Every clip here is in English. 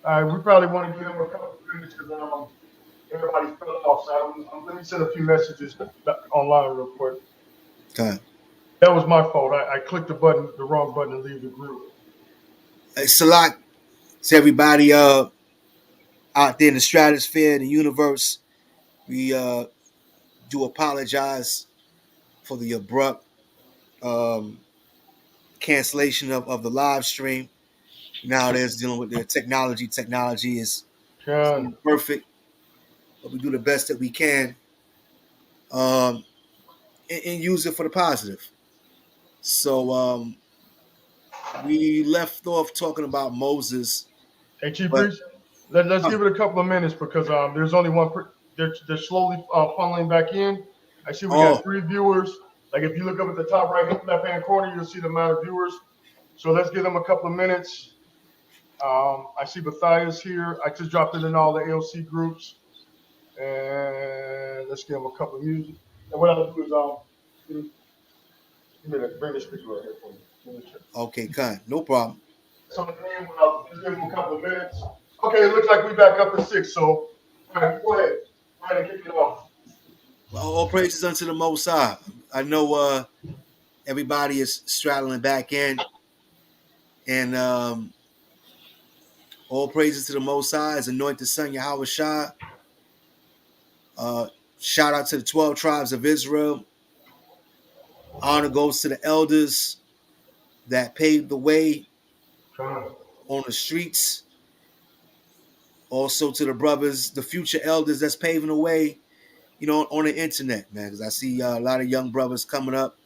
All right, we probably want to give them a couple of minutes because everybody fell off. So let me send a few messages online real quick. Okay. That was my fault. I clicked the wrong button to leave the group. Hey, Salak, to everybody out there in the stratosphere, in the universe, we do apologize for the abrupt um, cancellation of the live stream. Now there's dealing with their technology. Technology is John, perfect, but we do the best that we can um, and use it for the positive. So we left off talking about Moses, hey Chief but Priest, let's give it a couple of minutes because there's only one. They're slowly funneling back in. I see we got oh, three viewers. Like if you look up at the top right left hand corner, you'll see the amount of viewers. So let's give them a couple of minutes. I see Matthias here. I just dropped it in all the AOC groups, and let's give them a couple of music. And what I'll do is bring the speaker right here for me. okay, kind, no problem. So again, just give them a couple of minutes. Okay, it looks like we back up to six. So all right, go ahead. Go ahead and kick it off. Well, all praises unto the Most High. I know everybody is straddling back in, and all praises to the Most High, His anointed Son Yahweh Shah. Uh, Shout out to the 12 tribes of Israel. Honor goes to the elders that paved the way on the streets. Also to the brothers, the future elders that's paving the way, on the internet, man. Because I see a lot of young brothers coming up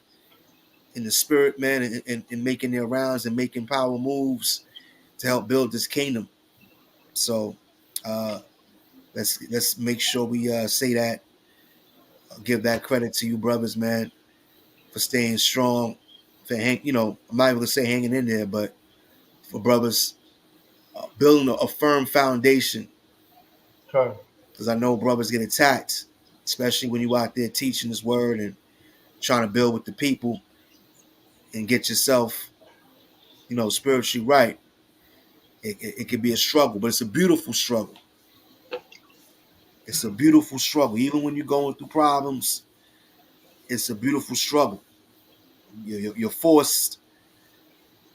in the spirit, man, and making their rounds and making power moves to help build this kingdom. So uh, let's make sure we say that, give that credit to you, brothers, man, for staying strong. I'm not even gonna say hanging in there, but for brothers building a firm foundation. Okay. Because I know brothers get attacked, especially when you out there teaching this word and trying to build with the people and get yourself, spiritually right. It can be a struggle, but it's a beautiful struggle. It's a beautiful struggle. Even when you're going through problems, it's a beautiful struggle. You're forced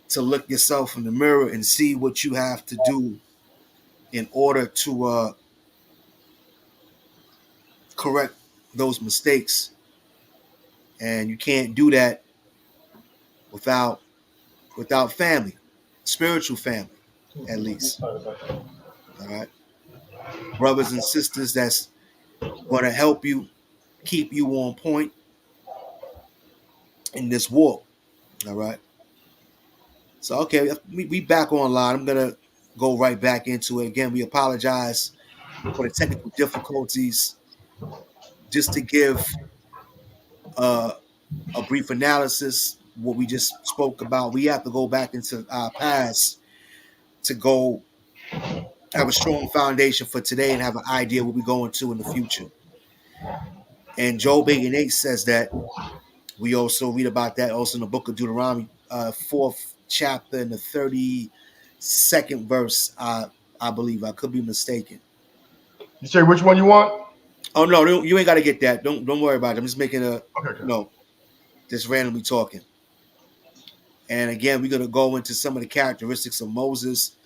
to look yourself in the mirror and see what you have to do in order to correct those mistakes. And you can't do that without family, spiritual family, at least. All right, brothers and sisters that's going to help you keep you on point in this walk. All right. So okay, we back online. I'm gonna go right back into it again. We apologize for the technical difficulties. Just to give uh, a brief analysis, what we just spoke about, we have to go back into our past to go have a strong foundation for today and have an idea what we're going to in the future. And Job 8 and 8 says that. We also read about that also in the book of Deuteronomy, fourth chapter in the 32nd verse. I believe I could be mistaken. You say which one you want? Oh no, you ain't got to get that. Don't worry about it. I'm just making Okay, okay. just randomly talking. And again, we're gonna go into some of the characteristics of Moses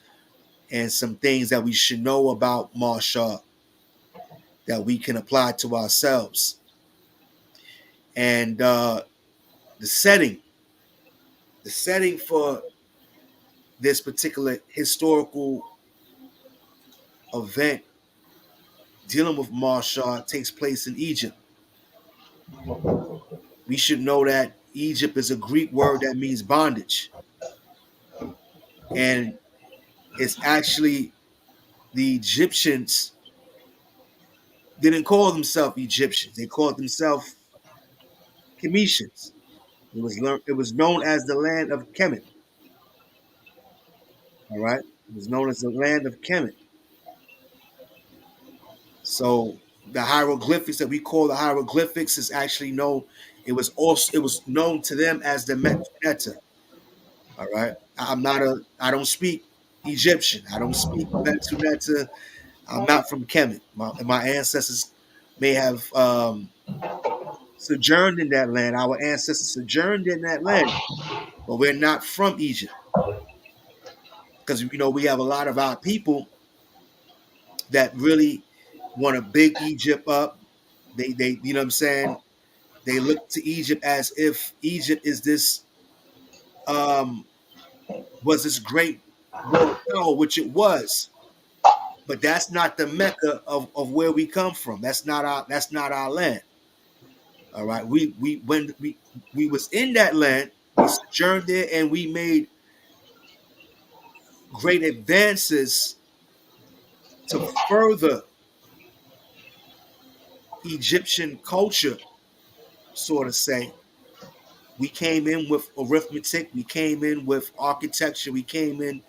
and some things that we should know about Masha that we can apply to ourselves. And the setting, the setting for this particular historical event dealing with Marshall takes place in Egypt. We should know that Egypt is a Greek word that means bondage. And it's actually the Egyptians didn't call themselves Egyptians. They called themselves Chemetians. It was known as the land of Kemet. All right. It was known as the land of Kemet. So the hieroglyphics that we call the hieroglyphics is actually known. It was known to them as the Metuneta. All right. I don't speak. Egyptian. I don't speak Metu. I'm not from Kemet. My ancestors may have sojourned in that land. Our ancestors sojourned in that land, but we're not from Egypt because we have a lot of our people that really want to big Egypt up. They you know what I'm saying. They look to Egypt as if Egypt is this um was this great world power, which it was, but that's not the Mecca of where we come from. That's not our land. All right. When we was in that land, we sojourned there and we made great advances to further Egyptian culture, sort of say. We came in with arithmetic, we came in with architecture, we came in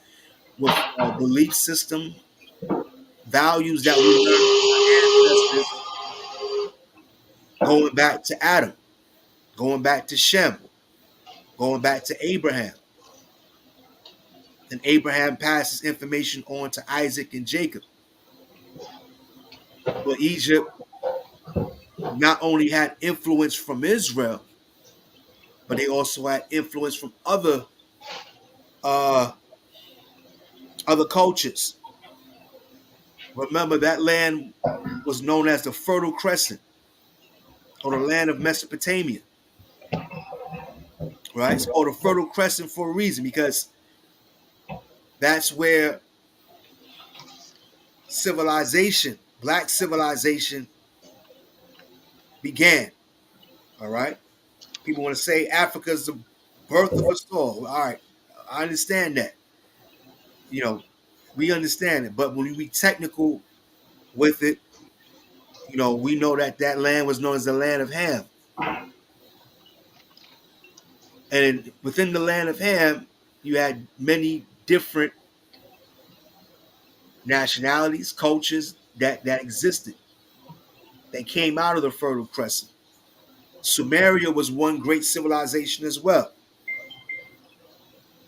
with a belief system, values that we learned from our ancestors, going back to Adam, going back to Shem, going back to Abraham. And Abraham passes information on to Isaac and Jacob. But Egypt not only had influence from Israel, but they also had influence from uh, other cultures. Remember, that land was known as the Fertile Crescent, or the land of Mesopotamia. Right? It's called the Fertile Crescent for a reason, because that's where civilization, black civilization, began. All right. People want to say Africa's the birth of us all. All right. I understand that. We understand it. But when we be technical with it, we know that land was known as the land of Ham. And within the land of Ham, you had many different nationalities, cultures that existed. They came out of the Fertile Crescent. Sumeria was one great civilization as well.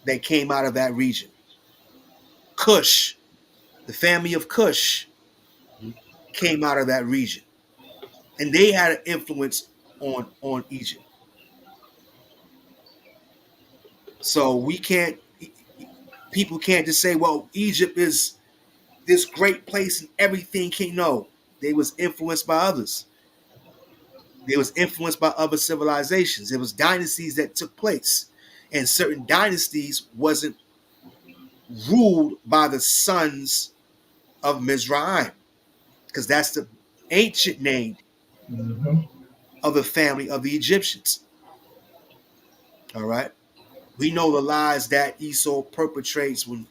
They came out of that region. Cush, the family of Cush, came out of that region. And they had an influence on Egypt. So people can't just say, well, Egypt is this great place and everything came. No, they was influenced by others. They was influenced by other civilizations. There was dynasties that took place. And certain dynasties wasn't ruled by the sons of Mizraim, because that's the ancient name of the family of the Egyptians. All right. We know the lies that Esau perpetrates when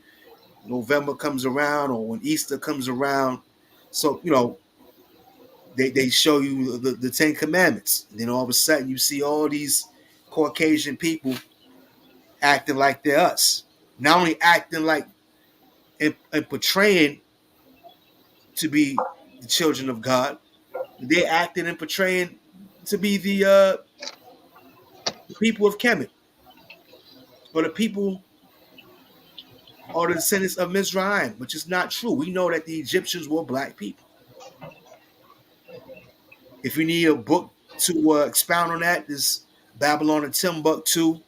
November comes around or when Easter comes around. So, they show you the Ten Commandments. And then all of a sudden you see all these Caucasian people acting like they're us. Not only acting like and portraying to be the children of God, they're acting and portraying to be the people of Kemet, or the people or the descendants of Mizraim, which is not true. We know that the Egyptians were black people. If you need a book to expound on that, this Babylon and Timbuktu,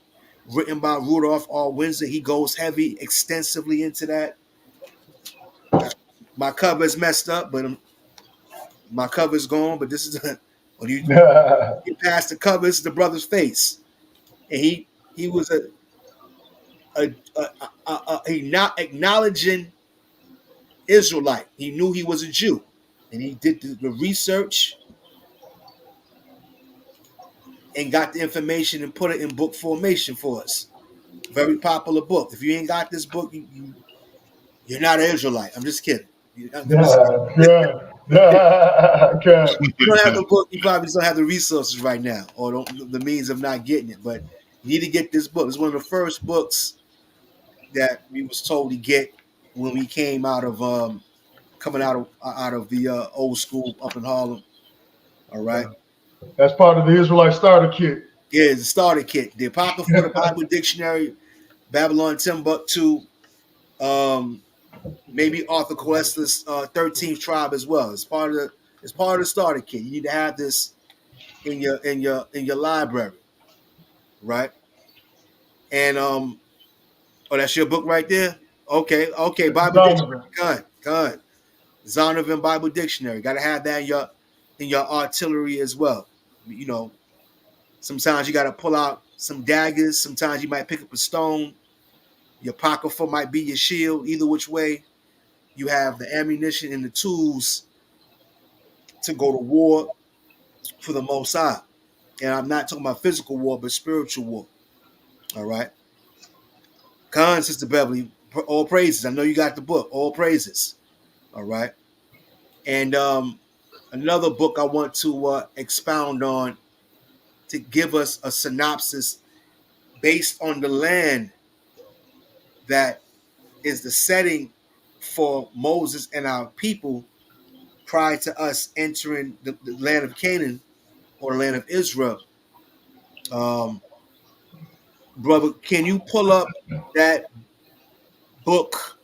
written by Rudolph R. Windsor. He goes heavy, extensively into that. My cover is messed up, but my cover is gone. But this is when you get past the cover, it's the brother's face, and he was he not acknowledging Israelite. He knew he was a Jew, and he did the research and got the information and put it in book formation for us. Very popular book. If you ain't got this book, you're not an Israelite. I'm just kidding. You don't have the book. You probably don't have the resources right now, or the means of not getting it. But you need to get this book. It's one of the first books that we was told to get when we came out of coming out of the old school up in Harlem. All right. That's part of the Israelite starter kit. Yeah, it's the starter kit. The Apocrypha, the Bible Dictionary, Babylon, Timbuktu, maybe Arthur Koestler's 13th tribe as well. It's part of the starter kit. You need to have this in your library, right? And oh, that's your book right there. Okay, Bible Dictionary. Donovan. Good. Zondervan Bible Dictionary. Got to have that in your artillery as well. You know, sometimes you got to pull out some daggers. Sometimes you might pick up a stone. Your apocrypha might be your shield. Either which way, you have the ammunition and the tools to go to war for the Most High. And I'm not talking about physical war, but spiritual war. All right. Khan, Sister Beverly, all praises. I know you got the book. All praises. All right. And another book I want to expound on to give us a synopsis based on the land that is the setting for Moses and our people prior to us entering the land of Canaan or the land of Israel. Brother, can you pull up that book?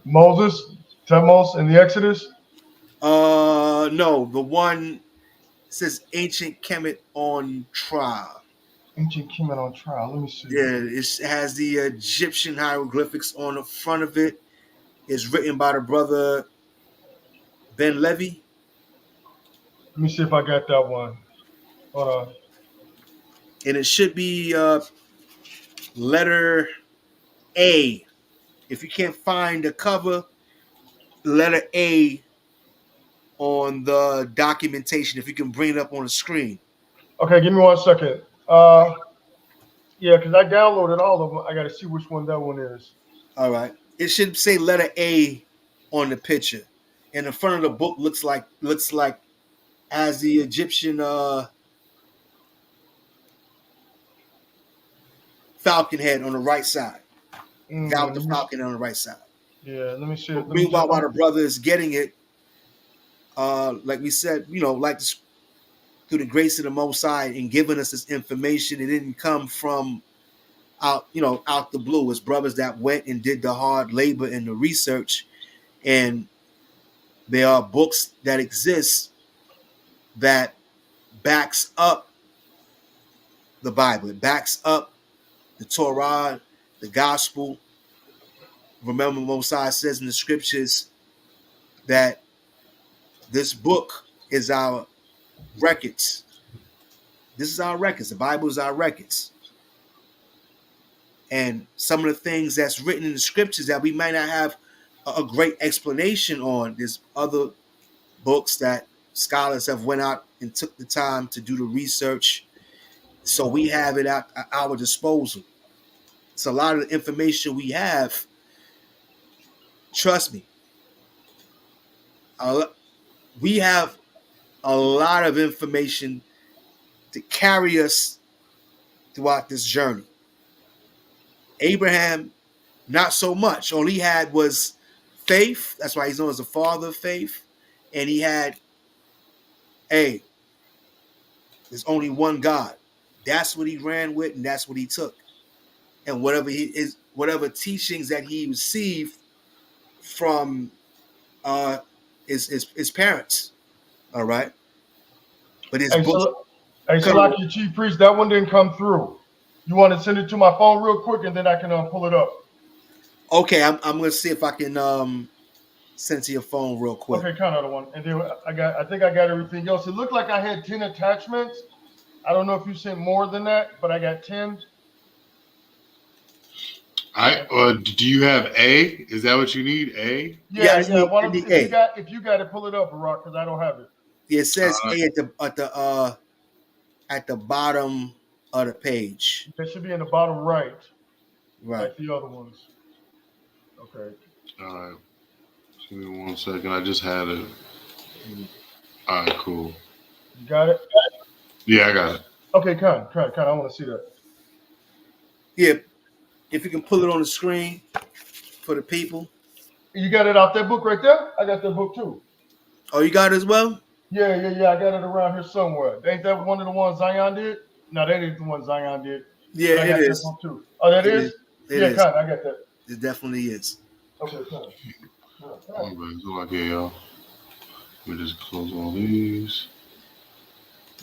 Moses, Temos, and the Exodus. No, the one says ancient Kemet on trial. Ancient Kemet on trial. Let me see. Yeah, it has the Egyptian hieroglyphics on the front of it. It's written by the brother Ben Levy. Let me see if I got that one. Hold on. And it should be letter A. If you can't find the cover, letter A on the documentation, if you can bring it up on the screen. Okay, give me 1 second. Yeah, because I downloaded all of them. I got to see which one that one is. All right. It should say letter A on the picture. And the front of the book looks like as the Egyptian falcon head on the right side. Guy with the falcon on the right side. Yeah, let me see. Meanwhile, while the brother is getting it, like we said, through the grace of the Most High and giving us this information, it didn't come from out the blue. It's brothers that went and did the hard labor and the research, and there are books that exist that backs up the Bible. It backs up the Torah, the gospel. Remember, Mosiah says in the scriptures that this book is our records. This is our records. The Bible is our records. And some of the things that's written in the scriptures that we might not have a great explanation on, there's other books that scholars have went out and took the time to do the research. So we have it at our disposal. So a lot of the information we have, trust me, we have a lot of information to carry us throughout this journey. Abraham, not so much. All he had was faith. That's why he's known as the father of faith. And he had, there's only one God. That's what he ran with, and that's what he took. And whatever teachings that he received from his parents. All right. But his book. So like your chief priest, that one didn't come through. You want to send it to my phone real quick, and then I can pull it up. Okay, I'm gonna see if I can send it to your phone real quick. Okay, count out one, and then I think I got everything else. It looked like I had 10 attachments. I don't know if you sent more than that, but I got 10. Do you have A? Is that what you need? A? Yeah. If you got it, pull it up, Barack, because I don't have it. It says A at the bottom of the page. It should be in the bottom right. Right. Like the other ones. Okay. All right. Give me 1 second. I just had it. All right, cool. You got it? Yeah, I got it. Okay, Con, I want to see that. Yeah. If you can pull it on the screen for the people. You got it out that book right there? I got that book too. Oh, you got it as well? Yeah. I got it around here somewhere. Ain't that one of the ones Zion did? No, that ain't the one Zion did. Yeah, it is. Too. Oh, that is? It is. Con, I got that. It definitely is. Okay, Con. Okay, so like, yeah, y'all. Let me just close all these.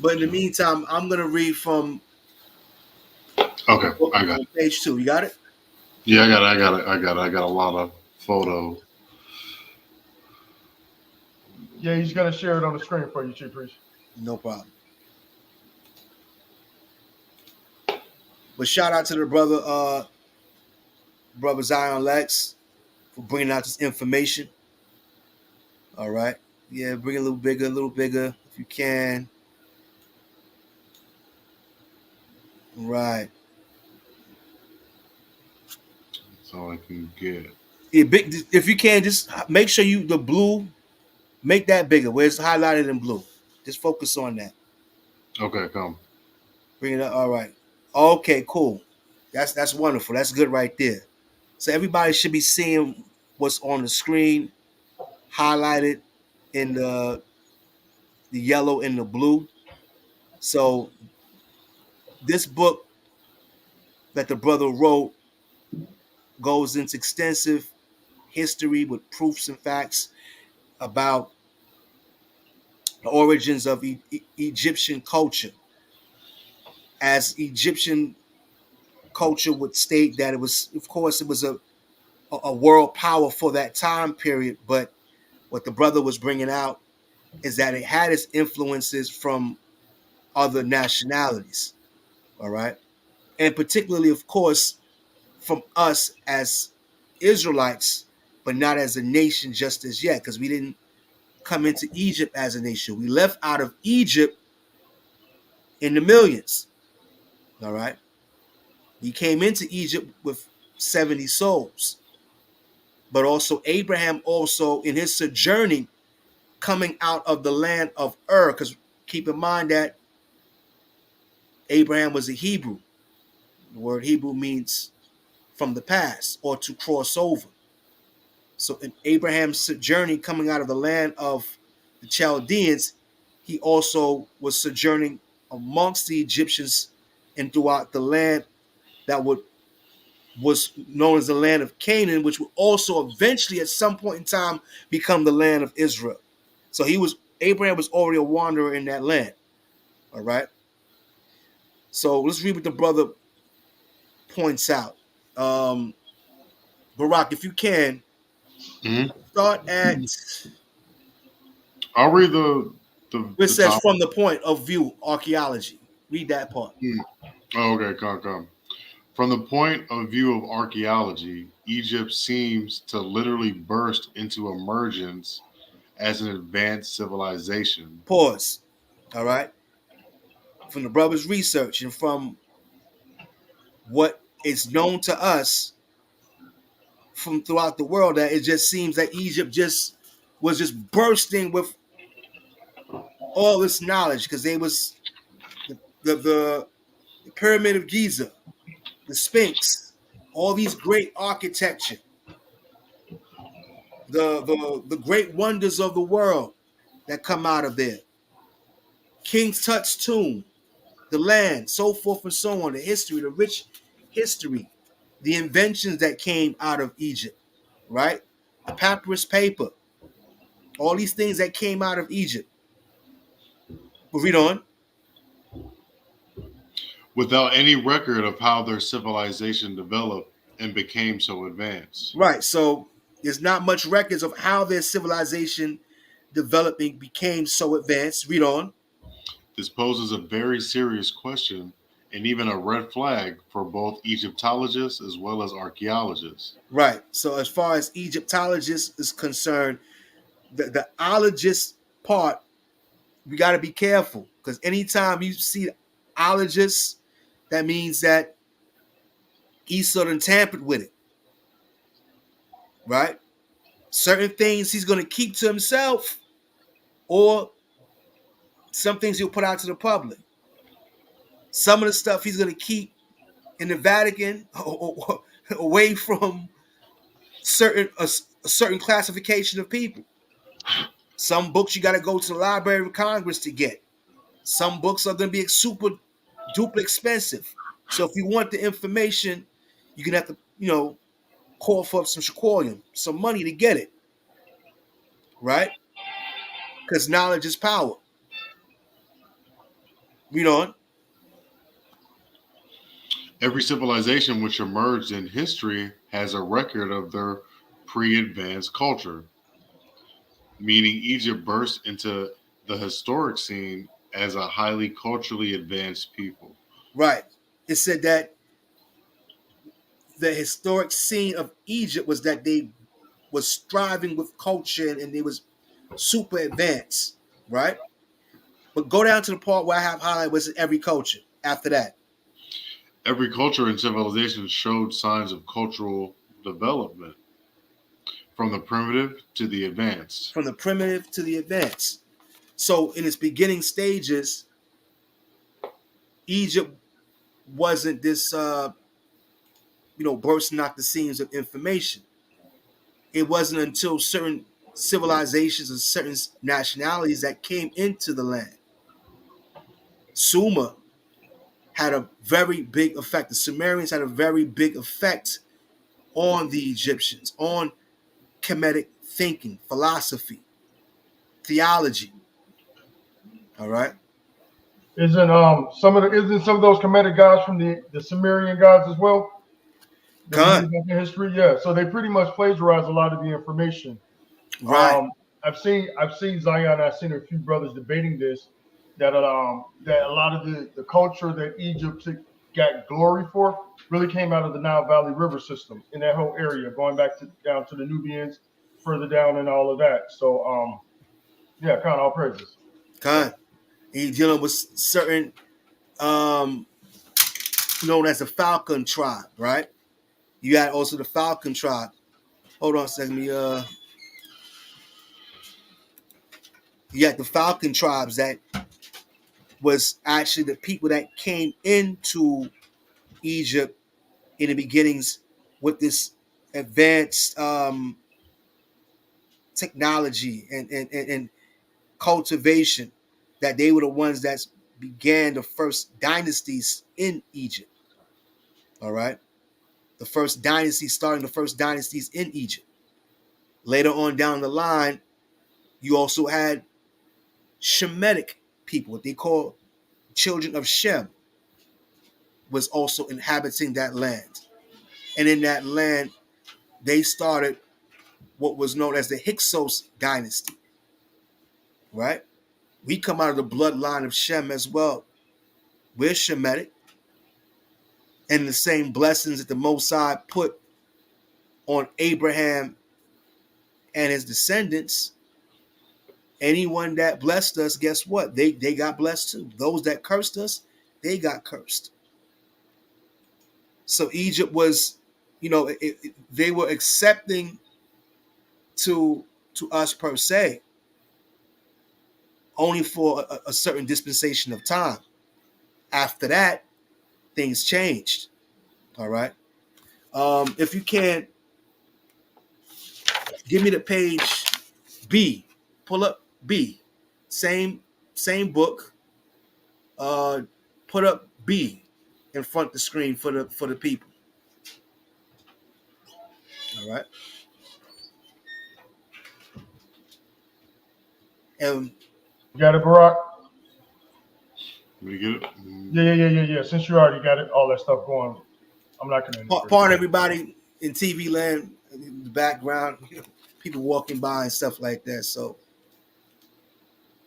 But in the meantime, I'm gonna read from the Okay, book I got on it. page 2. You got it? Yeah, I got a lot of photos. Yeah, he's gonna share it on the screen for you, Chief Priest. No problem. But shout out to the brother Zion Lex for bringing out this information. All right. Yeah, bring it a little bigger if you can. Right. That's all I can get. Yeah, big. If you can, just make sure the blue, make that bigger where it's highlighted in blue. Just focus on that. Okay, come. Bring it up. All right. Okay, cool. That's wonderful. That's good right there. So everybody should be seeing what's on the screen, highlighted in the yellow and the blue. So this book that the brother wrote goes into extensive history with proofs and facts about the origins of Egyptian culture. As Egyptian culture would state that it was, of course, it was a world power for that time period. But what the brother was bringing out is that it had its influences from other nationalities. All right. And particularly, of course, from us as Israelites, but not as a nation just as yet, because we didn't come into Egypt as a nation. We left out of Egypt in the millions. All right. We came into Egypt with 70 souls. But also Abraham also in his sojourning coming out of the land of Ur, because keep in mind that Abraham was a Hebrew. The word Hebrew means from the past or to cross over. So in Abraham's sojourning coming out of the land of the Chaldeans, he also was sojourning amongst the Egyptians and throughout the land that was known as the land of Canaan, which would also eventually at some point in time become the land of Israel. So Abraham was already a wanderer in that land. All right. So let's read what the brother points out. Barak, if you can, Hmm. start at I'll read it the says top. from the point of view archaeology. Read that part. Hmm. Oh, okay, come. From the point of view of archaeology, Egypt seems to literally burst into emergence as an advanced civilization. Pause. All right. From the brother's research and from what is known to us from throughout the world, that it just seems that Egypt just was just bursting with all this knowledge because they was the, the the the pyramid of Giza, the Sphinx, all these great architecture, the great wonders of the world that come out of there. King Tut's tomb, the land, so forth and so on, the history, the rich history, the inventions that came out of Egypt, right? The papyrus paper, all these things that came out of Egypt. We'll read on. Without any record of how their civilization developed and became so advanced. Right. So there's not much records of how their civilization developing became so advanced. Read on. This poses a very serious question and even a red flag for both Egyptologists as well as archaeologists. Right. So as far as Egyptologist is concerned, the ologist part, we got to be careful because anytime you see ologist, that means that he sort of tampered with it, right? Certain things he's going to keep to himself, or some things he'll put out to the public. Some of the stuff he's going to keep in the Vatican or away from a certain classification of people. Some books you got to go to the Library of Congress to get. Some books are going to be super duper expensive. So if you want the information, you're going to have to, call for some shaquarium, some money to get it. right? Because knowledge is power. Read on. Every civilization which emerged in history has a record of their pre-advanced culture, meaning Egypt burst into the historic scene as a highly culturally advanced people. Right. It said that the historic scene of Egypt was that they was striving with culture and they was super advanced, right? But go down to the part where I have highlighted was every culture after that. Every culture and civilization showed signs of cultural development, from the primitive to the advanced. From the primitive to the advanced. So in its beginning stages, Egypt wasn't this bursting out the seams of information. It wasn't until certain civilizations and certain nationalities that came into the land. Sumer had a very big effect. The Sumerians had a very big effect on the Egyptians, on Kemetic thinking, philosophy, theology. All right. Isn't some of those Kemetic gods from the Sumerian gods as well? That we Khan. read about in history, yeah. So they pretty much plagiarize a lot of the information. Right. I've seen Zion. I've seen a few brothers debating this that that a lot of the culture that Egypt got glory for really came out of the Nile Valley River system in that whole area, going back to down to the Nubians, further down, and all of that. So yeah, kind of all praises. Khan. And you're dealing with certain known as the Falcon tribe, right? You had also the Falcon tribe. Hold on a second. You had the Falcon tribes that was actually the people that came into Egypt in the beginnings with this advanced technology and cultivation, that they were the ones that began the first dynasties in Egypt. All right. The first dynasty, starting the first dynasties in Egypt. Later on down the line, you also had Shemitic people, what they call children of Shem, was also inhabiting that land. And in that land, they started what was known as the Hyksos dynasty, right? We come out of the bloodline of Shem as well. We're Shemitic. And the same blessings that the Mosai put on Abraham and his descendants, anyone that blessed us, guess what? They got blessed too. Those that cursed us, they got cursed. So Egypt was, they were accepting to us per se, only for a certain dispensation of time. After that, things changed. All right. If you can, give me the page B. Pull up B. Same book. Put up B in front of the screen for the people. All right. And Got it, Barack? We get it? Yeah. Since you already got it, all that stuff going, I'm not gonna. pardon everybody in TV land, in the background, people walking by and stuff like that. So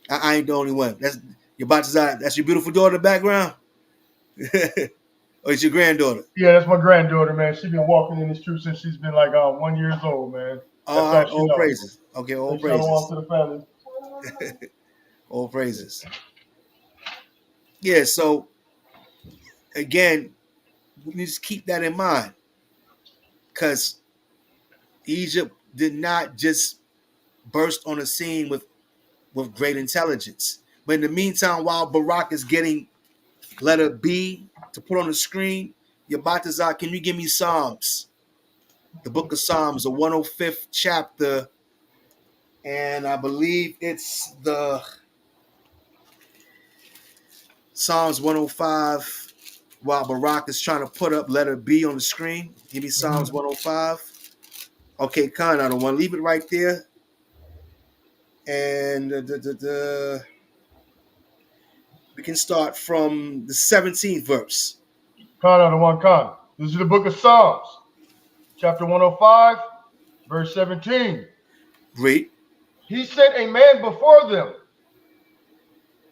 I ain't the only one. That's your Batazar. That's your beautiful daughter in the background. Or it's your granddaughter? Yeah, that's my granddaughter, man. She's been walking in this truth since she's been like 1 year old, man. That's All praises. Okay, all praises. To the family. All praises. Yeah, so again, we need to keep that in mind, because Egypt did not just burst on the scene with great intelligence. But in the meantime, while Barack is getting letter B to put on the screen, Yabatazar, can you give me Psalms? The book of Psalms, the 105th chapter, and I believe it's the Psalms 105, while Barack is trying to put up letter B on the screen. Give me Psalms 105. Okay, Khan, I don't want to leave it right there. And we can start from the 17th verse. Khan out of one Khan. This is the book of Psalms, chapter 105, verse 17. Read. He sent a man before them,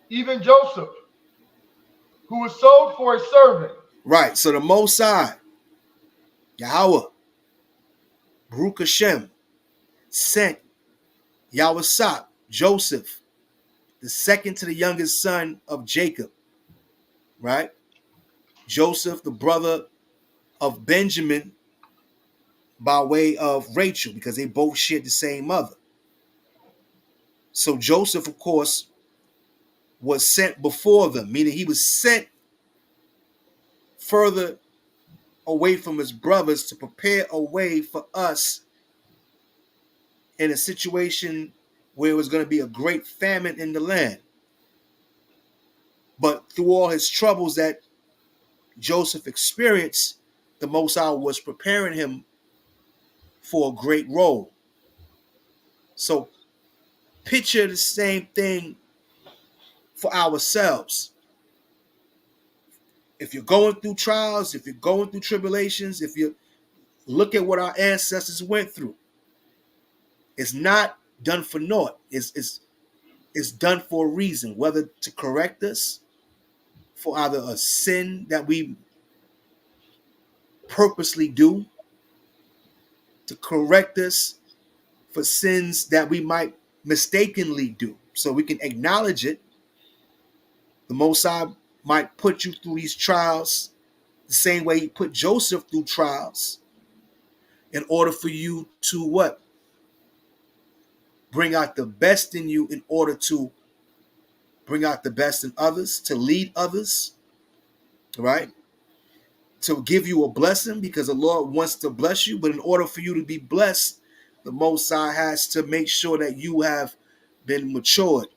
even Joseph, who was sold for a servant. Right. So the Most High, Yahweh, Baruch Hashem, sent Yahweh, Joseph, the second to the youngest son of Jacob. Right. Joseph, the brother of Benjamin, by way of Rachel, because they both shared the same mother. So Joseph, of course, was sent before them, meaning he was sent further away from his brothers to prepare a way for us in a situation where it was going to be a great famine in the land. But through all his troubles that Joseph experienced, the Most High was preparing him for a great role. So picture the same thing for ourselves. If you're going through trials, if you're going through tribulations, if you look at what our ancestors went through, it's not done for naught. It's done for a reason, whether to correct us for either a sin that we purposely do, to correct us for sins that we might mistakenly do. So we can acknowledge it. The Most High might put you through these trials the same way he put Joseph through trials in order for you to what? Bring out the best in you, in order to bring out the best in others, to lead others, right? To give you a blessing, because the Lord wants to bless you. But in order for you to be blessed, the Most High has to make sure that you have been matured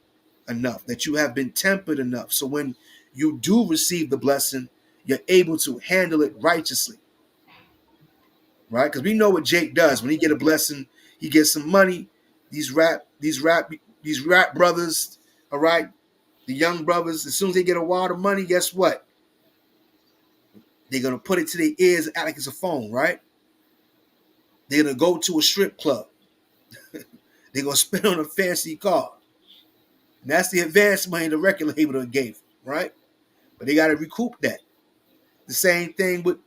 enough, that you have been tempered enough. So when you do receive the blessing, you're able to handle it righteously, right? Because we know what Jake does. When he get a blessing, he gets some money. These rap brothers, all right, the young brothers, as soon as they get a wad of money, guess what? They're going to put it to their ears and act like it's a phone, right? They're going to go to a strip club. They're going to spend on a fancy car. And that's the advance money the record label gave them, right? But they got to recoup that. The same thing with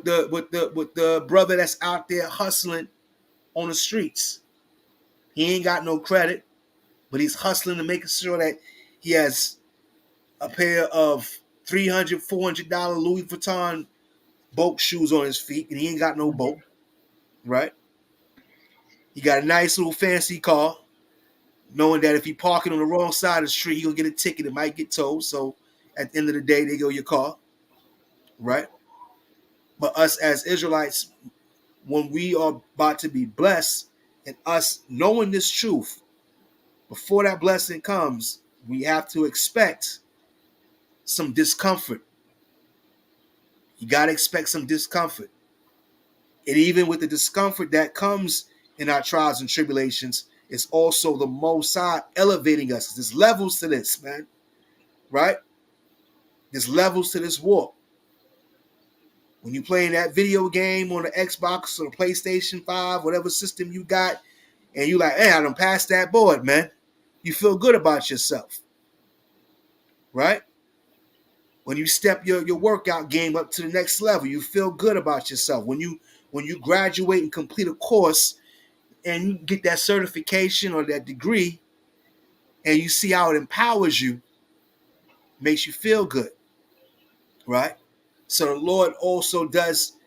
the brother that's out there hustling on the streets. He ain't got no credit, but he's hustling and making sure that he has a pair of $300, $400 Louis Vuitton boat shoes on his feet, and he ain't got no boat, right? He got a nice little fancy car, knowing that if he parking on the wrong side of the street, he gonna get a ticket. It might get towed. So at the end of the day, they go your car, right? But us as Israelites, when we are about to be blessed, and us knowing this truth, before that blessing comes, we have to expect some discomfort. You got to expect some discomfort. And even with the discomfort that comes in our trials and tribulations, it's also the Most High elevating us. There's levels to this, man. Right? There's levels to this walk. When you're playing that video game on the Xbox or the PlayStation 5, whatever system you got, and you're like, hey, I done passed that board, man. You feel good about yourself. Right? When you step your workout game up to the next level, you feel good about yourself. When you graduate and complete a course and you get that certification or that degree, and you see how it empowers you, makes you feel good, right? So the Lord also does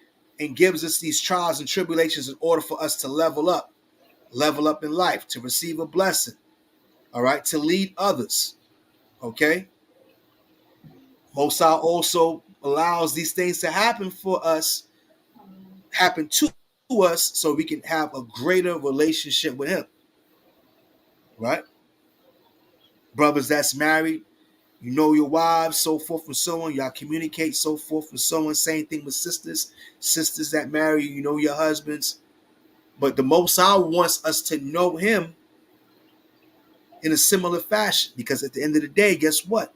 and gives us these trials and tribulations in order for us to level up in life, to receive a blessing, all right, to lead others, okay? Most High also allows these things to happen for us, happen to us, so we can have a greater relationship with Him, right? Brothers that's married, you know your wives, so forth and so on. Y'all communicate, so forth and so on. Same thing with sisters. Sisters that marry, you know your husbands. But the Most High wants us to know Him in a similar fashion. Because at the end of the day, guess what?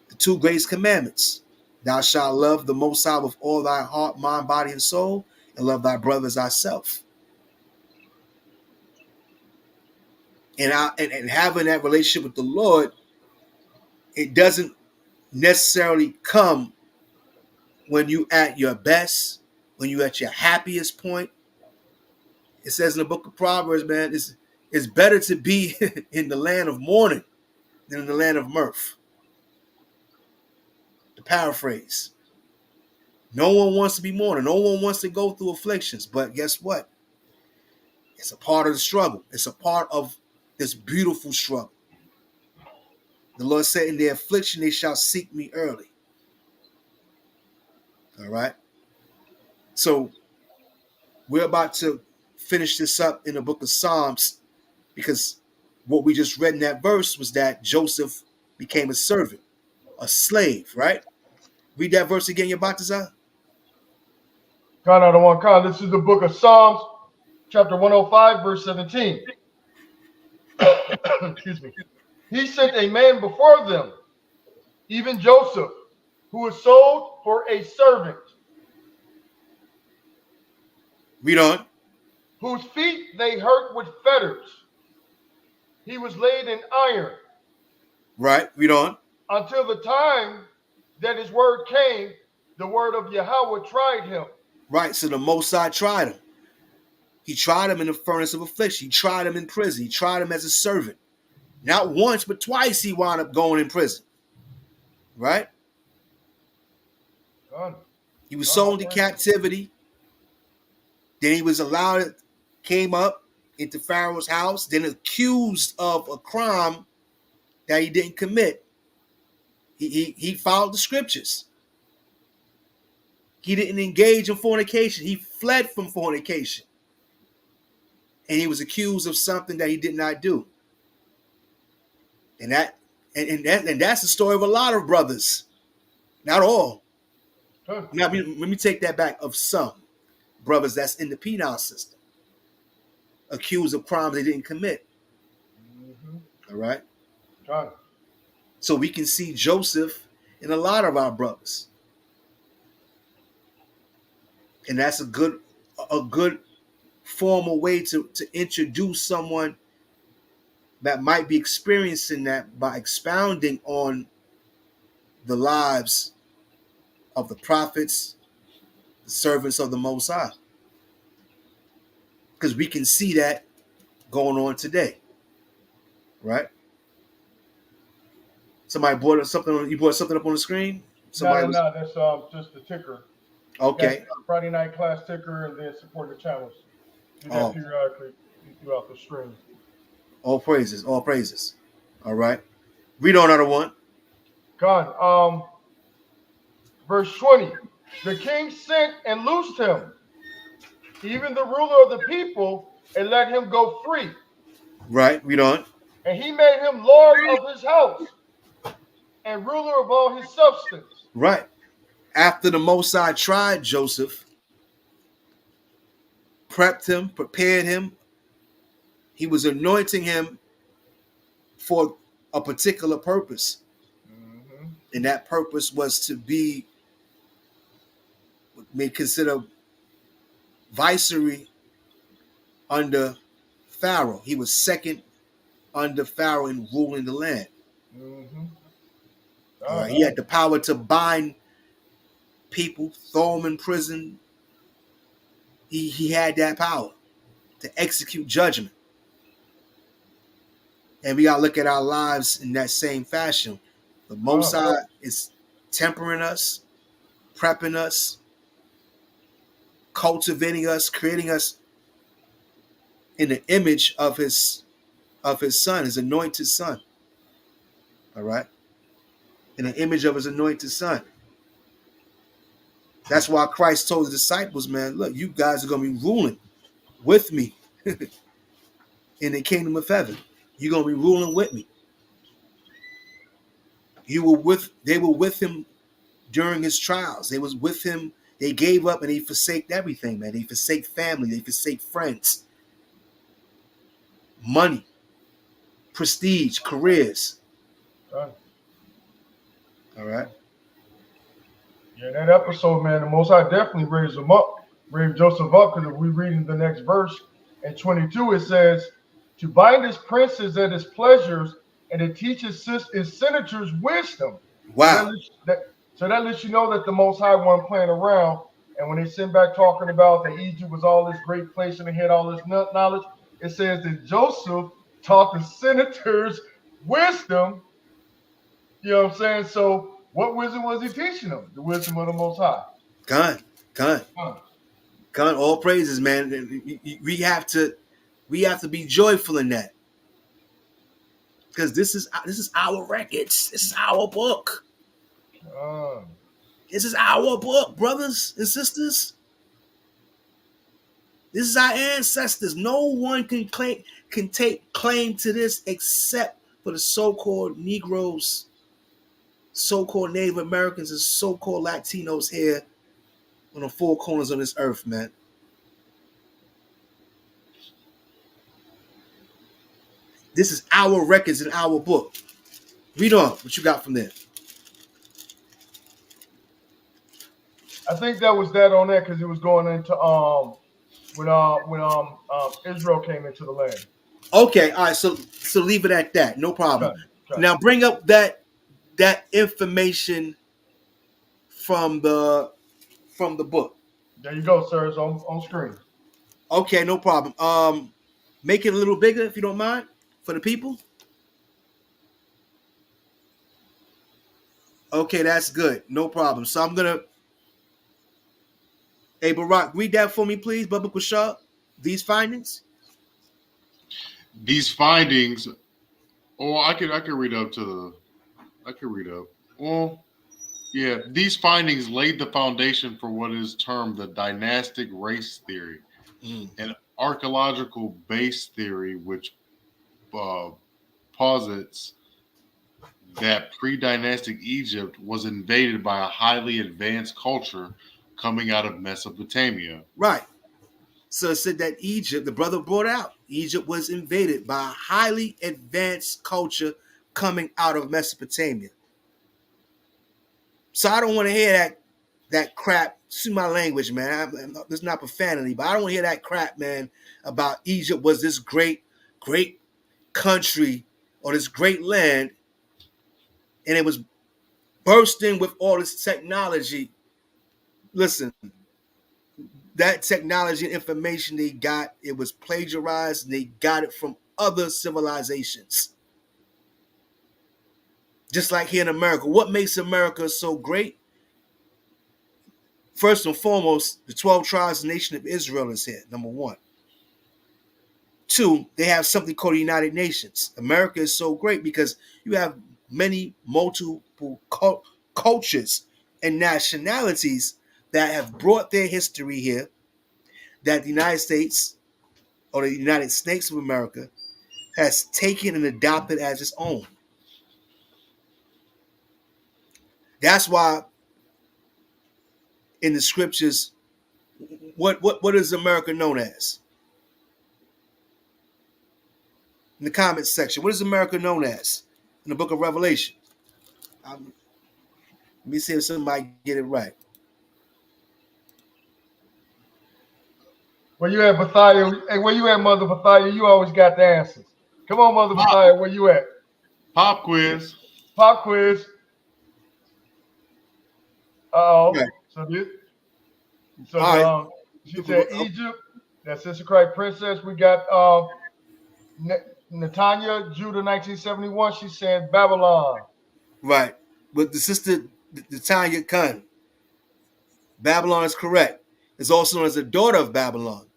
The two greatest commandments. Thou shalt love the Most High with all thy heart, mind, body, and soul, and love thy brother as thyself. And having that relationship with the Lord, it doesn't necessarily come when you at your best, when you at your happiest point. It says in the book of Proverbs, man, it's better to be in the land of mourning than in the land of mirth. To paraphrase. No one wants to be mourning. No one wants to go through afflictions. But guess what? It's a part of the struggle. It's a part of this beautiful struggle. The Lord said, in their affliction, they shall seek me early. All right. So we're about to finish this up in the book of Psalms, because what we just read in that verse was that Joseph became a servant, a slave, right? Read that verse again, Yabatazah. Khan out of one Khan. This is the book of Psalms, chapter 105, verse 17. Excuse me. He sent a man before them, even Joseph, who was sold for a servant, Read on. whose feet they hurt with fetters. He was laid in iron. Right. Read on. Until the time that his word came, the word of Yahweh tried him. Right. So the Most High tried him. He tried him in the furnace of affliction. He tried him in prison. He tried him as a servant. Not once, but twice he wound up going in prison. Right? Khan. He was sold into captivity. Then he was allowed, came up into Pharaoh's house, then accused of a crime that he didn't commit. He followed the scriptures. He didn't engage in fornication. He fled from fornication. And he was accused of something that he did not do. And that's the story of a lot of brothers. Not all. Khan. Now, let me take that back. Of some brothers that's in the penal system, accused of crimes they didn't commit. All right. Khan. So we can see Joseph in a lot of our brothers. And that's a good formal way to introduce someone that might be experiencing that, by expounding on the lives of the prophets, the servants of the Most High. Because we can see that going on today. Right? Somebody brought up something. You brought something up on the screen? No, that's just the ticker. Okay. That's Friday night class ticker, and then support the channels. Do that periodically throughout the stream. All praises, all praises. All right. Read on another one. Khan. Verse 20. The king sent and loosed him, even the ruler of the people, and let him go free. Right. Read on. And he made him lord of his house and ruler of all his substance. Right. After the Most High tried Joseph, prepped him, prepared him, he was anointing him for a particular purpose. Mm-hmm. And that purpose was to be, may consider, viceroy under Pharaoh. He was second under Pharaoh in ruling the land. Mm-hmm. He had the power to bind people, throw them in prison. He had that power to execute judgment. And we got to look at our lives in that same fashion. The Most High is tempering us, prepping us, cultivating us, creating us in the image of his son, his anointed son. All right? In the image of his anointed son. That's why Christ told the disciples, man, look, you guys are going to be ruling with me in the kingdom of heaven. You're going to be ruling with me. They were with him during his trials. They was with him. They gave up and they forsaked everything, man. They forsake family. They forsake friends. Money. prestige, careers. Right. All right. Yeah, that episode, man, the Most High definitely raised him up, raised Joseph up, because if we read in the next verse in 22, it says, to bind his princes at his pleasures and to teach his senators wisdom. So Wow. that lets you know that the Most High wasn't playing around. And when they send back talking about that Egypt was all this great place and they had all this knowledge, it says that Joseph taught the senators wisdom. You know what I'm saying? So what wisdom was he teaching them? The wisdom of the Most High. Con. Huh. All praises, man. We have to be joyful in that. Because this is our records. This is our book. This is our book, brothers and sisters. This is our ancestors. No one can take claim to this except for the so-called Negroes, so-called Native Americans, and so-called Latinos here on the four corners of this earth, man. This is our records in our book. Read on. What you got from there? I think that was that on there because it was going into when Israel came into the land. Okay, all right. So leave it at that. No problem. Okay. Now bring up that information from the book. There you go, sir. It's on screen. Okay, no problem. Make it a little bigger if you don't mind for the people. Okay, that's good. No problem. So I'm gonna. Hey, Barak, read that for me, please, Bubba Kushab. These findings. These findings. Oh, I could read up to the. I could read up. Well, yeah. These findings laid the foundation for what is termed the dynastic race theory, an archaeological base theory which posits that pre-dynastic Egypt was invaded by a highly advanced culture coming out of Mesopotamia. Right. So it said that Egypt, the brother brought out, Egypt was invaded by a highly advanced culture coming out of Mesopotamia. So I don't want to hear that crap. See my language, man. It's not profanity, but I don't want to hear that crap, man, about Egypt was this great country or this great land, and it was bursting with all this technology. Listen, that technology and information they got, it was plagiarized, and they got it from other civilizations. Just like here in America. What makes America so great? First and foremost, the 12 tribes, the nation of Israel is here, number one. Two, they have something called the United Nations. America is so great because you have many multiple cultures and nationalities that have brought their history here that the United States or the United States of America has taken and adopted as its own. That's why in the scriptures, what is America known as? In the comments section, what is America known as in the book of Revelation? Let me see if somebody get it right. Where you at, Bathia? Hey, where you at, Mother Bathia? You always got the answers. Come on, Mother Bathia, where you at? Pop quiz. Pop quiz. Right. She said Egypt. That's Sister Christ Princess. We got Natanya, Judah, 1971. She said Babylon. Right. But the sister, the Tanya Khan, Babylon is correct. It's also known as the daughter of Babylon.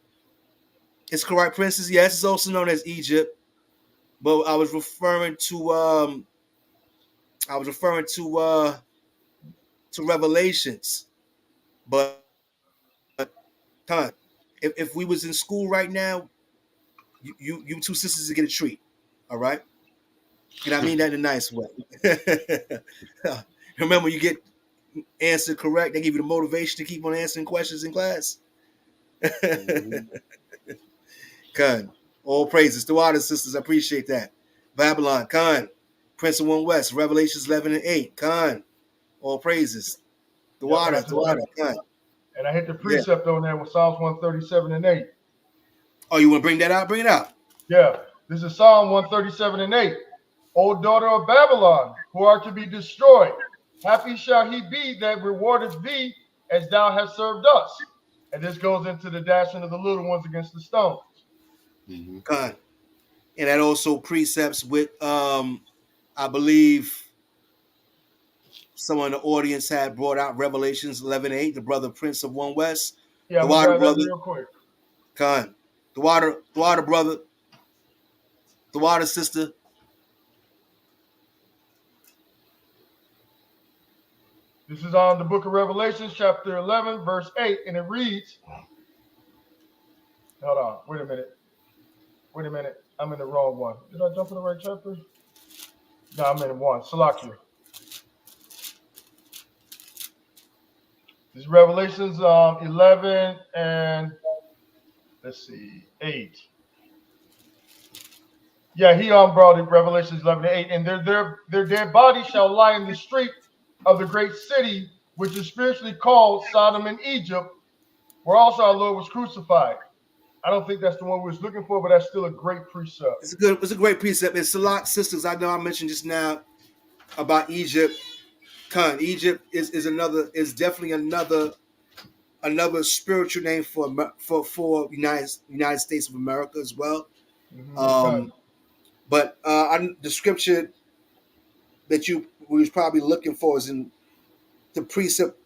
It's correct, Princess. Yes, it's also known as Egypt. But I was referring to Revelations. But Khan, if we was in school right now, you two sisters would get a treat. All right? And I mean that in a nice way. Remember, you get answered correct, they give you the motivation to keep on answering questions in class. Good. All praises to all the sisters. I appreciate that. Babylon, Khan. Prince of One West, Revelations 11 and 8, Khan. All praises. The Yep, water, Khan. and I hit the Yeah. precept on there with Psalms 137 and 8. Oh, you want to bring that out? Bring it out. Yeah, this is Psalm 137 and 8. O daughter of Babylon, who are to be destroyed, happy shall he be that rewardeth thee as thou hast served us. And this goes into the dashing of the little ones against the stones. Mhm. Khan. And that also precepts with, I believe, someone in the audience had brought out Revelations 11:8, the brother Prince of One West. Yeah, The I'm gonna water grab that brother, real quick. Khan. The water brother, the water sister. This is on the book of Revelations, chapter 11, verse 8, and it reads, hold on, wait a minute, I'm in the wrong one. Did I jump in the right chapter? No, I'm in one, Salakia. This is Revelations 11 and, let's see, 8. Yeah, he brought it, Revelations 11 and 8, and their dead bodies shall lie in the street of the great city, which is spiritually called Sodom and Egypt, where also our Lord was crucified. I don't think that's the one we was looking for, but that's still a great precept. It's a great precept. It's a lot, sisters. I know I mentioned just now about Egypt. Khan. Egypt is definitely another spiritual name for United States of America as well. But the scripture that we was probably looking for is in the precept.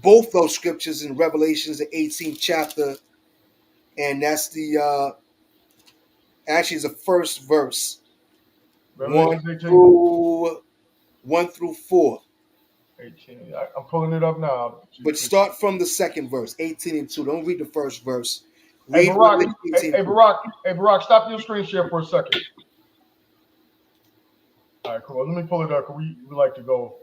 Both those scriptures in Revelations, the 18th chapter, and that's the actually is the first verse, Revelations 18. 1 through 4. 18. I'm pulling it up now. But start from the second verse, 18 and 2. Don't read the first verse. Hey, Read Barack, 18 hey, Barack, stop your screen share for a second. All right, cool. Let me pull it up. We like to go.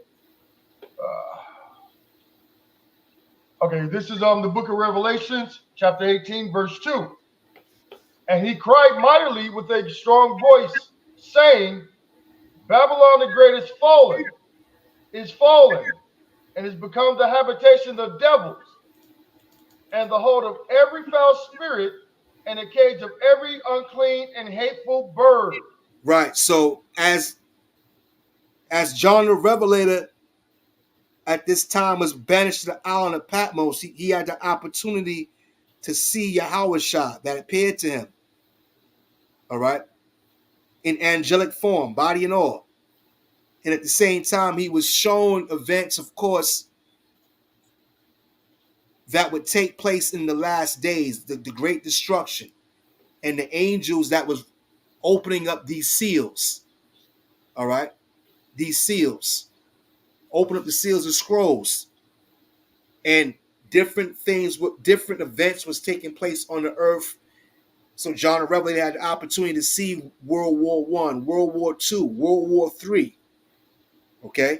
Okay, this is the book of Revelations, chapter 18, verse 2. And he cried mightily with a strong voice, saying, Babylon the great is fallen, and is become the habitation of devils, and the hold of every foul spirit, and the cage of every unclean and hateful bird. Right. So as John the Revelator at this time was banished to the island of Patmos, he had the opportunity to see Yahushua that appeared to him. All right. In angelic form, body and all. And at the same time, he was shown events, of course, that would take place in the last days, the great destruction, and the angels that was opening up these seals. All right. These seals. Open up the seals and scrolls. And different events was taking place on the earth. So John the Revelator had the opportunity to see World War I, World War II, World War III. Okay?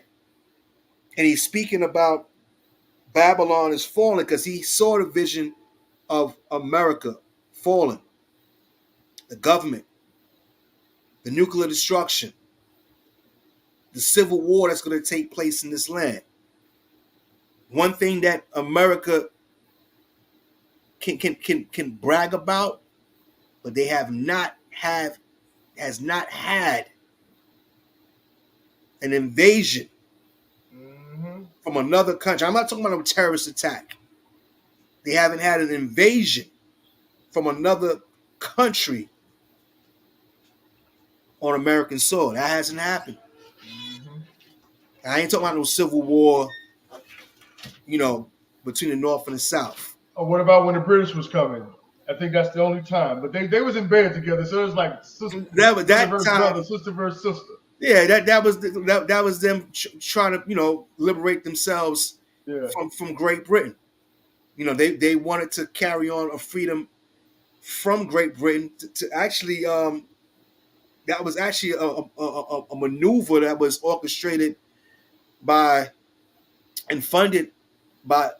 And he's speaking about Babylon is falling because he saw the vision of America falling, the government, the nuclear destruction, the civil war that's going to take place in this land. One thing that America can brag about, but they has not had an invasion from another country. I'm not talking about a terrorist attack. They haven't had an invasion from another country on American soil. That hasn't happened. I ain't talking about no civil war, between the North and the South. Oh, what about when the British was coming? I think that's the only time. But they was in bed together, so it was like sister versus sister. Yeah, that was them trying to liberate themselves from Great Britain. They wanted to carry on a freedom from Great Britain to actually that was actually a maneuver that was orchestrated by and funded by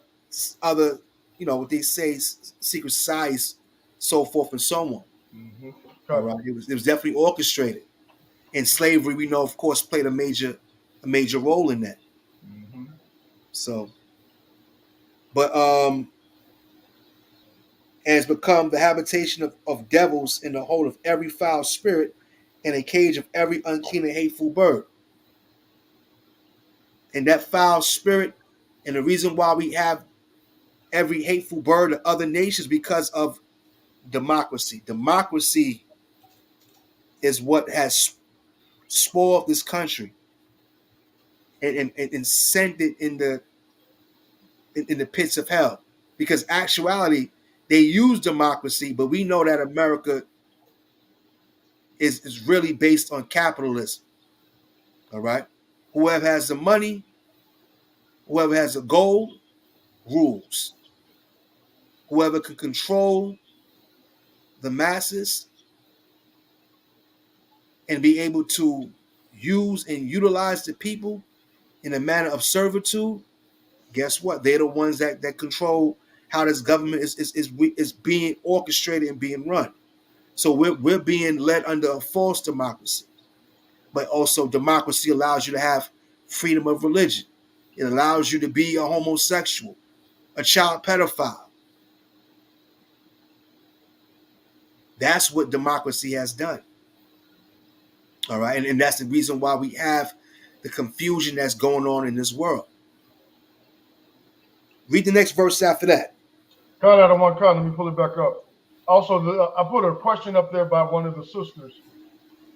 other what they say secret societies, so forth and so on. All right, it was definitely orchestrated. And slavery, we know, of course, played a major role in that. Mm-hmm. So, but has become the habitation of devils in the hold of every foul spirit and a cage of every unclean and hateful bird. And that foul spirit, and the reason why we have every hateful bird of other nations, because of democracy. Democracy is what has spoiled this country and sent it in the pits of hell. Because actuality, they use democracy, but we know that America is really based on capitalism. All right. Whoever has the money, whoever has the gold, rules. Whoever can control the masses and be able to use and utilize the people in a manner of servitude, guess what? They're the ones that control how this government is being orchestrated and being run. So we're being led under a false democracy. But also democracy allows you to have freedom of religion. It allows you to be a homosexual, a child pedophile. That's what democracy has done. All right. And that's the reason why we have the confusion that's going on in this world. Read the next verse after that. Cut out of one cut. Let me pull it back up. Also, I put a question up there by one of the sisters,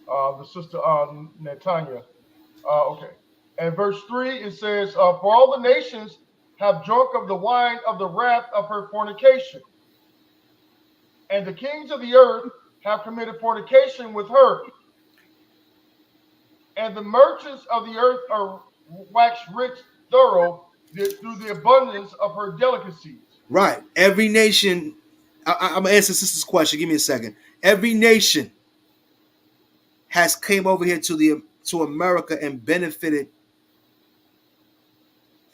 the sister Netanya. Okay. And verse 3, it says, for all the nations have drunk of the wine of the wrath of her fornication, and the kings of the earth have committed fornication with her. And the merchants of the earth are waxed rich through the abundance of her delicacies. Right. Every nation, I'm gonna answer sister's question. Give me a second. Every nation has came over here to America and benefited,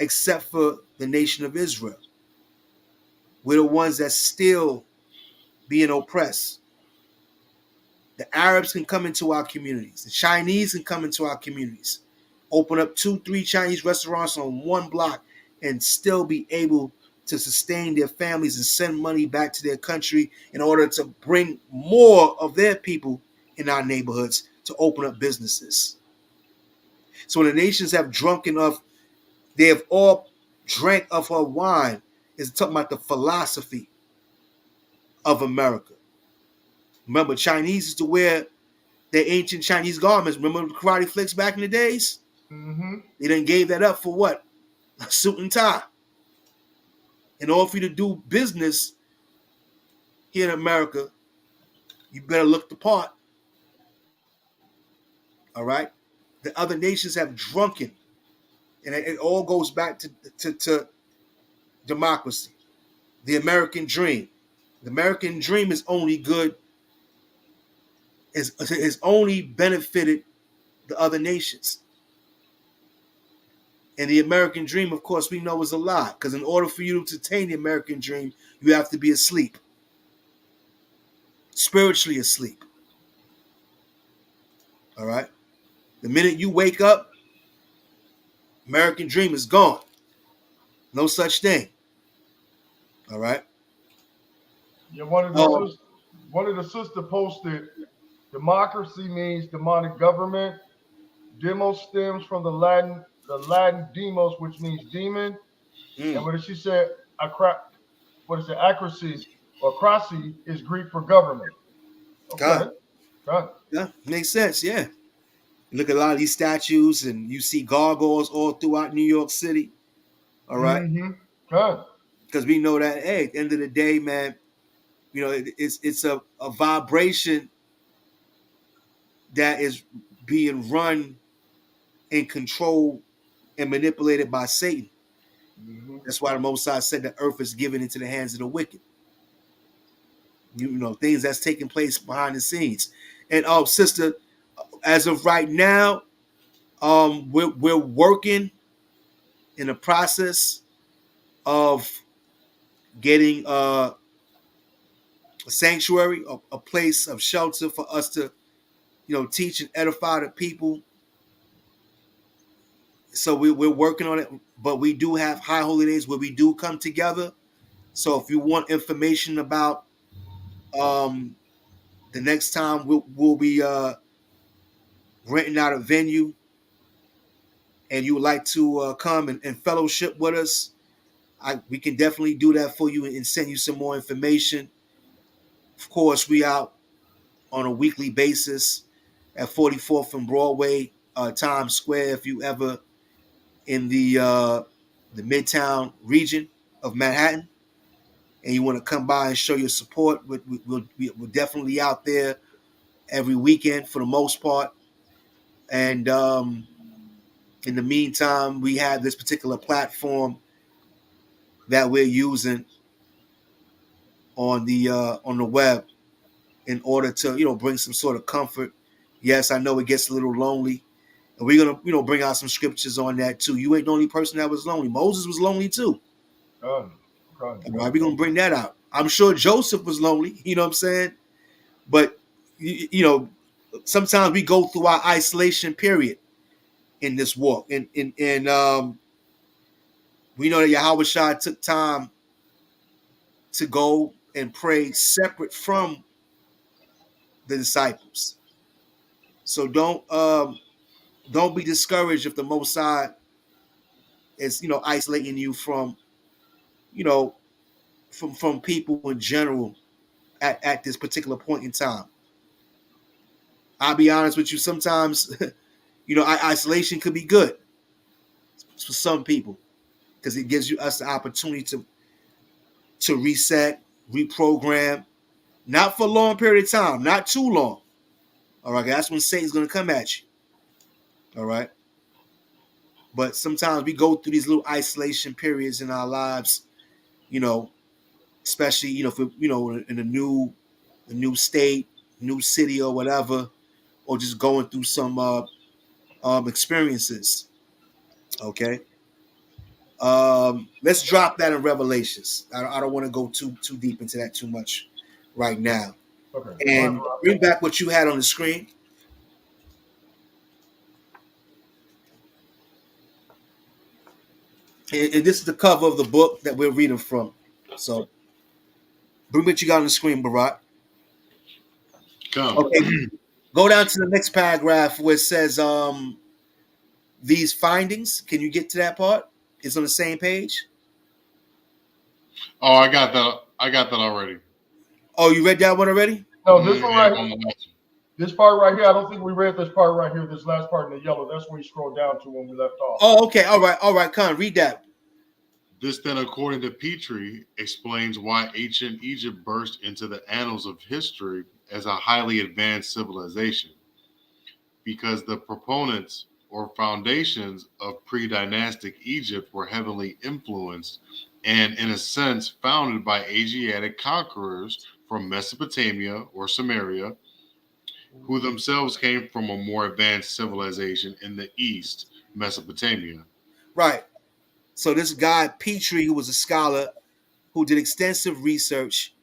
except for the nation of Israel. We're the ones that's still being oppressed. The Arabs can come into our communities. The Chinese can come into our communities. Open up 2-3 Chinese restaurants on one block and still be able to sustain their families and send money back to their country in order to bring more of their people in our neighborhoods to open up businesses. So when the nations have drunken of, they have all drank of her wine. It's talking about the philosophy of America. Remember, Chinese used to wear their ancient Chinese garments. Remember the karate flicks back in the days? Mm-hmm. They done gave that up for what? A suit and tie. In order for you to do business here in America, you better look the part. All right? The other nations have drunken. And it all goes back to democracy. The American dream. The American dream is only good, is only benefited the other nations. And the American dream, of course, we know is a lie. Because in order for you to attain the American dream, you have to be asleep. Spiritually asleep. All right? The minute you wake up, American dream is gone. No such thing. All right? Yeah, one of the sisters posted, democracy means demonic government. Demos stems from the Latin demos, which means demon. And what did she say? What is it? Accuracy or cracy is Greek for government. Okay. Got it. Yeah, makes sense. Yeah. You look at a lot of these statues and you see gargoyles all throughout New York City. All right. Mm-hmm. Got it. Because we know that, hey, at the end of the day, man, you know, it's a vibration that is being run and controlled and manipulated by Satan. Mm-hmm. That's why the Most High said the earth is given into the hands of the wicked. You know, things that's taking place behind the scenes. And sister, as of right now, we're working in the process of getting a sanctuary, a place of shelter for us to teach and edify the people. So we're working on it, but we do have high holy days where we do come together. So if you want information about the next time we'll be renting out a venue, and you would like to come and fellowship with us, we can definitely do that for you and send you some more information. Of course, we out on a weekly basis at 44th and Broadway, Times Square. If you ever in the Midtown region of Manhattan, and you want to come by and show your support, we're definitely out there every weekend for the most part. And in the meantime, we have this particular platform that we're using on the web in order to bring some sort of comfort. Yes, I know it gets a little lonely, and we're gonna bring out some scriptures on that too. You ain't the only person that was lonely. Moses was lonely too. God. Right, we're gonna bring that out. I'm sure Joseph was lonely. You know what I'm saying? But sometimes we go through our isolation period in this walk, and we know that Yahweh Shai took time to go and pray separate from the disciples. So don't be discouraged if the Most High is isolating you from you know from people in general at this particular point in time. I'll be honest with you. Sometimes isolation could be good for some people because it gives us the opportunity to reset, reprogram, not for a long period of time, not too long. All right, that's when Satan's going to come at you. All right, but sometimes we go through these little isolation periods in our lives, especially if we're in a new state, new city or whatever, or just going through some experiences. Okay. Let's drop that in Revelations. I don't want to go too deep into that too much right now. Okay. And bring back what you had on the screen. And this is the cover of the book that we're reading from. So bring what you got on the screen, Barat. Come. Okay. Go down to the next paragraph where it says these findings. Can you get to that part? It's on the same page. Oh, I got that. I got that already. Oh, you read that one already? No, this one right On here. the next one. This part right here, I don't think we read this part right here. This last part in the yellow. That's where you scroll down to when we left off. Oh, okay. All right. Con, read that. This then, according to Petrie, explains why ancient Egypt burst into the annals of history as a highly advanced civilization. Because the proponents or foundations of pre-dynastic Egypt were heavily influenced and, in a sense, founded by Asiatic conquerors from Mesopotamia or Samaria, who themselves came from a more advanced civilization in the East, Mesopotamia. Right. So this guy, Petrie, who was a scholar, who did extensive research,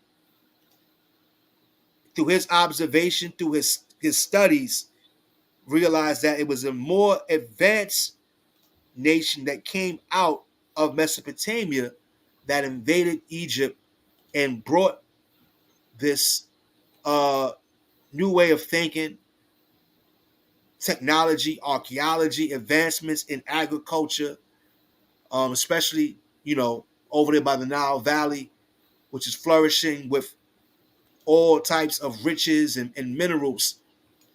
through his observation, through his studies, realized that it was a more advanced nation that came out of Mesopotamia that invaded Egypt and brought this new way of thinking, technology, archaeology, advancements in agriculture, especially over there by the Nile Valley, which is flourishing with all types of riches and minerals.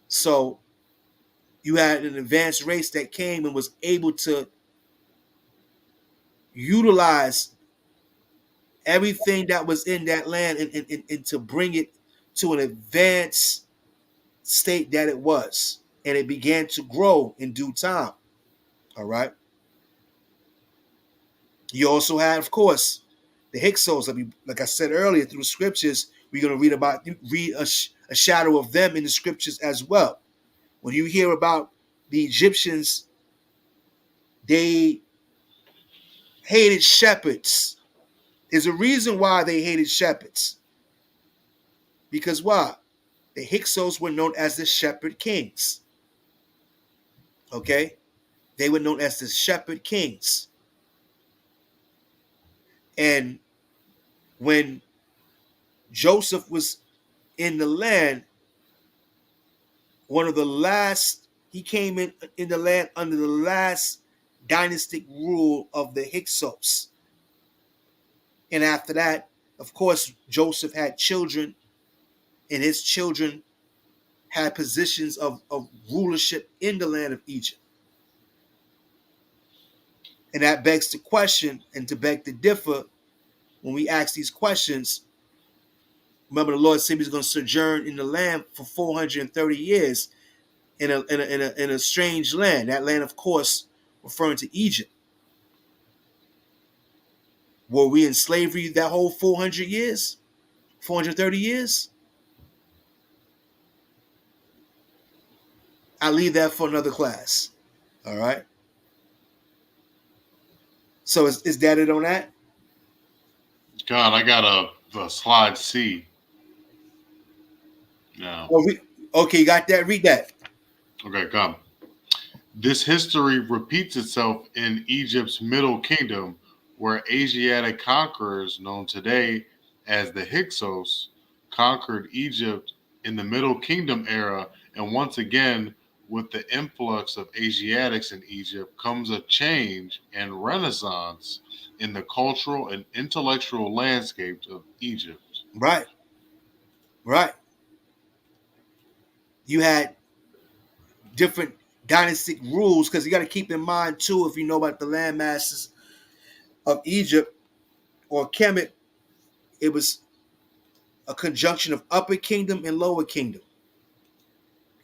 So you had an advanced race that came and was able to utilize everything that was in that land and to bring it to an advanced state that it was. And it began to grow in due time. All right. You also had, of course, the Hyksos. Like I said earlier, through the scriptures, we're going to read a shadow of them in the scriptures as well. When you hear about the Egyptians, they hated shepherds. There's a reason why they hated shepherds. Because why? The Hyksos were known as the shepherd kings. Okay? They were known as the shepherd kings. And when Joseph was in the land, he came in the land under the last dynastic rule of the Hyksos. And after that, of course, Joseph had children, and his children had positions of rulership in the land of Egypt. And that begs the question, and to beg to differ, when we ask these questions, remember the Lord said he was going to sojourn in the land for 430 years in a strange land. That land, of course, referring to Egypt. Were we in slavery that whole 400 years? 430 years? I'll leave that for another class. All right. So is that it on that? God, I got a slide C. Now. Okay, you got that? Read that. Okay, come. This history repeats itself in Egypt's Middle Kingdom, where Asiatic conquerors, known today as the Hyksos, conquered Egypt in the Middle Kingdom era, and once again, with the influx of Asiatics in Egypt comes a change and renaissance in the cultural and intellectual landscape of Egypt. Right. You had different dynastic rules, because you got to keep in mind too, if you know about the land masses of Egypt or Kemet, it was a conjunction of upper kingdom and lower kingdom.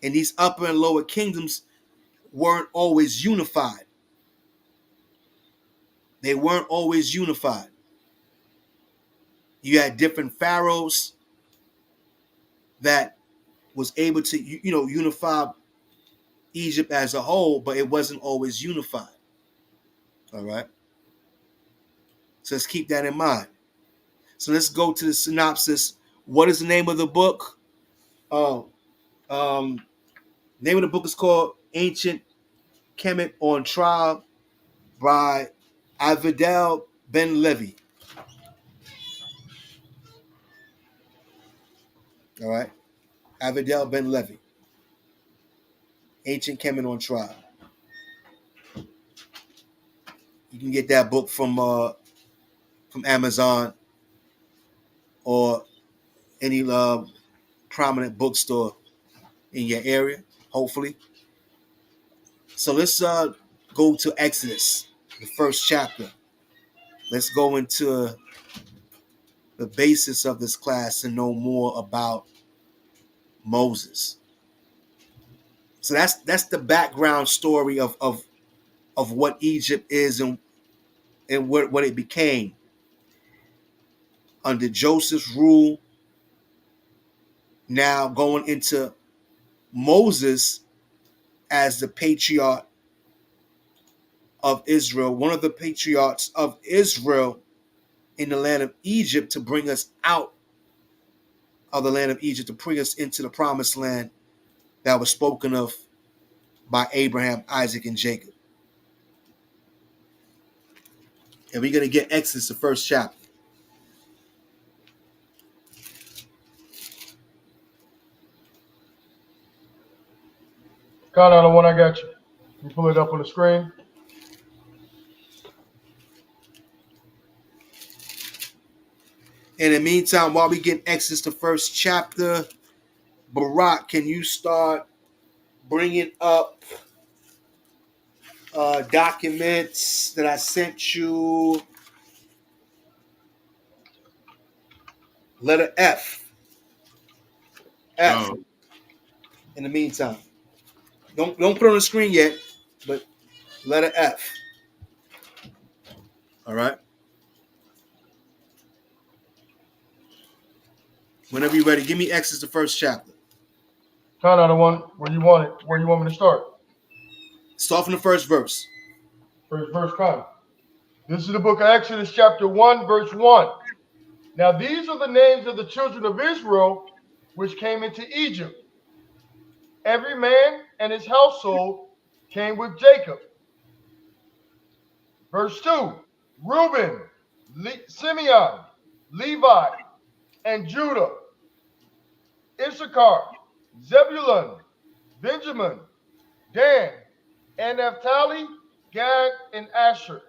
And these upper and lower kingdoms weren't always unified. They weren't always unified. You had different pharaohs that was able to, unify Egypt as a whole, but it wasn't always unified. All right. So let's keep that in mind. So let's go to the synopsis. What is the name of the book? Name of the book is called Ancient Kemet on Trial by Avidel Ben Levi. All right. Avidel Ben Levi. Ancient Kemet on Trial. You can get that book from Amazon or any prominent bookstore in your area, hopefully. So let's go to Exodus, the first chapter. Let's go into the basis of this class and know more about Moses. So that's the background story of what Egypt is and what it became under Joseph's rule. Now going into Moses as the patriarch of Israel, one of the patriarchs of Israel in the land of Egypt, to bring us out of the land of Egypt, to bring us into the promised land that was spoken of by Abraham, Isaac, and Jacob. And we're going to get Exodus, the first chapter. Count out the one I got you. You pull it up on the screen. In the meantime, while we get Exodus, the first chapter, Barak, can you start bringing up documents that I sent you? Letter F. F. Oh. In the meantime, don't put it on the screen yet, but letter F. All right. Whenever you're ready, give me Exodus, the first chapter. Count out the one where you want it. Where you want me to start? Start from the first verse. First verse, count. This is the book of Exodus, chapter 1, verse 1. Now these are the names of the children of Israel which came into Egypt. Every man and his household came with Jacob. Verse 2, Reuben, Simeon, Levi, and Judah, Issachar, Zebulun, Benjamin, Dan, and Naphtali, Gad, and Asher.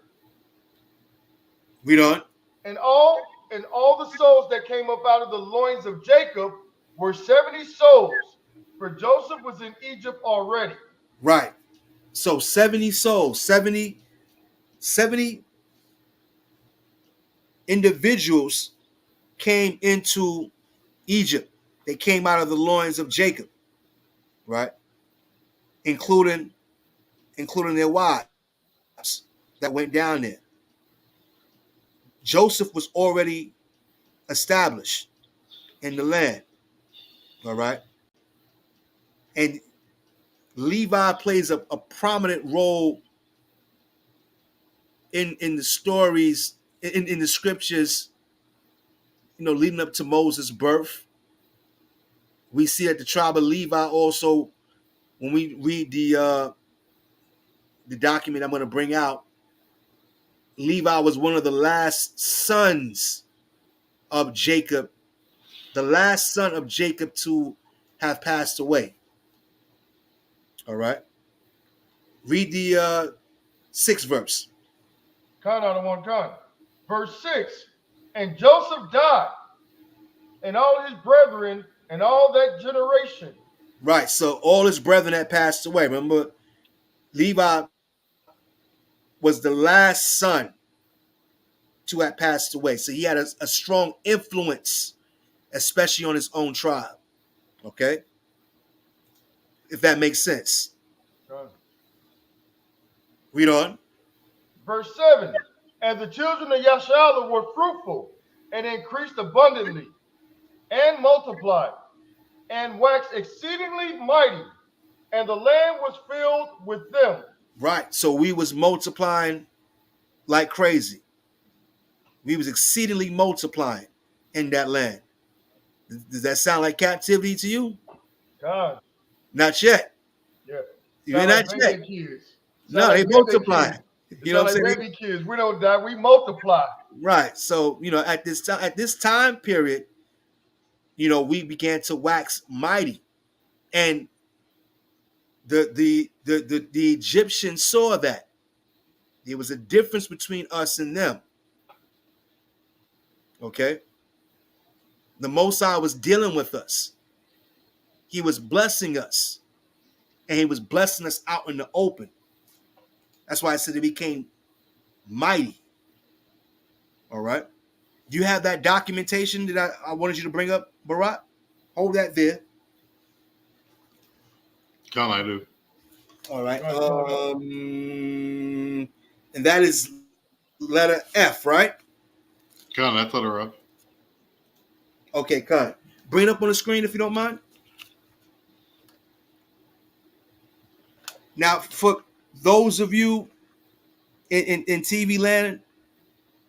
Read on. And all the souls that came up out of the loins of Jacob were 70 souls, for Joseph was in Egypt already. Right. So 70 souls, 70 individuals came into Egypt. They came out of the loins of Jacob, right? Including their wives that went down there. Joseph was already established in the land, all right? And Levi plays a prominent role in the stories, in the scriptures, leading up to Moses' birth. We see that the tribe of Levi also, when we read the document I'm going to bring out, Levi was one of the last sons of Jacob, the last son of Jacob to have passed away. All right. Read the 6th verse. Count out of one count. Verse 6, and Joseph died, and all his brethren, and all that generation. Right. So all his brethren had passed away. Remember, Levi was the last son to have passed away. So he had a strong influence, especially on his own tribe. Okay? If that makes sense. Read on. Verse 7, and the children of Yashala were fruitful, and increased abundantly, and multiplied, and waxed exceedingly mighty, and the land was filled with them. Right. So we was multiplying like crazy. We was exceedingly multiplying in that land. Does that sound like captivity to you? God. Not yet. Yeah. You're Sound not like yet. baby kids. No, they multiplying. You know what I'm like saying? baby kids. We don't die. We multiply. Right. So, at this time period, we began to wax mighty. And the Egyptians saw that. There was a difference between us and them. Okay? The Most High was dealing with us. He was blessing us. And he was blessing us out in the open. That's why I said it became mighty. All right? Do you have that documentation that I wanted you to bring up, Barak? Hold that there. Kind of I do. All right. And that is letter F, right? Kind of that's letter F. Okay, Con. Bring it up on the screen if you don't mind. Now, for those of you in TV land,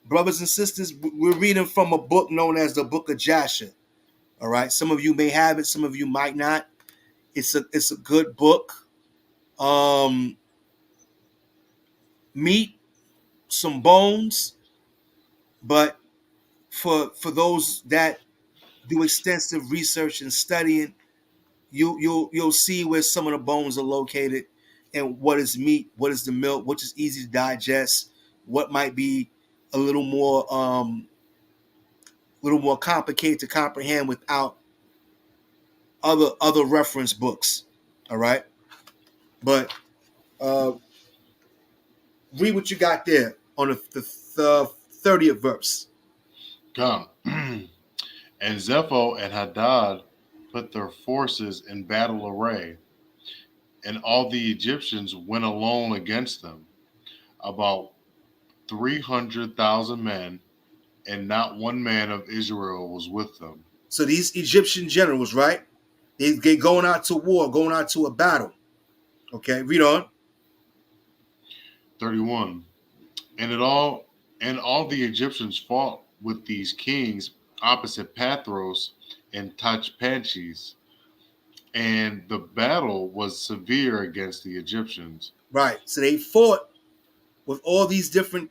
brothers and sisters, we're reading from a book known as the Book of Jasher. All right. Some of you may have it, some of you might not. It's a good book. Meat, some bones, but for those that do extensive research and studying, you'll see where some of the bones are located and what is meat, what is the milk, which is easy to digest, what might be a little more complicated to comprehend without other reference books. All right, but read what you got there on the 30th verse. Come. And Zepho and Hadad put their forces in battle array, and all the Egyptians went alone against them, about 300,000 men, and not one man of Israel was with them. So these Egyptian generals, right? They going out to war, going out to a battle. Okay, read on. 31. And all the Egyptians fought with these kings opposite Pathros and Tachpanches, and the battle was severe against the Egyptians. Right. So they fought with all these different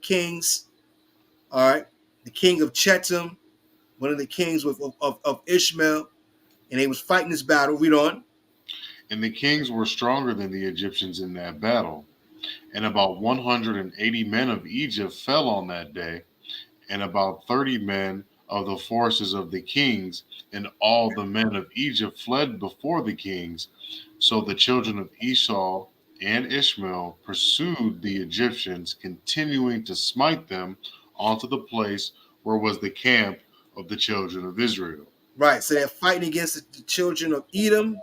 kings. All right. The king of Chetam, one of the kings of Ishmael, and they was fighting this battle. Read on. And the kings were stronger than the Egyptians in that battle. And about 180 men of Egypt fell on that day, and about 30 men of the forces of the kings, and all the men of Egypt fled before the kings. So the children of Esau and Ishmael pursued the Egyptians, continuing to smite them onto the place where was the camp of the children of Israel. Right. So they're fighting against the children of Edom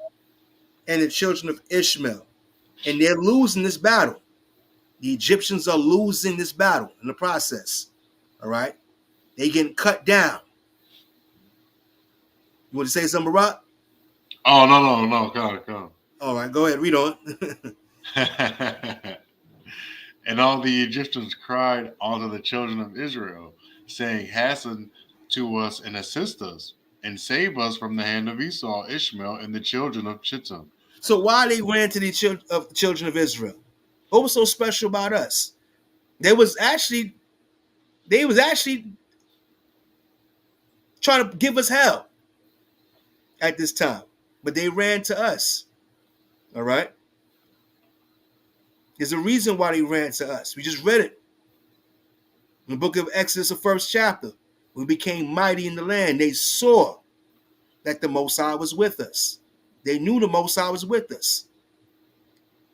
and the children of Ishmael. And they're losing this battle. The Egyptians are losing this battle in the process. All right. They getting cut down. You want to say something, Barack? Oh, no, come All right, go ahead, read on. And all the Egyptians cried unto the children of Israel, saying, Hasten to us and assist us, and save us from the hand of Esau, Ishmael, and the children of Chittim. So why they ran to the children of Israel? What was so special about us? They was actually trying to give us hell at this time, but they ran to us. All right. There's a reason why they ran to us. We just read it in the book of Exodus, the first chapter. We became mighty in the land. They saw that the Most High was with us. They knew the Most High was with us.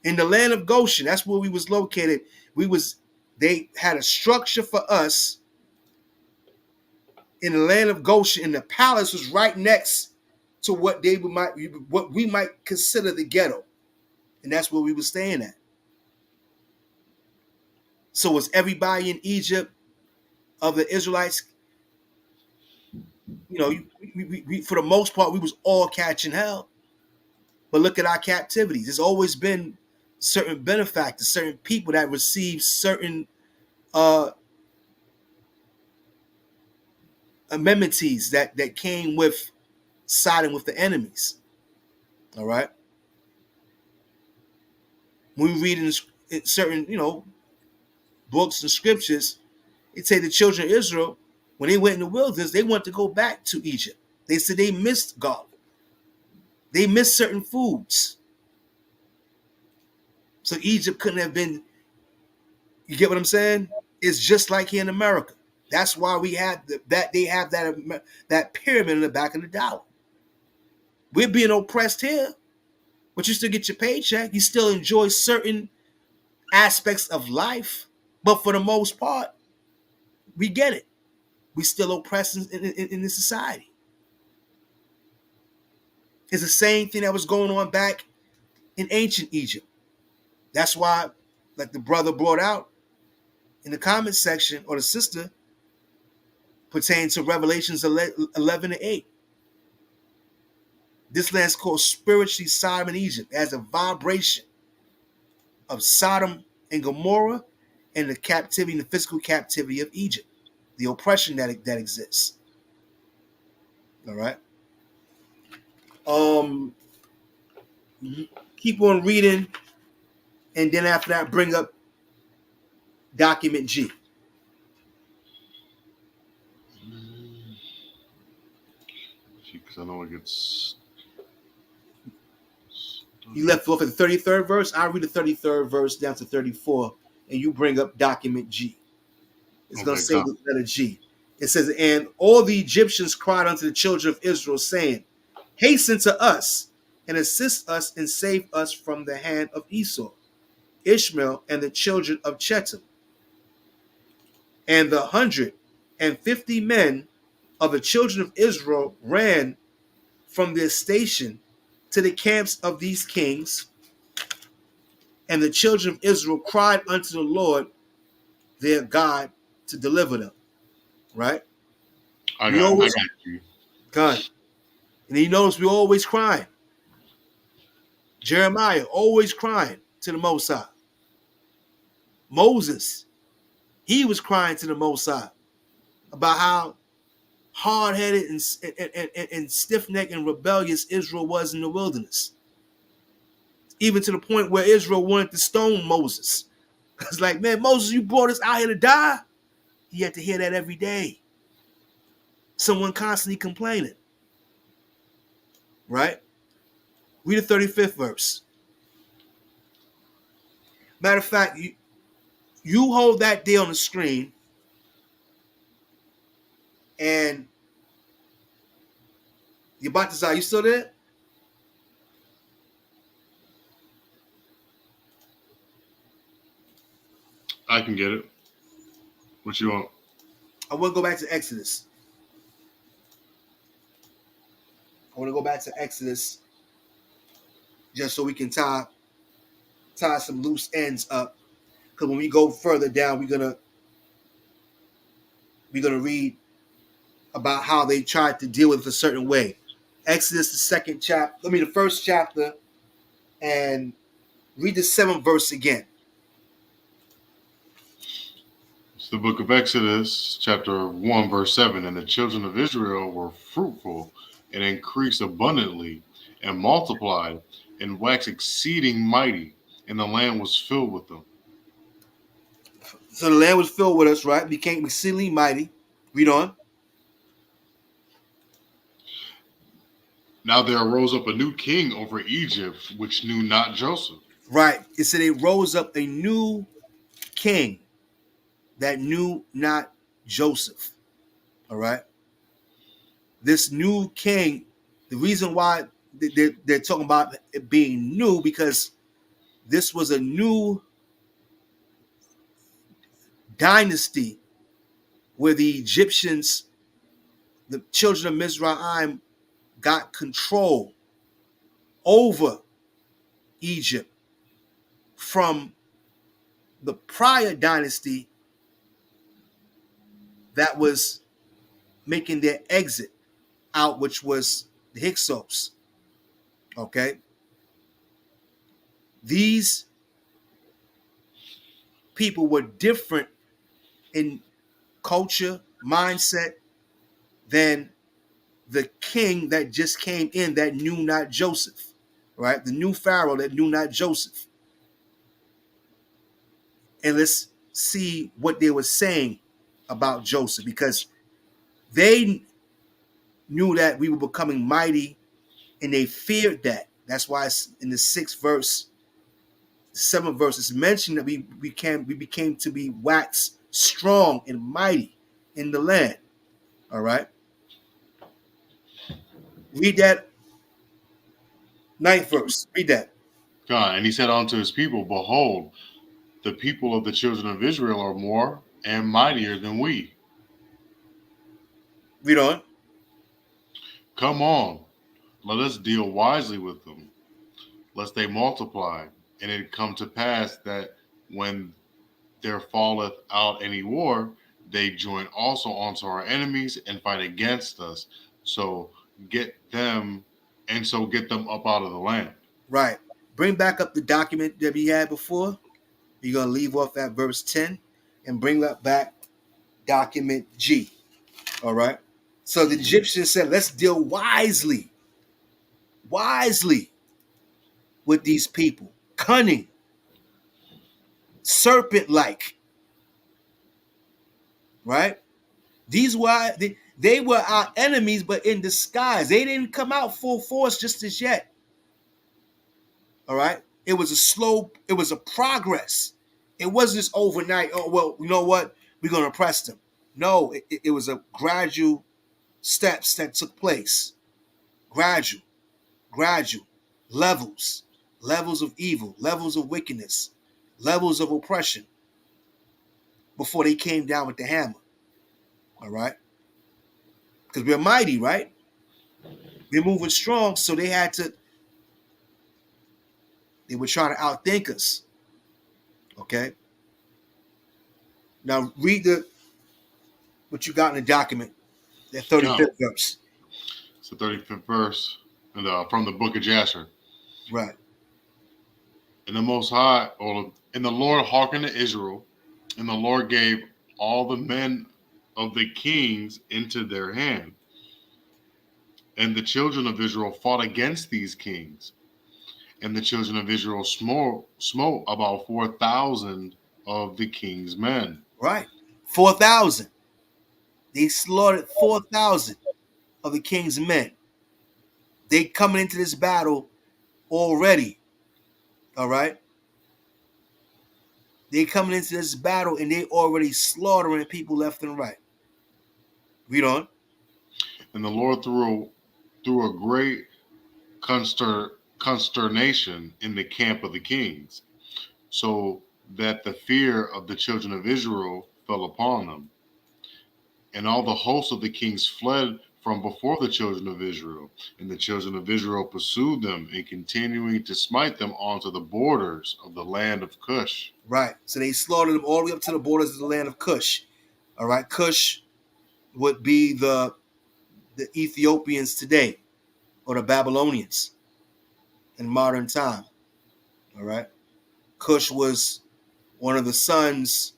In the land of Goshen, that's where we was located. They had a structure for us in the land of Goshen, and the palace was right next to what we might consider the ghetto. And that's where we were staying at. So was everybody in Egypt of the Israelites, we for the most part, we was all catching hell. But look at our captivities. There's always been certain benefactors, certain people that receive certain amenities that came with siding with the enemies. All right. When we read in certain, books and scriptures, it say the children of Israel, when they went in the wilderness, they wanted to go back to Egypt. They said they missed God. They missed certain foods. So Egypt couldn't have been, you get what I'm saying? It's just like here in America. That's why we had they have that pyramid in the back of the dollar. We're being oppressed here, but you still get your paycheck. You still enjoy certain aspects of life, but for the most part, we get it. We still oppressed in this society. It's the same thing that was going on back in ancient Egypt. That's why, like the brother brought out in the comment section, or the sister, pertaining to Revelations 11:8. This land's called spiritually Sodom and Egypt. It has a vibration of Sodom and Gomorrah and the captivity, the physical captivity of Egypt, the oppression that exists. All right. Keep on reading, and then after that, bring up document G. Because I know it gets. You left off at the 33rd verse. I'll read the 33rd verse down to 34, and you bring up document G. It's going to say the letter G. It says, and all the Egyptians cried unto the children of Israel, saying, hasten to us and assist us and save us from the hand of Esau, Ishmael, and the children of Chetam. And the 150 men of the children of Israel ran from their station to the camps of these kings, and the children of Israel cried unto the Lord their God to deliver them. Right? I got you. God. And you notice we always crying. Jeremiah always crying to the Most High. Moses, he was crying to the Most High about how hard-headed and stiff-necked and rebellious Israel was in the wilderness. Even to the point where Israel wanted to stone Moses. It's like, man, Moses, you brought us out here to die? He had to hear that every day. Someone constantly complaining. Right? Read the 35th verse. Matter of fact, you hold that there on the screen, and Yabatazar, you still there? I can get it. What you want? I want to go back to Exodus. I want to go back to Exodus just so we can tie some loose ends up. Because when we go further down, we're gonna read about how they tried to deal with it a certain way. Exodus, the first chapter, and read the 7th verse again. It's the book of Exodus, chapter 1, verse 7. And the children of Israel were fruitful and increased abundantly and multiplied and waxed exceeding mighty, and the land was filled with them. So the land was filled with us, right? Became exceedingly mighty. Read on. Now there arose up a new king over Egypt, which knew not Joseph. Right. It said it rose up a new king that knew not Joseph. All right. This new king, the reason why they're talking about it being new, because this was a new dynasty where the Egyptians, the children of Mizraim, got control over Egypt from the prior dynasty that was making their exit out, which was the Hyksos. Okay? These people were different in culture, mindset than the king that just came in that knew not Joseph, right? The new Pharaoh that knew not Joseph. And let's see what they were saying about Joseph, because they knew that we were becoming mighty and they feared that. That's why it's in the 6th verse, 7th verse, it's mentioned that we became to be waxed strong and mighty in the land. All right. Read that 9th verse. Read that. God, and he said unto his people, behold, the people of the children of Israel are more and mightier than we. Read on. Come on, let us deal wisely with them, lest they multiply. And it come to pass that when there falleth out any war, they join also unto our enemies and fight against us. So get them up out of the land. Right. Bring back up the document that we had before. You're going to leave off at verse 10 and bring that back document G. All right. So the Egyptians said, let's deal wisely with these people. Cunning, serpent-like. Right? They were our enemies, but in disguise. They didn't come out full force just as yet. All right. It was a progress. It wasn't just overnight. Oh, well, you know what? We're going to oppress them. No, it was a gradual steps that took place. Gradual levels of evil, levels of wickedness, levels of oppression before they came down with the hammer. All right. Because we're mighty, right? We're moving strong. So they were trying to outthink us. Okay. Now read what you got in the document, that 35th verse. It's the 35th verse and from the book of Jasher. Right. And the Most High, and the Lord hearkened to Israel, and the Lord gave all the men of the kings into their hand. And the children of Israel fought against these kings. And the children of Israel smote about 4,000 of the king's men. Right. 4,000. They slaughtered 4,000 of the king's men. They coming into this battle already. All right. They coming into this battle and they already slaughtering people left and right. Read on. And the Lord threw a great consternation in the camp of the kings, so that the fear of the children of Israel fell upon them. And all the hosts of the kings fled from before the children of Israel. And the children of Israel pursued them, and continuing to smite them onto the borders of the land of Cush. Right. So they slaughtered them all the way up to the borders of the land of Cush. All right. Cush would be the Ethiopians today, or the Babylonians in modern time. All right. Cush was one of the sons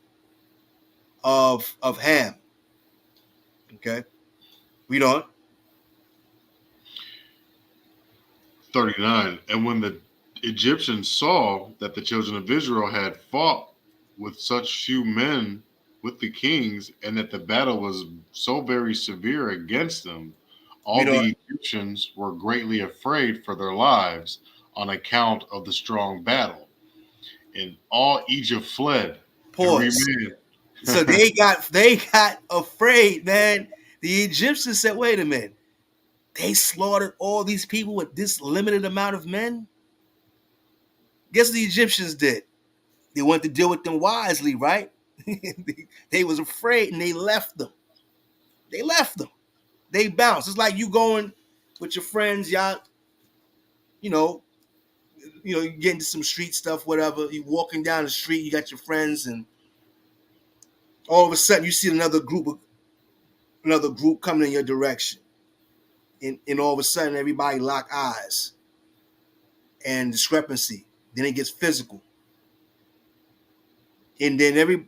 of Ham. Okay. Read on. 39. And when the Egyptians saw that the children of Israel had fought with such few men with the kings, and that the battle was so very severe against them, all the Egyptians were greatly afraid for their lives on account of the strong battle. And all Egypt fled. Pause. So they got afraid, man. The Egyptians said, wait a minute. They slaughtered all these people with this limited amount of men? Guess what the Egyptians did? They wanted to deal with them wisely, right? They was afraid and they left them. They left them. They bounced. It's like you going with your friends, y'all, you get into some street stuff, whatever. You walking down the street, you got your friends, and all of a sudden you see another group coming in your direction. And all of a sudden everybody lock eyes and discrepancy. Then it gets physical. And then you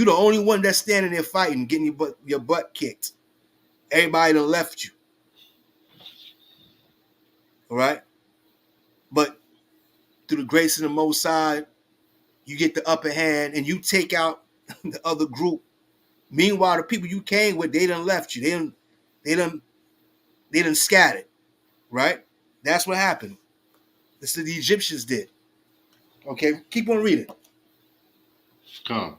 the only one that's standing there fighting, getting your butt kicked. Everybody done left you. All right? But through the grace of the Most High, you get the upper hand and you take out the other group. Meanwhile, the people you came with, they done left you. They done scattered. Right? That's what happened. This is what the Egyptians did. Okay, keep on reading. Come.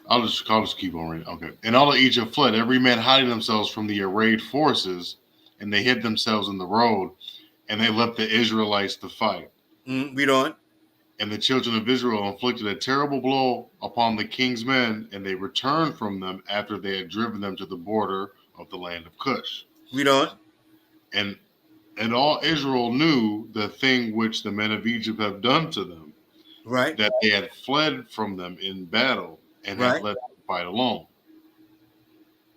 I'll just keep on reading. Okay. And all of Egypt fled, every man hiding themselves from the arrayed forces, and they hid themselves in the road, and they left the Israelites to fight. Read on. And the children of Israel inflicted a terrible blow upon the king's men, and they returned from them after they had driven them to the border of the land of Cush. Read on. And all Israel knew the thing which the men of Egypt have done to them, right? That they had fled from them in battle and had let them fight alone.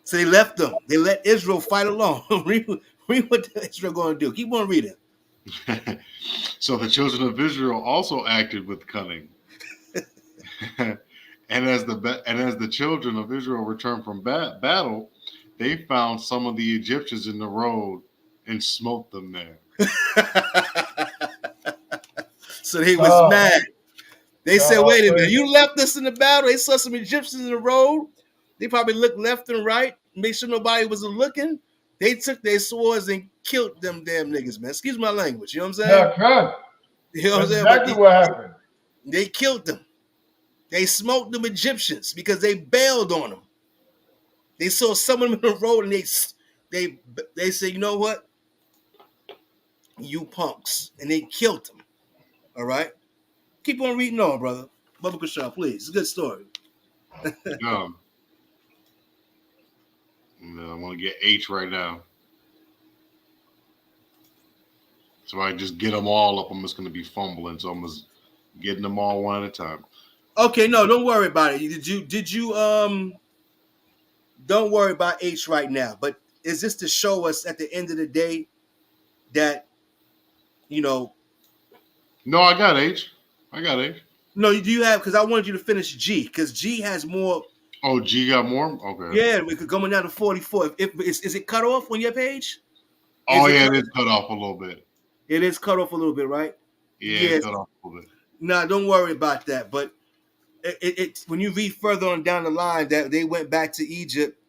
So they left them. They let Israel fight alone. read what Israel going to do. Keep on reading. So the children of Israel also acted with cunning. and as the children of Israel returned from battle, they found some of the Egyptians in the road and smote them there. So they was mad. They said, wait a minute, you left us in the battle. They saw some Egyptians in the road. They probably looked left and right, make sure nobody was looking. They took their swords and killed them damn niggas, man. Excuse my language. You know what I'm saying? Yeah, you know what I'm saying? Exactly what happened. They killed them. They smoked them Egyptians because they bailed on them. They saw some of them in the road and they said, you know what? You punks. And they killed them. All right? Keep on reading on, brother. Bubba Kashaw, please. It's a good story. I want to get H right now. So I just get them all up. I'm just going to be fumbling. So I'm just getting them all one at a time. Okay, no, don't worry about it. Did you don't worry about H right now. But is this to show us at the end of the day that, No, I got H. No, do you have? Because I wanted you to finish G, because G has more. Oh, G got more? Okay. Yeah, we could going down to 44. Is it cut off on your page? Oh, yeah, it is cut off a little bit. It is cut off a little bit, right? Yeah, Yes. it's cut off a little bit. Nah, don't worry about that. But it when you read further on down the line that they went back to Egypt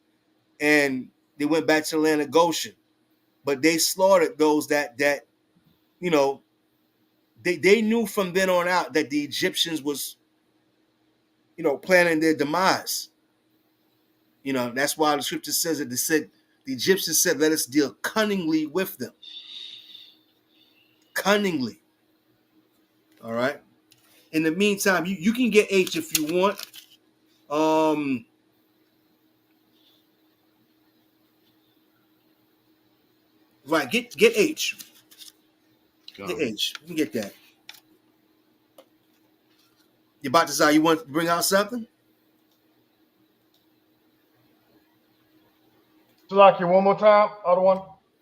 and they went back to the land of Goshen, but they slaughtered those that you know they knew from then on out that the Egyptians was planning their demise. That's why the scripture says that the Egyptians said, "Let us deal cunningly with them." Cunningly. All right. In the meantime, you can get H if you want. Right, get H. Get H. You can get that. You about to say you want to bring out something? Salaki, one more time. Other one.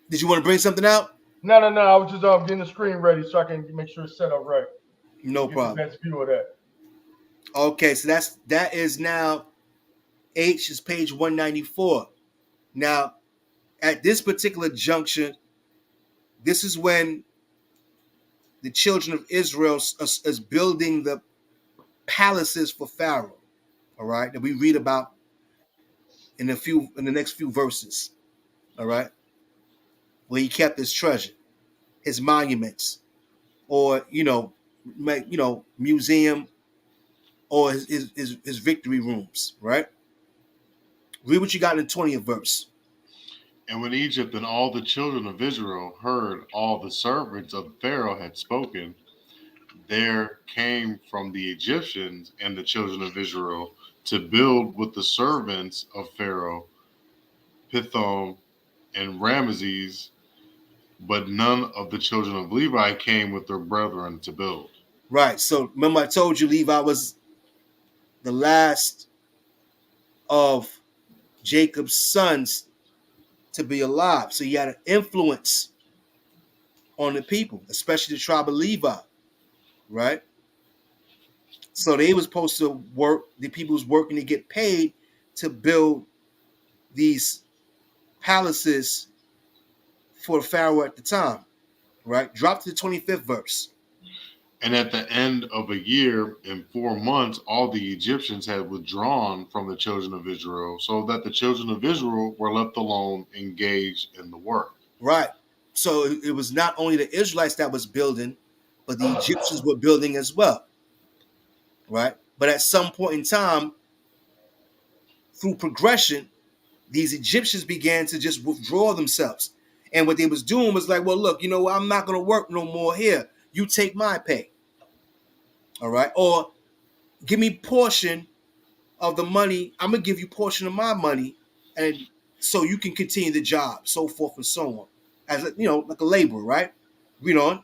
Did you want to bring something out? No. I was just getting the screen ready so I can make sure it's set up right. No problem. The best view of that. Okay, so that is now H is page 194. Now, at this particular junction, this is when the children of Israel is building the palaces for Pharaoh. All right, that we read about in the next few verses. All right, where he kept his treasure, his monuments, or museum, or his victory rooms. Right. Read what you got in the 20th verse. And when Egypt and all the children of Israel heard all the servants of Pharaoh had spoken, there came from the Egyptians and the children of Israel to build with the servants of Pharaoh, Pithom and Ramesses, but none of the children of Levi came with their brethren to build. Right. So remember I told you Levi was the last of Jacob's sons to be alive. So he had an influence on the people, especially the tribe of Levi. Right. So they was supposed to work, the people was working to get paid to build these palaces for Pharaoh at the time. Right. Drop to the 25th verse. And at the end of a year and 4 months, all the Egyptians had withdrawn from the children of Israel, so that the children of Israel were left alone, engaged in the work. Right. So it was not only the Israelites that was building, but the Egyptians were building as well. Right. But at some point in time, through progression, these Egyptians began to just withdraw themselves. And what they was doing was like, well, look, I'm not going to work no more here. You take my pay. All right. Or give me portion of the money. I'm going to give you portion of my money. And so you can continue the job, so forth and so on. As like a laborer, right? Read on.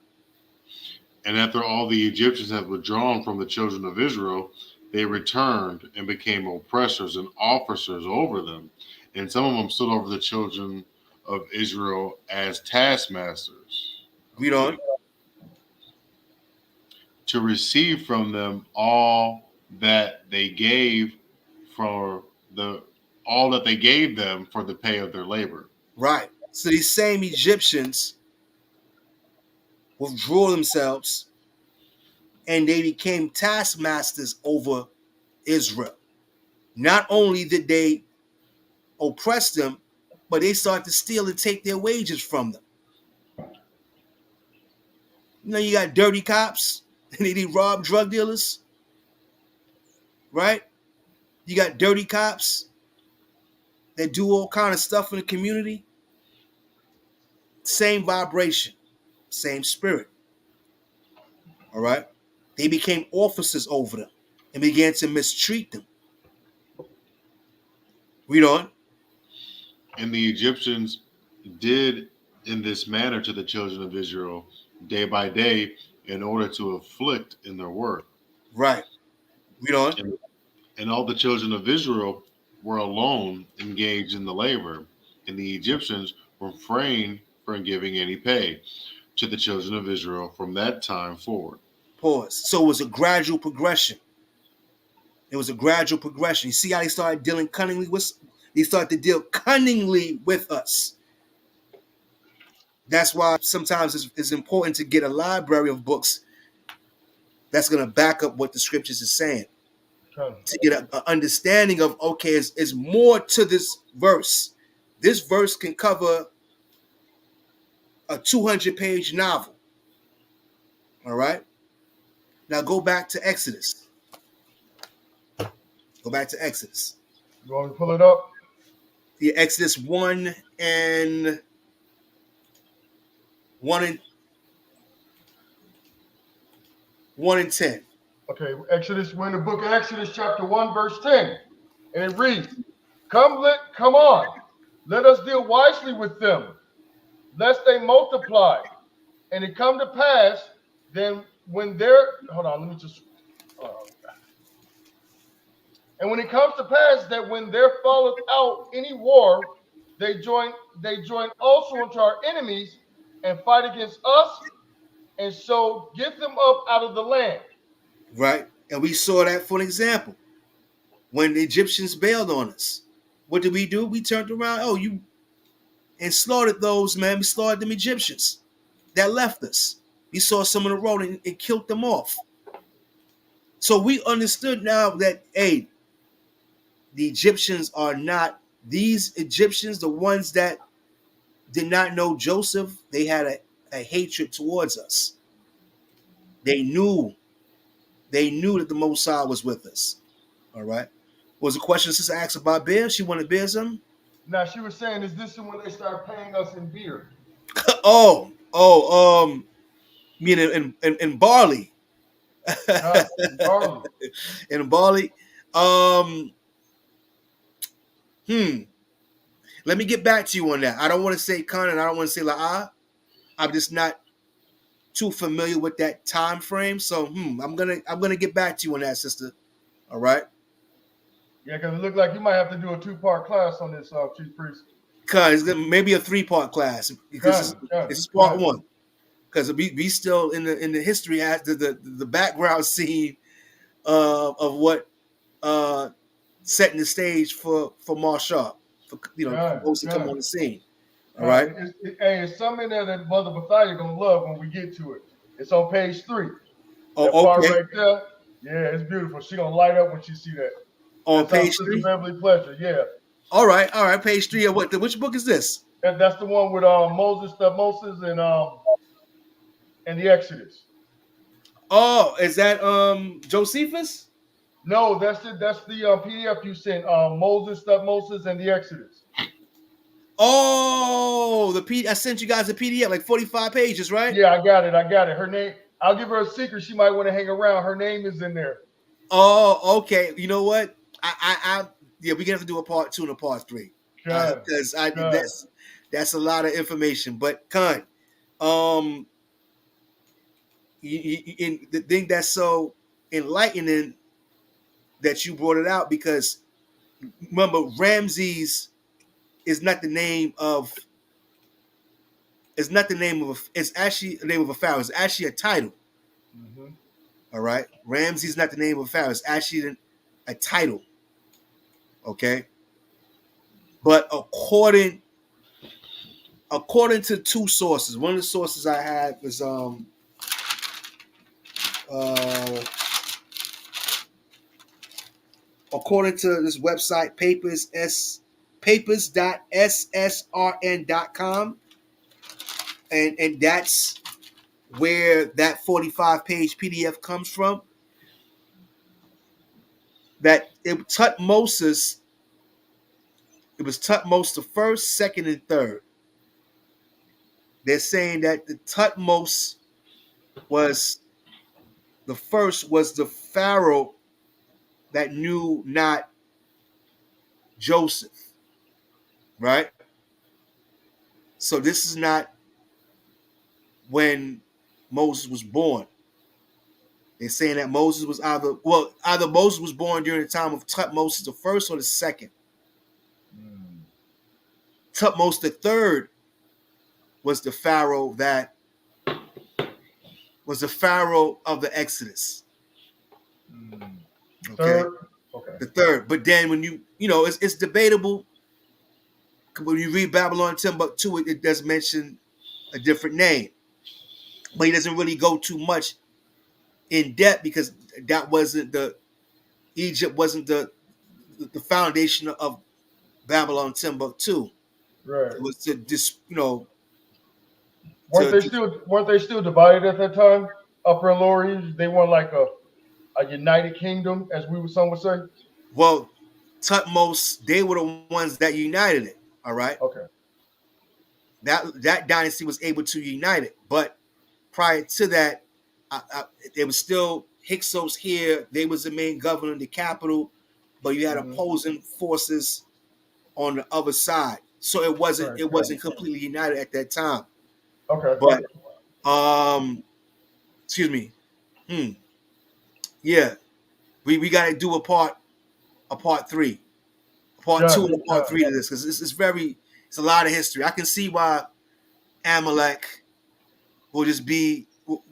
And after all the Egyptians had withdrawn from the children of Israel, they returned and became oppressors and officers over them. And some of them stood over the children of Israel as taskmasters. Read on. To receive from them all that they gave them for the pay of their labor. Right. So these same Egyptians withdraw themselves and they became taskmasters over Israel. Not only did they oppress them, but they started to steal and take their wages from them. You got dirty cops and they rob drug dealers, right? You got dirty cops that do all kind of stuff in the community. Same vibration, same spirit. All right? They became officers over them and began to mistreat them. Read on. And the Egyptians did in this manner to the children of Israel day by day in order to afflict in their work. Right. Read on. And all the children of Israel were alone engaged in the labor, and the Egyptians refrained from giving any pay to the children of Israel from that time forward. Pause. So it was a gradual progression. It was a gradual progression. You see how they started dealing cunningly with? They started to deal cunningly with us. That's why sometimes it's important to get a library of books that's going to back up what the scriptures is saying. Okay. To get an understanding of, okay, it's more to this verse. This verse can cover a 200-page novel. All right. Now go back to Exodus. Go back to Exodus. You want me to pull it up? The Exodus 1 and 10. Okay, Exodus, we're in the book of Exodus, chapter 1, verse 10. And it reads, come on, let us deal wisely with them, lest they multiply. And it come to pass, then when they're, hold on, let me just, and when it comes to pass that when there falleth out any war, they join also unto our enemies and fight against us, and so get them up out of the land. Right. And we saw that for an example. When the Egyptians bailed on us, what did we do? We turned around, and slaughtered those, man. We slaughtered them Egyptians that left us. We saw some on the road and killed them off. So we understood now that, hey, the Egyptians are not, these Egyptians, the ones that did not know Joseph, they had a hatred towards us. They knew that the Most High was with us. All right. Was a question Sister asked about beer? She wanted beer something? Now she was saying, is this when they start paying us in beer? Meaning in barley. Barley. In barley. Let me get back to you on that. I don't want to say Khan and I don't want to say La'ah. I'm just not too familiar with that time frame. So I'm gonna get back to you on that, sister. All right. Yeah, because it looked like you might have to do a 2-part class on this, Chief Priest. Cause maybe a 3-part class because this is part 1. Because we still in the history at the background scene of what setting the stage for Masha, for Moses to come on the scene. All right. It's something in there that Mother Bethia gonna love when we get to it. It's on page 3. Oh, that part okay. right there. Yeah, it's beautiful. She gonna light up when she see that. On page 3. Beverly Pleasure. Yeah. All right. Page 3 of what? Which book is this? That's the one with Moses and the Exodus. Oh, is that Josephus? No, that's the PDF you sent. Moses and the Exodus. Oh, I sent you guys a PDF, like 45 pages, right? Yeah, I got it. Her name. I'll give her a secret. She might want to hang around. Her name is in there. Oh, okay. You know what? We're gonna have to do a part 2 and a part 3 because that's a lot of information. But Khan, the thing that's so enlightening that you brought it out, because remember, Ramses is not the name of. It's not the name of. It's actually the name of a pharaoh. It's actually a title. Mm-hmm. All right, Ramses is not the name of a pharaoh. It's actually a title. Okay, but according to 2 sources, one of the sources I had was according to this website, papers.ssrn.com, and that's where that 45-page PDF comes from. That it was Tutmosis the first, second, and third. They're saying that the Tutmos was the first, was the pharaoh that knew not Joseph, right? So this is not when Moses was born. They're saying that Moses was either Moses was born during the time of Tutmosis the first or the second. Tutmos the third was the pharaoh that was the Pharaoh of the Exodus. The Okay, third. Okay. the third. But then when it's debatable. When you read Babylon Timbuktu, it does mention a different name, but he doesn't really go too much in depth because that wasn't Egypt wasn't the foundation of Babylon Timbuktu. Right. It was to just Weren't they still divided at that time? Upper and Lower Egypt. They weren't like a united kingdom, as some would say. well, Tutmos, they were the ones that united it. All right, Okay. that dynasty was able to unite it, but prior to that, there was still Hyksos here. They was the main governor in the capital, but you had opposing forces on the other side. So it wasn't Right. completely united at that time. Okay. But excuse me. Yeah, we got to do a part three, part two, and a part three to this because it's a lot of history. I can see why Amalek will just be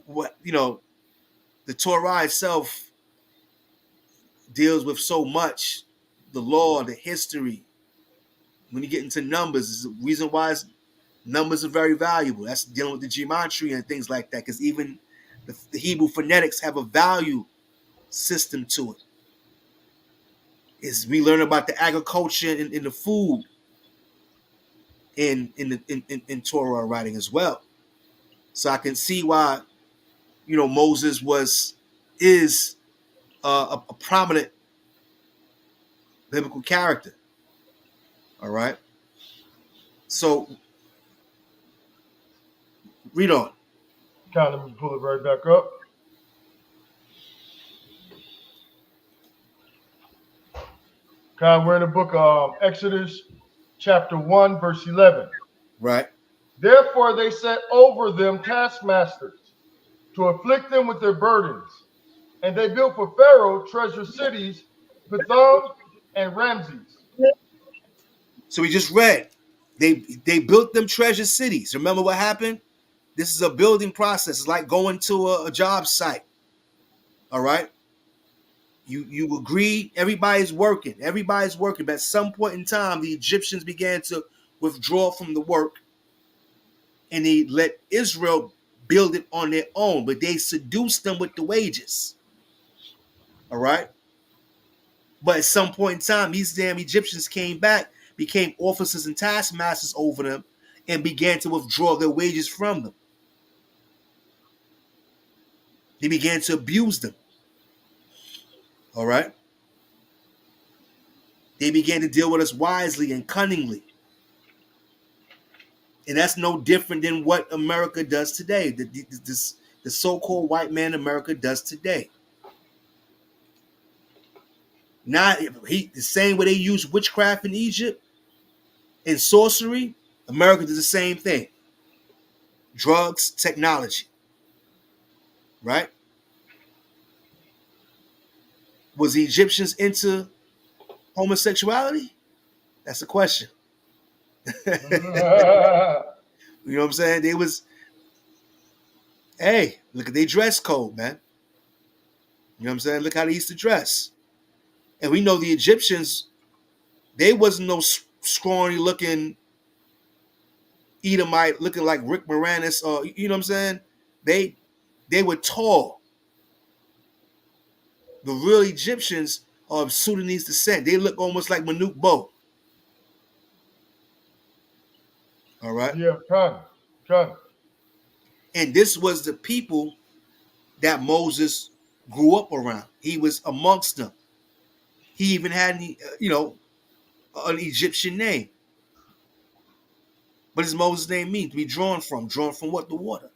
what the Torah itself deals with so much, the law, the history. When you get into numbers, is the reason why numbers are very valuable. That's dealing with the gematria and things like that. Because even the Hebrew phonetics have a value system to it. Is we learn about the agriculture and the food in Torah writing as well. So I can see why Moses is a prominent biblical character. All right. So read on. Kind of pull it right back up. We're in the book of Exodus, chapter 1, verse 11. Right. Therefore they set over them taskmasters to afflict them with their burdens. And they built for Pharaoh treasure cities, Pithom and Ramses. So we just read. They built them treasure cities. Remember what happened? This is a building process. It's like going to a job site. All right. You agree, everybody's working. But at some point in time, the Egyptians began to withdraw from the work and they let Israel build it on their own, but they seduced them with the wages. All right. But at some point in time, these damn Egyptians came back, became officers and taskmasters over them, and began to withdraw their wages from them. They began to abuse them. All right. They began to deal with us wisely and cunningly. And that's no different than what America does today. The so-called white man America does today. Now, the same way they use witchcraft in Egypt and sorcery, America does the same thing. Drugs, technology. Right? Was the Egyptians into homosexuality? That's the question. You know what I'm saying? They was, hey, look at their dress code, man. You know what I'm saying? Look how they used to dress. And we know the Egyptians, they wasn't no scrawny looking Edomite looking like Rick Moranis or, you know what I'm saying? They were tall. The real Egyptians are of Sudanese descent. They look almost like Manute Bo. All right? Yeah, kind. And this was the people that Moses grew up around. He was amongst them. He even had, an Egyptian name. What does Moses' name mean? To be drawn from. Drawn from what? The water.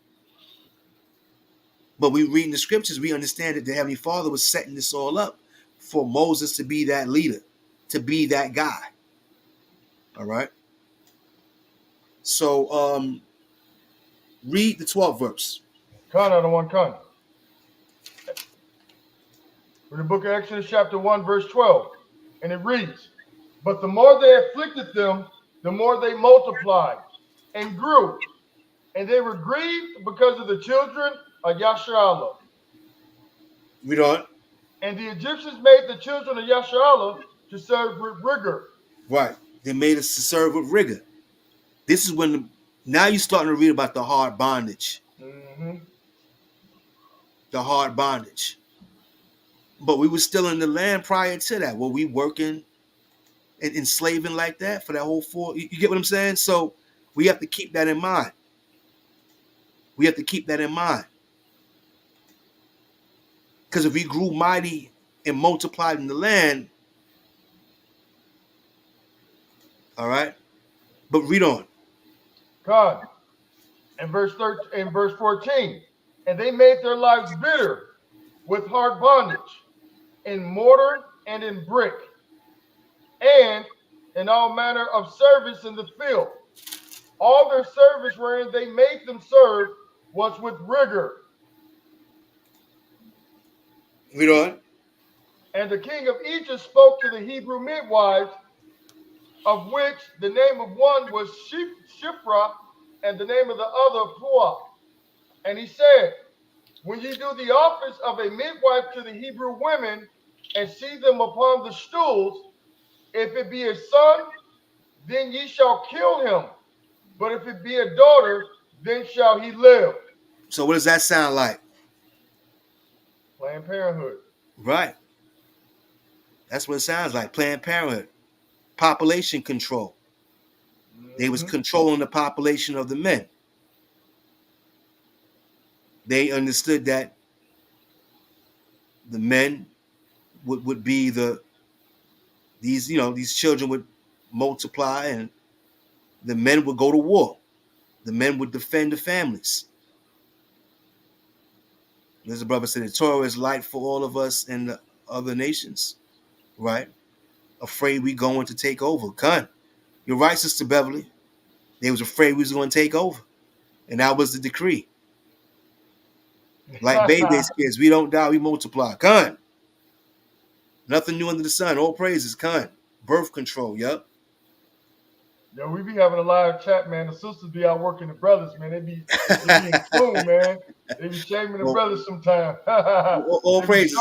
But we read in the scriptures, we understand that the Heavenly Father was setting this all up for Moses to be that leader, to be that guy. All right. So read the 12th verse. Kind out of one kind. In the book of Exodus, chapter 1, verse 12. And it reads, but the more they afflicted them, the more they multiplied and grew. And they were grieved because of the children a Yasharallah. Read on. And the Egyptians made the children of Yasharallah to serve with rigor. Right. They made us to serve with rigor. This is when now you're starting to read about the hard bondage. Mm-hmm. The hard bondage. But we were still in the land prior to that. Were we working and enslaving like that for that whole you get what I'm saying? So we have to keep that in mind. We have to keep that in mind. Because if we grew mighty and multiplied in the land, all right. But read on. God. In verse 14, and they made their lives bitter with hard bondage in mortar and in brick, and in all manner of service in the field. All their service wherein they made them serve was with rigor. Read on. And the king of Egypt spoke to the Hebrew midwives, of which the name of one was Shiphrah, and the name of the other Puah. And he said, when ye do the office of a midwife to the Hebrew women, and see them upon the stools, if it be a son, then ye shall kill him. But if it be a daughter, then shall he live. So what does that sound like? Planned Parenthood. Right. That's what it sounds like. Planned Parenthood. Population control. They was controlling the population of the men. They understood that the men would be these children would multiply and the men would go to war. The men would defend the families. As the brother said, the Torah is light for all of us and the other nations, right? Afraid we going to take over. Con, you're right, Sister Beverly. They was afraid we was going to take over. And that was the decree. Like babies, kids, we don't die, we multiply. Con. Nothing new under the sun. All praises, con. Birth control, yup. Yeah, we be having a live chat, man. The sisters be out working the brothers, man. They be in tune, man. They be shaming the brothers sometimes. All praises.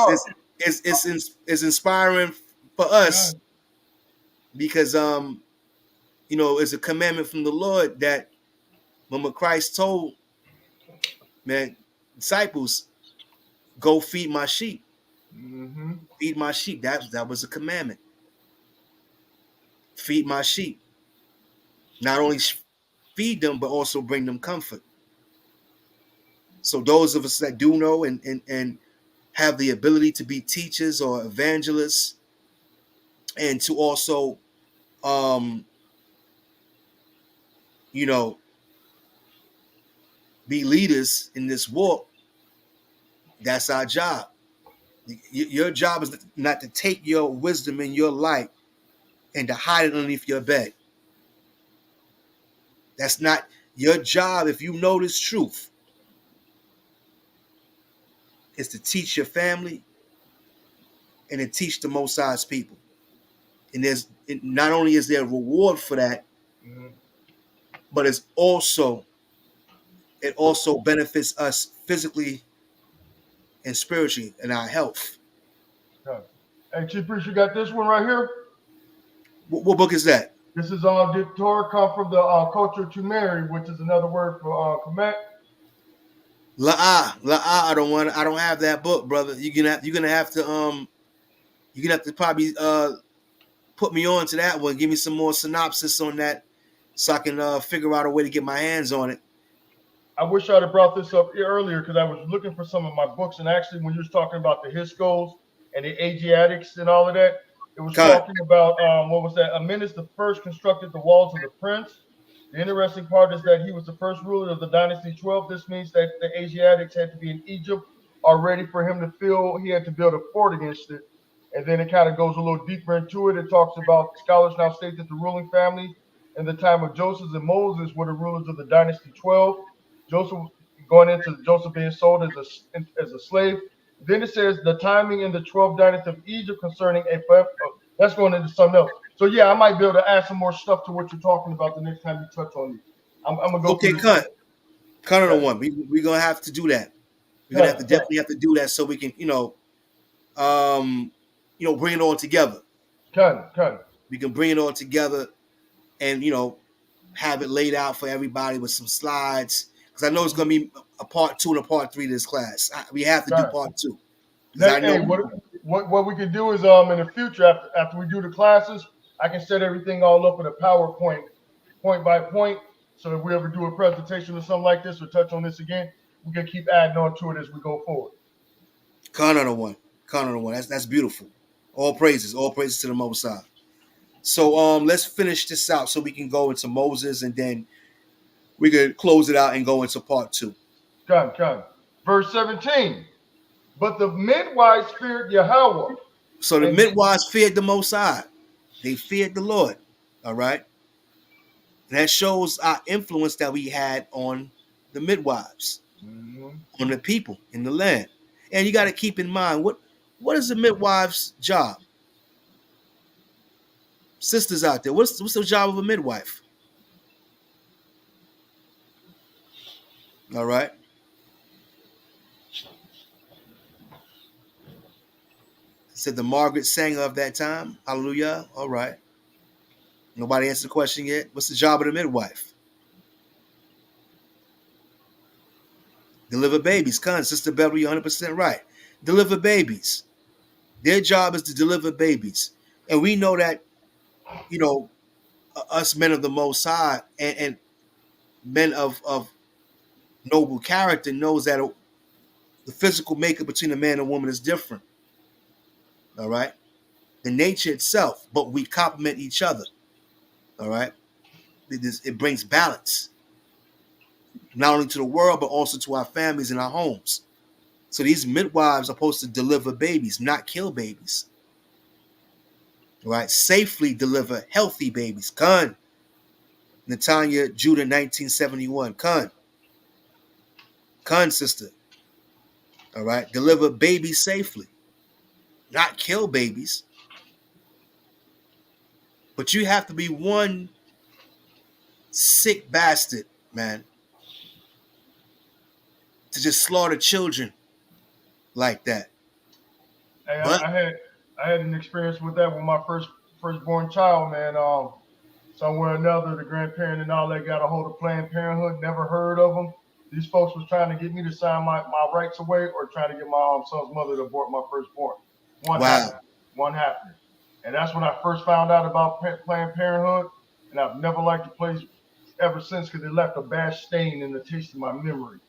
It's inspiring for us because it's a commandment from the Lord that when Christ told disciples, go feed my sheep. Mm-hmm. Feed my sheep. That was a commandment. Feed my sheep. Not only feed them, but also bring them comfort. So those of us that do know and have the ability to be teachers or evangelists and to also be leaders in this walk, that's our job. Your job is not to take your wisdom and your light and to hide it underneath your bed. That's not your job. If you know this truth, is to teach your family and to teach the Most High's people. And not only is there a reward for that, but it also benefits us physically and spiritually in our health. Hey, Chief Priest, you got this one right here? What book is that? This is the Torah come from the culture to marry, which is another word for commit. La'ah. I don't have that book, brother. You're gonna have to probably put me on to that one. Give me some more synopsis on that, so I can figure out a way to get my hands on it. I wish I'd have brought this up earlier because I was looking for some of my books, and actually, when you was talking about the Hiscos and the Asiatics and all of that, it was talking about what was that? Amenes the first constructed the walls of the prince. The interesting part is that he was the first ruler of the dynasty 12. This means that the Asiatics had to be in Egypt already for him to feel he had to build a fort against it. And then it kind of goes a little deeper into it. It talks about scholars now state that the ruling family in the time of Joseph and Moses were the rulers of the dynasty 12. Joseph going into Joseph being sold as a slave. Then it says the timing in the 12th dynasty of Egypt concerning that's going into something else. So yeah, I might be able to add some more stuff to what you're talking about the next time you touch on it. I'm gonna go. Okay, cut on one. We're gonna have to do that. We're gonna have to Cut. definitely have to do that so we can, bring it all together. Cut. We can bring it all together and have it laid out for everybody with some slides. Because I know it's gonna be a part 2 and a part 3 to this class. We have to do part 2 because I know. Hey, what we can do is in the future after we do the classes, I can set everything all up in a PowerPoint, point by point. So if we ever do a presentation or something like this or touch on this again, we can keep adding on to it as we go forward. Con on the one. That's beautiful. All praises to the Most High. So let's finish this out so we can go into Moses and then we could close it out and go into part 2. Come. Verse 17. But the midwives feared Yahweh. So the midwives feared the Most High. They feared the Lord. All right. And that shows our influence that we had on the midwives, on the people in the land. And you got to keep in mind, what is the midwife's job? Sisters out there, what's the job of a midwife? All right. Said the Margaret Sanger of that time. Hallelujah. All right. Nobody answered the question yet. What's the job of the midwife? Deliver babies. Sister Beverly, you're 100% right. Deliver babies. Their job is to deliver babies. And we know that, us men of the Most High and men of noble character knows that the physical makeup between a man and woman is different. All right. The nature itself, but we complement each other. All right. It brings balance, not only to the world, but also to our families and our homes. So these midwives are supposed to deliver babies, not kill babies. All right. Safely deliver healthy babies. Khan. Natanya, Judah, 1971. Khan, sister. All right. Deliver babies safely, not kill babies. But you have to be one sick bastard, man, to just slaughter children like that. Hey, I had an experience with that with my firstborn child, man. Somewhere or another, the grandparent and all that got a hold of Planned Parenthood. Never heard of them. These folks was trying to get me to sign my rights away, or trying to get my son's mother to abort my firstborn. One happened, and that's when I first found out about Planned Parenthood, and I've never liked the place ever since because it left a bad stain in the taste of my memory,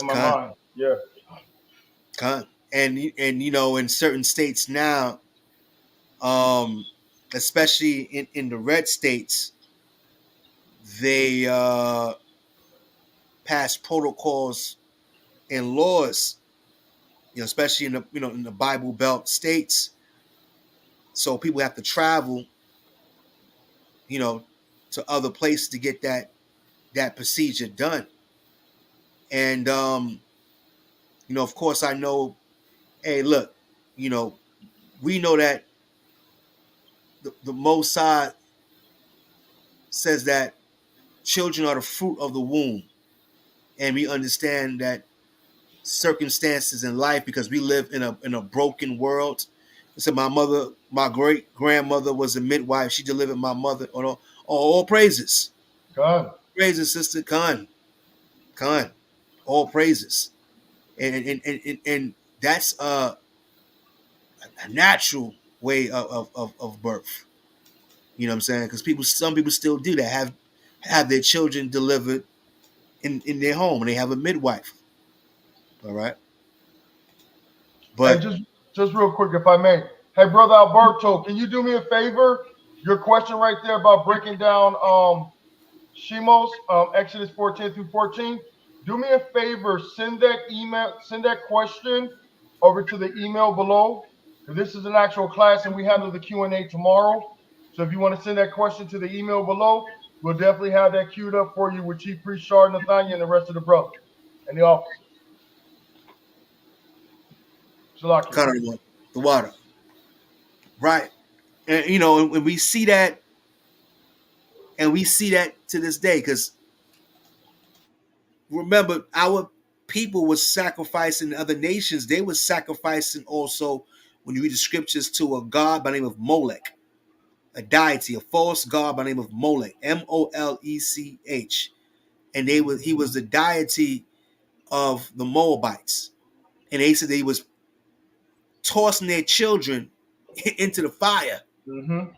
in my mind. Yeah. And in certain states now, especially in the red states, they pass protocols and laws, especially in the Bible Belt states. So people have to travel, to other places to get that procedure done. And of course, I know. Hey, look, we know that the Most High says that children are the fruit of the womb. And we understand that circumstances in life, because we live in a broken world. So my great grandmother was a midwife. She delivered my mother. All praises. Khan. Praises, sister. Khan. All praises. And that's a natural way of birth. You know what I'm saying? Because some people still do that. Have their children delivered in their home, and they have a midwife. All right. But hey, just real quick, if I may. Hey, brother Alberto, can you do me a favor? Your question right there about breaking down Shemos, Exodus 14 through 14. Do me a favor, send that question over to the email below. This is an actual class, and we handle the Q&A tomorrow. So if you want to send that question to the email below, we'll definitely have that queued up for you with Chief Priest Shard, Nathaniel, and the rest of the brothers and the officers. Cut on the water. Right. And when we see that, and we see that to this day, because remember, our people were sacrificing other nations. They were sacrificing also, when you read the scriptures, to a god by the name of Molech, a deity, a false god by the name of Molech, Molech, and he was the deity of the Moabites, and they said that he was tossing their children into the fire, Mm-hmm.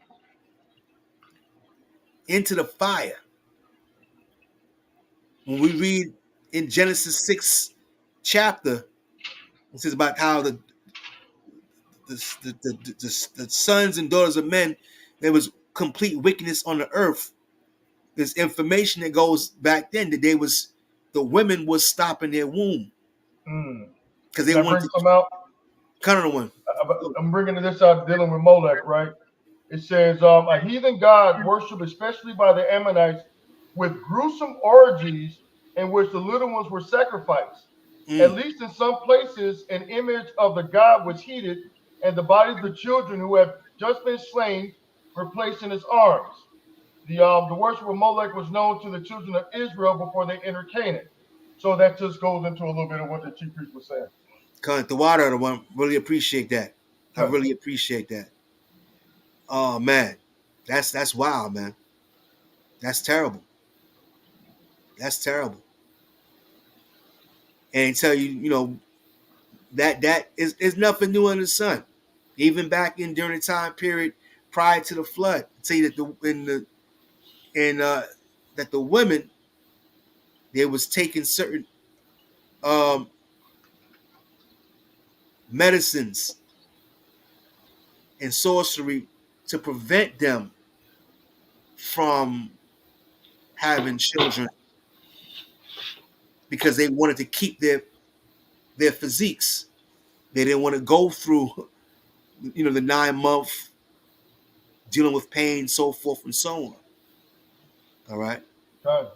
into the fire. When we read in Genesis 6 chapter, it says about how the sons and daughters of men, there was complete wickedness on the earth. There's information that goes back then that the women was stopping their womb Mm. because they Can I wanted bring to some out? cut on one. I'm bringing this out dealing with Molech, right? It says, a heathen god worshipped especially by the Ammonites with gruesome orgies in which the little ones were sacrificed. At least in some places, an image of the god was heated, and the bodies of the children who had just been slain were placed in his arms. The worship of Molech was known to the children of Israel before they entered Canaan. So that just goes into a little bit of what the chief priest was saying. Cut the water, the one. Really appreciate that. I Huh. really appreciate that. Oh man, that's wild, man. That's terrible. That's terrible. And tell you, that is nothing new under the sun. Even back during the time period prior to the flood, tell you that the women, they was taking certain medicines and sorcery to prevent them from having children because they wanted to keep their physiques. They didn't want to go through, the 9 month dealing with pain, so forth and so on. All right. Huh.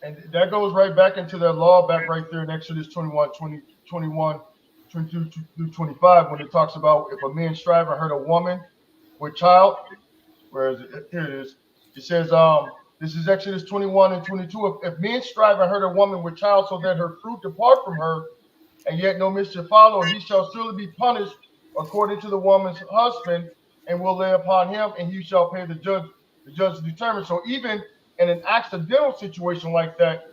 And that goes right back into that law back right there in Exodus 21, 20, 21, 22 through 25, when it talks about if a man strive and hurt a woman with child, whereas here it is. It says, this is Exodus 21 and 22. If men strive and hurt a woman with child so that her fruit depart from her, and yet no mischief follow, he shall surely be punished according to the woman's husband, and will lay upon him, and he shall pay the judge to determine. So even in an accidental situation like that,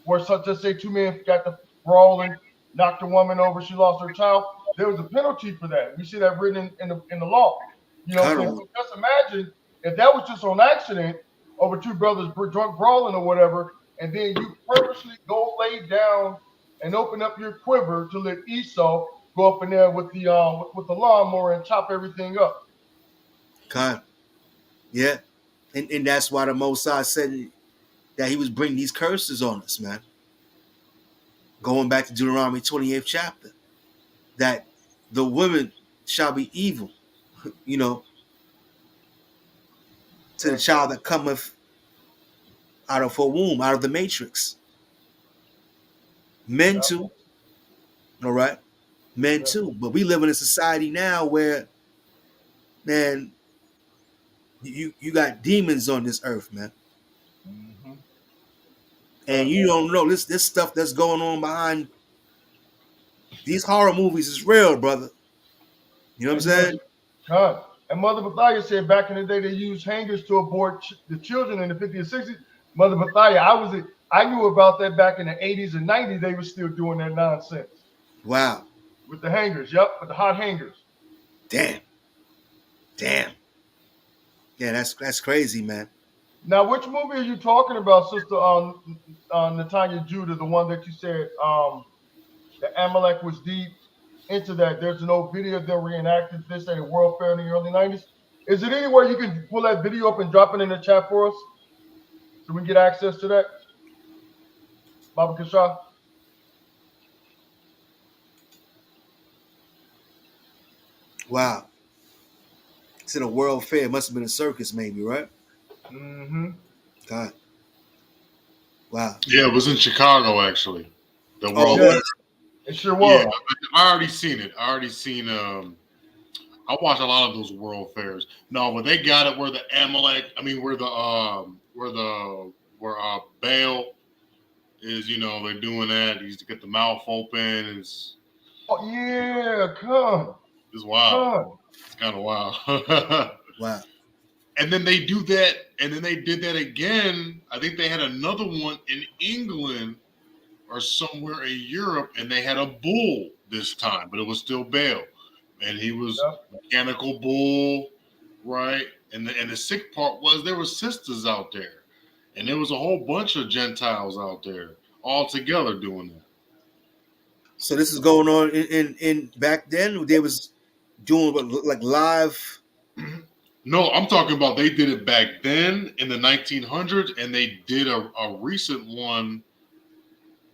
where such as say two men got to brawling, knocked a woman over, she lost her child, there was a penalty for that. We see that written in the law. You know what I'm saying? So just imagine if that was just on accident over two brothers drunk brawling or whatever, and then you purposely go lay down and open up your quiver to let Esau go up in there with the lawnmower and chop everything up. God. Yeah. And that's why the Moses said that he was bringing these curses on us, man. Going back to Deuteronomy 28th chapter, that the women shall be evil, to the child that cometh out of her womb, out of the matrix. Men too, all right? Men too. But we live in a society now where, man, you got demons on this earth, man. Mm-hmm. And you don't know this stuff that's going on behind these horror movies is real, brother. You know what I'm saying? God. And Mother Bethia said back in the day they used hangers to abort the children in the 50s and 60s. Mother Bethia, I knew about that back in the 80s and 90s. They were still doing that nonsense. Wow. With the hangers, yep, with the hot hangers. Damn. Yeah, that's crazy, man. Now, which movie are you talking about, Sister Natanya Judah, the one that you said the Amalek was deep into that? There's an old video that reenacted this at a World Fair in the early 90s. Is it anywhere you can pull that video up and drop it in the chat for us so we can get access to that? Baba Kasha? Wow. It's in a World Fair. It must have been a circus, maybe, right? Mm-hmm. God. Wow. Yeah, it was in Chicago, actually. The World Fair. It sure was. Yeah, I already seen it. I watch a lot of those World Fairs. No, but they got it where the Amalek, where Baal is, they're doing that. He's to get the mouth open. Oh yeah, come, It's wild. come. It's kind of wild. Wow. And then they do that, and then they did that again. I think they had another one in England or somewhere in Europe, and they had a bull this time, but it was still Baal, and he was Yep. mechanical bull, right? And the sick part was there were sisters out there, and there was a whole bunch of Gentiles out there all together doing that. So this is going on in back then. They was doing what looked like live. No, I'm talking about they did it back then in the 1900s, and they did a recent one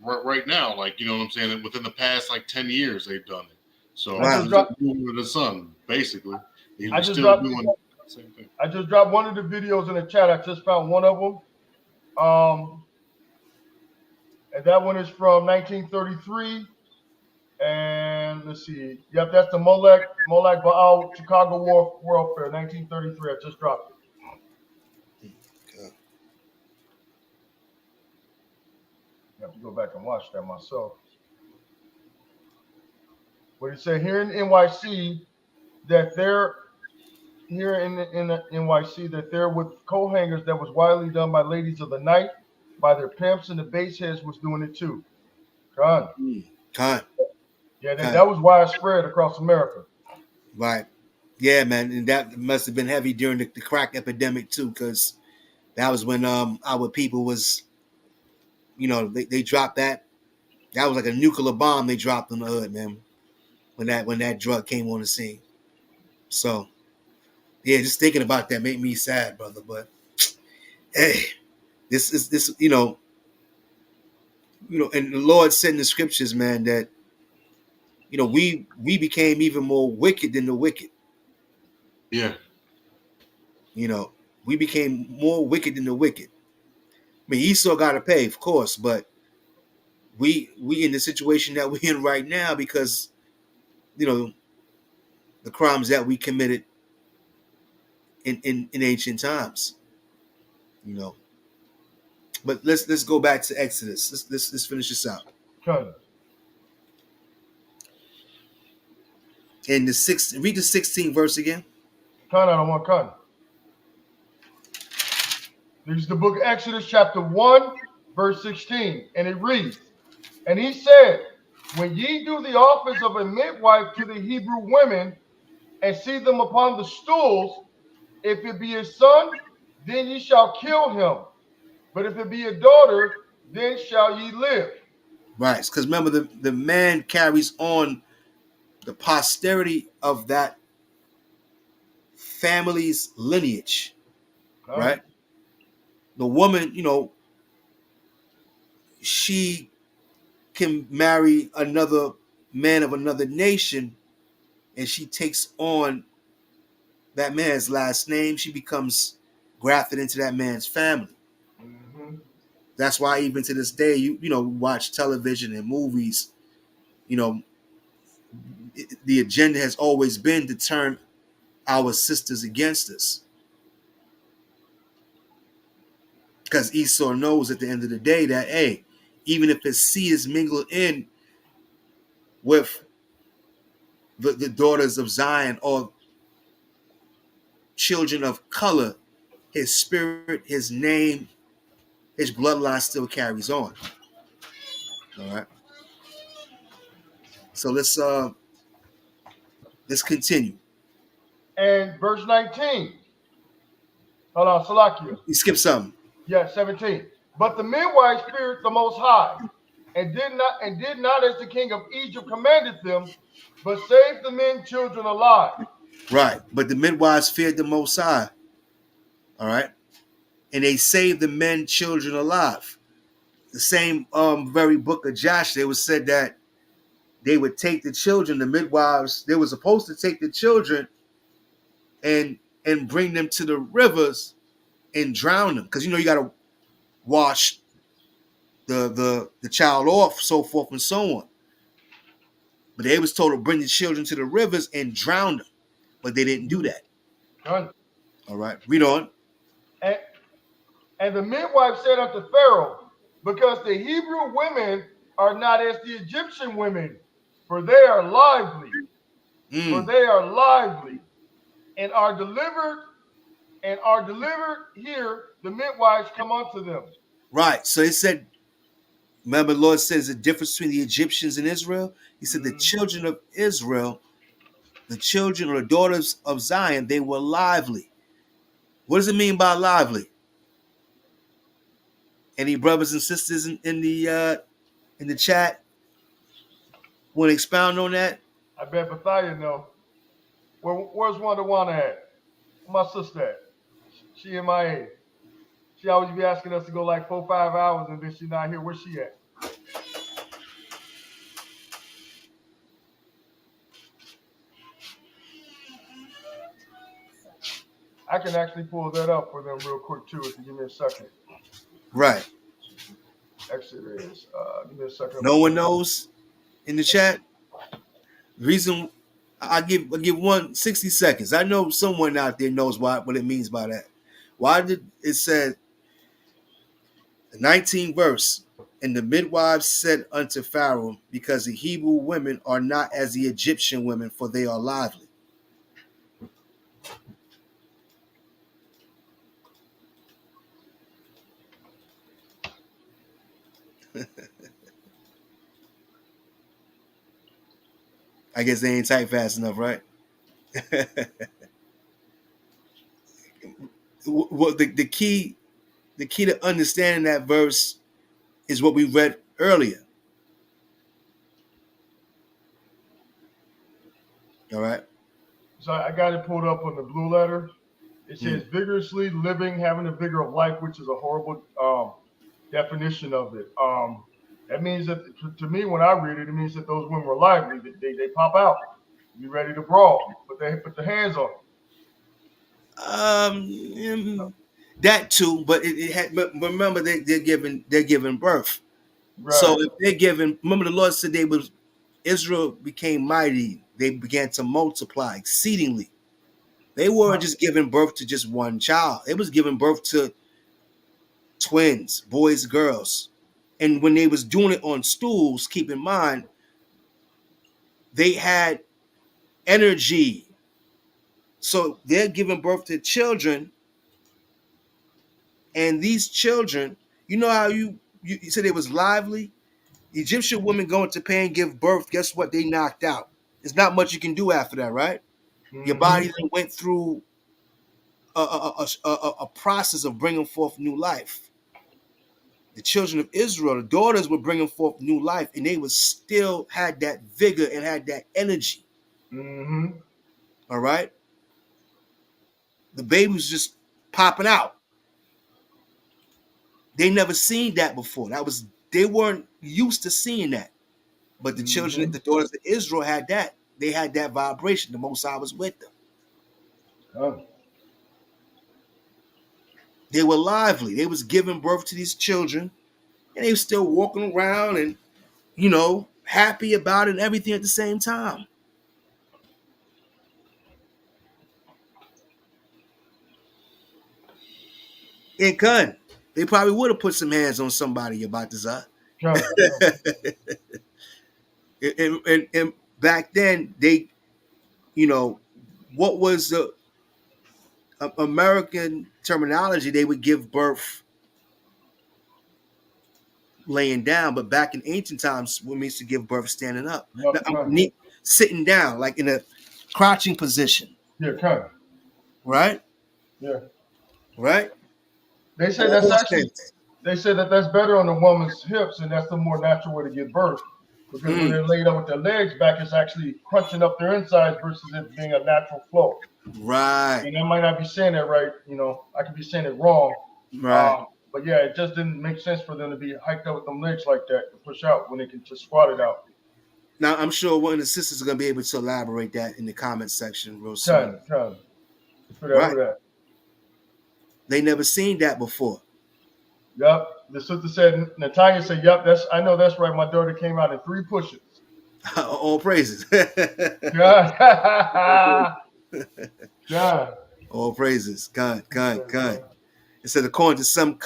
right now. Like, you know what I'm saying? Within the past, like, 10 years, they've done it. So I Wow. just he's dropped. moving with the sun, basically. He I was just still dropped. doing the same thing. I just dropped one of the videos in the chat. I just found one of them. And that one is from 1933. And let's see. Yep, that's the Molech Baal Chicago Warfare, 1933. I just dropped it. Okay. I have to go back and watch that myself. What it said here in NYC that they're here in the NYC that they're with coat hangers that was widely done by ladies of the night, by their pimps, and the base heads was doing it too. God. Con. Yeah, Con. that was widespread across America. Right. Yeah, man, and that must have been heavy during the crack epidemic too, because that was when our people was, they dropped that. That was like a nuclear bomb they dropped on the hood, man. When that drug came on the scene. So, yeah, just thinking about that made me sad, brother. But hey, this is this, and the Lord said in the scriptures, man, that we became even more wicked than the wicked. Yeah. We became more wicked than the wicked. I mean, Esau got to pay, of course, but we in the situation that we're in right now because the crimes that we committed in ancient times. But let's go back to Exodus. Let's finish this out. Con. In read the 16th verse again. Con, I don't want con. This is the book of Exodus, chapter 1, verse 16. And it reads, And he said, When ye do the office of a midwife to the Hebrew women, and see them upon the stools, if it be a son, then ye shall kill him. But if it be a daughter, then shall ye live. Right. Because remember, the man carries on the posterity of that family's lineage. Con. Right. The woman, she can marry another man of another nation, and she takes on that man's last name. She becomes grafted into that man's family. Mm-hmm. That's why even to this day, you watch television and movies. The agenda has always been to turn our sisters against us, because Esau knows at the end of the day that, hey, even if his seed is mingled in with the daughters of Zion or children of color, his spirit, his name, his bloodline still carries on. All right. So let's continue. And verse 19. Hold on, Salakia. You skip something. Yeah, 17. But the midwives feared the Most High, and did not as the king of Egypt commanded them, but saved the men children alive. Right. But the midwives feared the Most High. All right. And they saved the men children alive. The same very book of Joshua, it was said that they would take the children, the midwives, they were supposed to take the children and bring them to the rivers and drown them. Because you got to wash the child off, so forth and so on. But they was told to bring the children to the rivers and drown them. But they didn't do that. Done. All right. Read on. And the midwife said unto Pharaoh, Because the Hebrew women are not as the Egyptian women, for they are lively, for Mm. they are lively, and are delivered here, the midwives come unto them. Right. So it said, remember, the Lord says the difference between the Egyptians and Israel. He said the Mhm. children of Israel, the children or the daughters of Zion, they were lively. What does it mean by lively? Any brothers and sisters in the chat want to expound on that? I bet Bethia know. Where's Wanda Wanda at? Where my sister at? She in my age. She always be asking us to go like 4, 5 hours, and then she not here. Where's she at? I can actually pull that up for them real quick too. If you give me a second. Right. Exodus. Give me a second. No one knows in the chat. Reason I give 60 seconds. I know someone out there knows what it means by that. Why did it said the 19th verse? And the midwives said unto Pharaoh, because the Hebrew women are not as the Egyptian women, for they are lively. I guess they ain't type fast enough, right? What the key to understanding that verse is what we read earlier. All right. So I got it pulled up on the blue letter. It says vigorously living, having the vigor of life, which is a horrible definition of it. That means that to me, when I read it, it means that those women were lively. They pop out, be ready to brawl, but they put their hands on That too, but it had. But remember, they're giving birth. them. So Right. if they're giving, remember the Lord said Israel became mighty. They began to multiply exceedingly. They weren't just giving birth to just one child. They was giving birth to twins, boys, girls. And when they was doing it on stools, keep in mind, they had energy. So they're giving birth to children, and these children, you know how you said it was lively? Egyptian women go into pain, give birth. Guess what? They knocked out. There's not much you can do after that, right? Your Mm-hmm. body then went through a process of bringing forth new life. The children of Israel, the daughters were bringing forth new life, and they was still had that vigor and had that energy. Mm-hmm. All right, the baby was just popping out. They never seen that before. They weren't used to seeing that. But the children, Mm-hmm. the daughters of Israel had that. They had that vibration. The Most High was with them. Oh. They were lively. They was giving birth to these children, and they were still walking around and happy about it and everything at the same time. And Kun, they probably would have put some hands on somebody about this. Come. And back then, they, what was the American terminology? They would give birth laying down, but back in ancient times, women used to give birth standing up. Now, Come. sitting down, like in a crouching position, Yeah, come. right? Yeah. Right? They say All that's those actually things. they say that that's better on the woman's hips, and that's the more natural way to give birth. Because when they're laid up with their legs back, it's actually crunching up their insides versus it being a natural flow. Right. And I might not be saying that right. I could be saying it wrong. Right. But yeah, it just didn't make sense for them to be hiked up with them legs like that to push out when they can just squat it out. Now, I'm sure one of the sisters are going to be able to elaborate that in the comment section real soon. Come. Right. That. They never seen that before. Yep. The sister said, Natalia said, yep, I know that's right. My daughter came out in 3 pushes. All praises. God. God. All praises. God. It said, according to some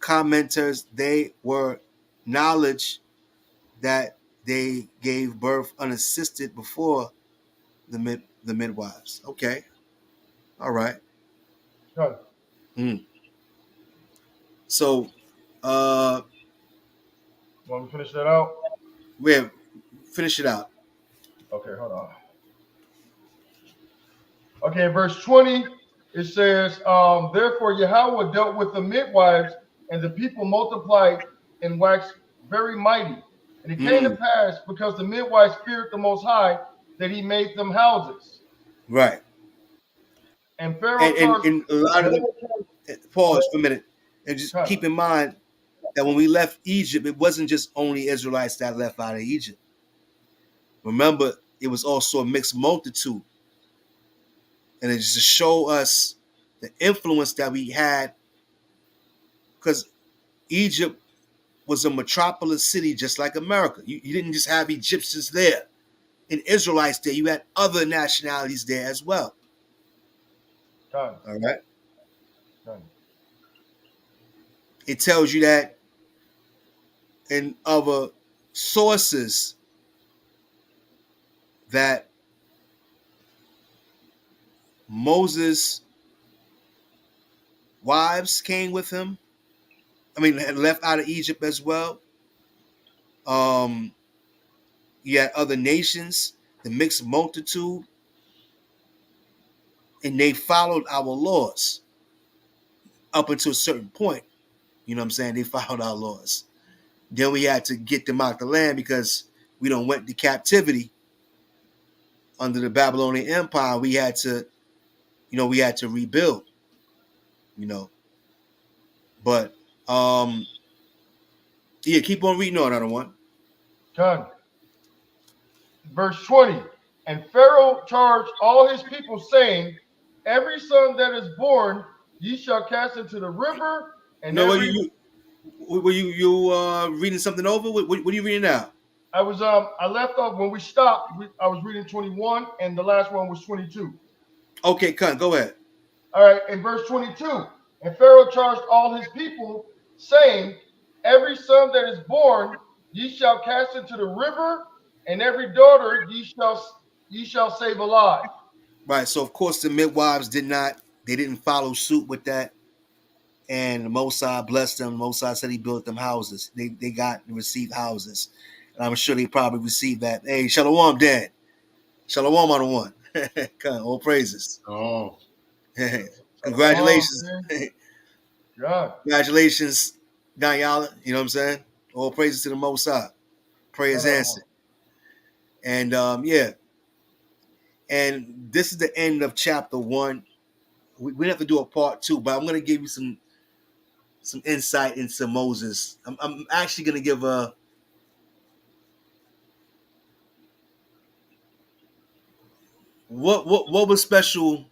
commenters, they were knowledge that they gave birth unassisted before the midwives. Okay, all right. Done. Mm. So, Want me to finish that out? we finish it out. Okay, hold on. Okay, verse 20, it says, therefore Yahweh dealt with the midwives, and the people multiplied and waxed very mighty. And it came to Mm. pass, because the midwives feared the Most High, that he made them houses. Right. And Pharaoh And charged. and a lot of them. Pause for a minute, and just Cut. keep in mind that when we left Egypt, it wasn't just only Israelites that left out of Egypt. Remember, it was also a mixed multitude. And it's to show us the influence that we had, because Egypt was a metropolis city just like America. You didn't just have Egyptians there and Israelites there. You had other nationalities there as well. Cut. All right. Cut. It tells you that in other sources that Moses' wives came with him. I mean, had left out of Egypt as well. You had other nations, the mixed multitude, and they followed our laws up until a certain point. You know what I'm saying? They followed our laws. Then we had to get them out the land because we don't went to captivity under the Babylonian Empire. We had to, we had to rebuild. You know, but yeah, keep on reading on that one. Cut. Verse 20, and Pharaoh charged all his people, saying, every son that is born ye shall cast into the river, and No, every were you reading something over? What are you reading now? I left off when we stopped. I was reading 21, and the last one was 22. Okay, Cunt, go ahead. All right, in verse 22, and Pharaoh charged all his people, saying, every son that is born ye shall cast into the river, and every daughter ye shall save alive. Right. So of course the midwives didn't follow suit with that. And the Mosai blessed them. Mosai said he built them houses. They got and received houses. And I'm sure they probably received that. Hey, Shalom, Dad. Shalom on the one. All praises. Oh, Congratulations. God. Congratulations, Danyala. You know what I'm saying? All praises to the Mosai. Prayers answered. And yeah. And this is the end of chapter 1. We have to do a part 2, but I'm going to give you some insight into Moses. I'm actually going to give what was special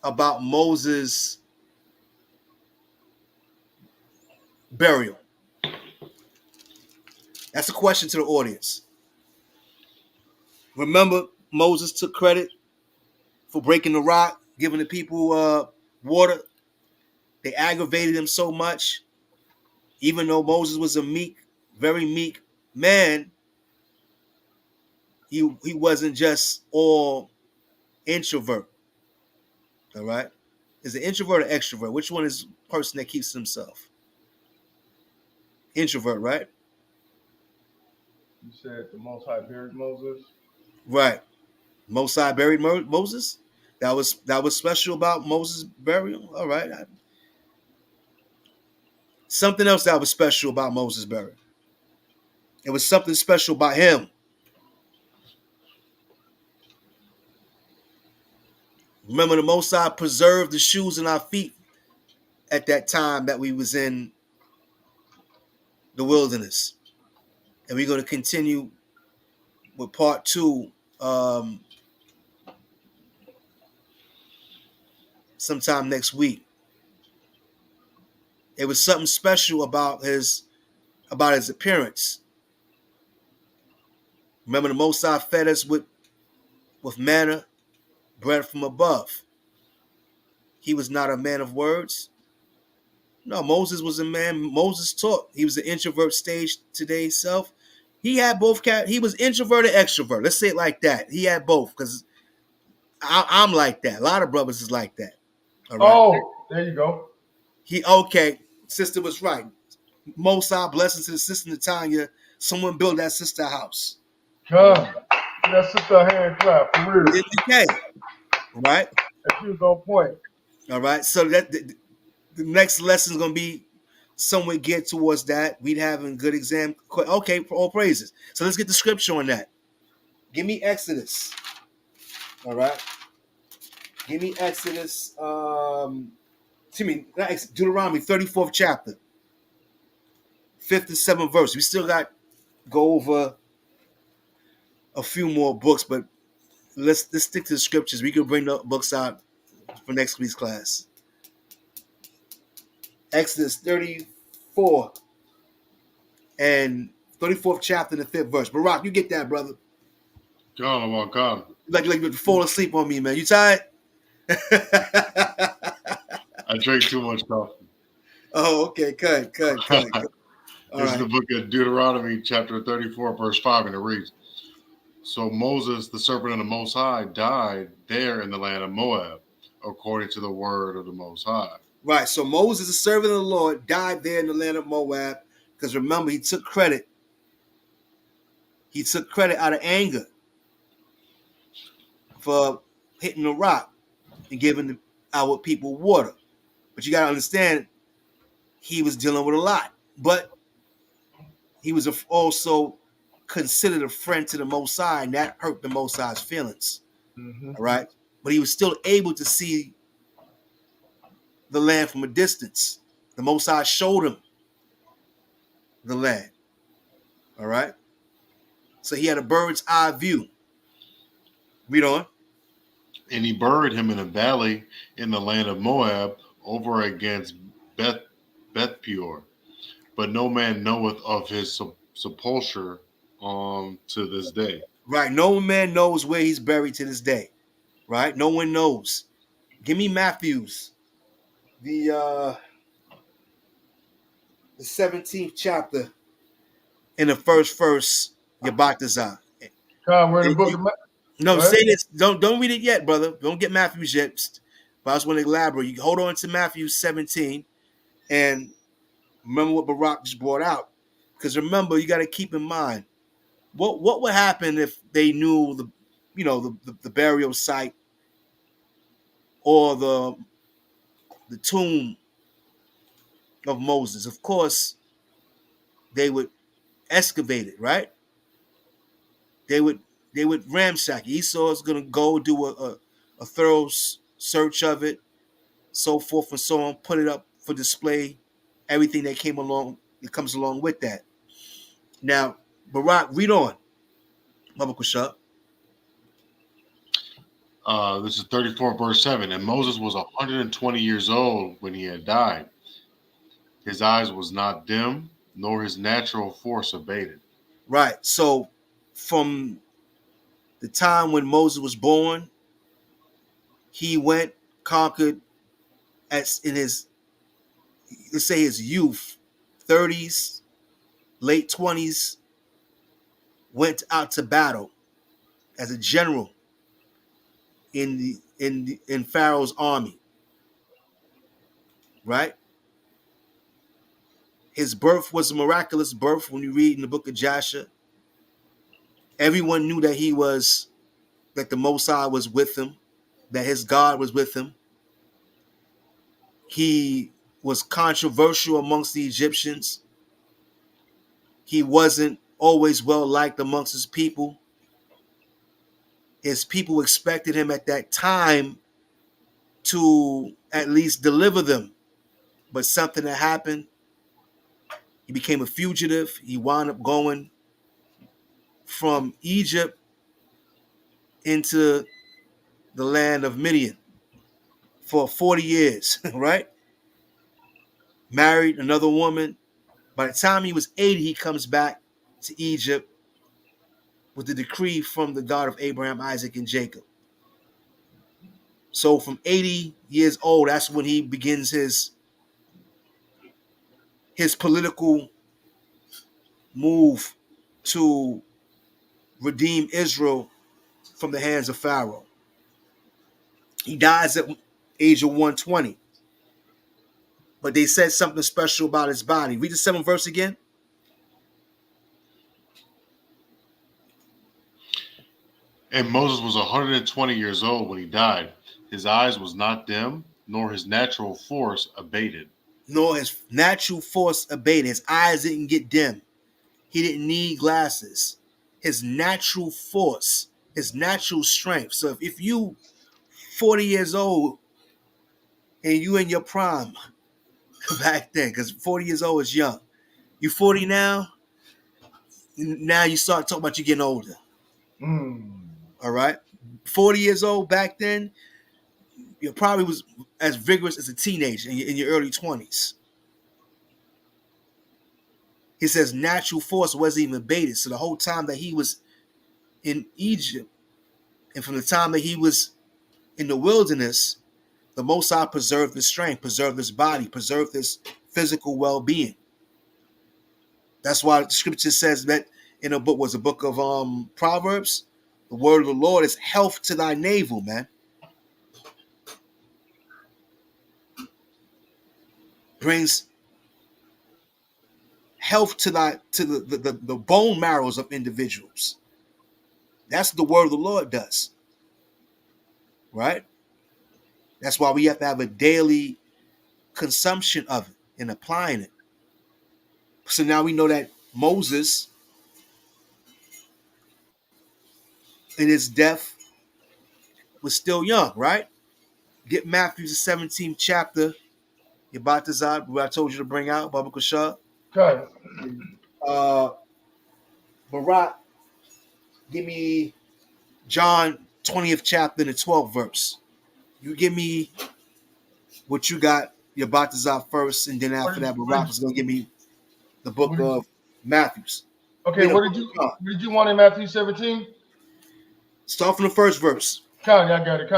about Moses' burial. That's a question to the audience. Remember, Moses took credit for breaking the rock, giving the people water. They aggravated him so much. Even though Moses was a meek, very meek man, he wasn't just all introvert. All right? Is it introvert or extrovert? Which one is the person that keeps himself? Introvert, right? You said the Most High buried Moses. Right. Mosai buried Moses. That was special about Moses' burial. All right. Something else that was special about Moses' burial. It was something special about him. Remember, the Mosai preserved the shoes in our feet at that time that we was in the wilderness. And we're going to continue with part 2 sometime next week. It was something special about his appearance. Remember, the Mosai fed us with manna, bread from above. He was not a man of words. No, Moses was a man. Moses taught. He was an introvert stage today's self. He had both. He was introvert and extrovert. Let's say it like that. He had both because I'm like that. A lot of brothers is like that. All right. Oh, there you go. Okay. Sister was right. Most high blessings to the sister Natanya. Someone built that sister a house. Come. That sister a hand clap for real. Okay. All right. She was on point. All right. So that the next lesson is gonna be somewhat geared towards that. We'd have a good exam. Okay, for all praises. So let's get the scripture on that. Give me Exodus. All right. Give me Exodus. Deuteronomy 34th chapter, 5th and 7th verse. We still got go over a few more books, but let's stick to the scriptures. We can bring the books out for next week's class. Exodus 34 and 34th chapter and the 5th verse. Barak, you get that, brother. God. Like you fall asleep on me, man. You tired? I drank too much coffee. Oh, okay. Cut. This is the book of Deuteronomy, chapter 34, verse 5, and it reads, So Moses, the servant of the Most High, died there in the land of Moab, according to the word of the Most High. Right. So Moses, the servant of the Lord, died there in the land of Moab, because remember, he took credit. He took credit out of anger for hitting the rock and giving our people water. But you got to understand, he was dealing with a lot. But he was also considered a friend to the Most High, and that hurt the Most High's feelings. Mm-hmm. All right. But he was still able to see the land from a distance. The Most High showed him the land. All right. So he had a bird's eye view. Read on. And he buried him in a valley in the land of Moab over against Beth Peor. But no man knoweth of his sepulture to this day. Right. No man knows where he's buried to this day. Right. No one knows. Give me Matthew's. The 17th chapter in the first verse, Yabatazah. We're in the book of No, say this. Don't read it yet, brother. Don't get Matthew's yet. But I just want to elaborate. You hold on to Matthew 17 and remember what Barak just brought out. Because remember, you got to keep in mind what would happen if they knew the burial site or the tomb of Moses. Of course, they would excavate it, right? They would ransack it. Esau is going to go do a thorough search of it, so forth and so on, put it up for display, everything that comes along with that. Now, Barak, read on. Baba Kushab. This is 34, verse 7. And Moses was 120 years old when he had died. His eyes was not dim, nor his natural force abated. Right. So from the time when Moses was born, he went, conquered in his, let's say his youth, 30s, late 20s, went out to battle as a general in Pharaoh's army. Right? His birth was a miraculous birth. When you read in the book of Joshua, everyone knew that that the Most High was with him, that his God was with him. He was controversial amongst the Egyptians. He wasn't always well liked amongst his people. His people expected him at that time to at least deliver them. But something had happened. He became a fugitive. He wound up going from Egypt into the land of Midian for 40 years, right? Married another woman. By the time he was 80, he comes back to Egypt with the decree from the God of Abraham, Isaac, and Jacob. So from 80 years old, that's when he begins his his political move to redeem Israel from the hands of Pharaoh. He dies at age of 120. But they said something special about his body. Read the 7th verse again. And Moses was 120 years old when he died. His eyes was not dim, nor his natural force abated. Nor his natural force abated. His eyes didn't get dim. He didn't need glasses. His natural force, his natural strength. So if you 40 years old and you in your prime back then, because 40 years old is young. You 40 now you start talking about you getting older. All right. 40 years old back then, you probably was as vigorous as a teenager in your early 20s. He says natural force wasn't even abated. So the whole time that he was in Egypt and from the time that he was in the wilderness, the Most High preserved his strength, preserved his body, preserved his physical well-being. That's why the scripture says that in a book, was a book of Proverbs, the word of the Lord is health to thy navel, man. Brings health to the bone marrows of individuals. That's what the word of the Lord does. Right? That's why we have to have a daily consumption of it and applying it. So now we know that Moses, in his death, was still young, right? Get Matthew the 17th chapter. You're about to what I told you to bring out, Baba Kushah. Okay. Barak, give me John 20th chapter and the 12th verse. You give me what you got, your Batazar first, and then after that, Barak is going to give me the book of Matthews. Okay, what did you want in Matthew 17? Start from the first verse. I got it.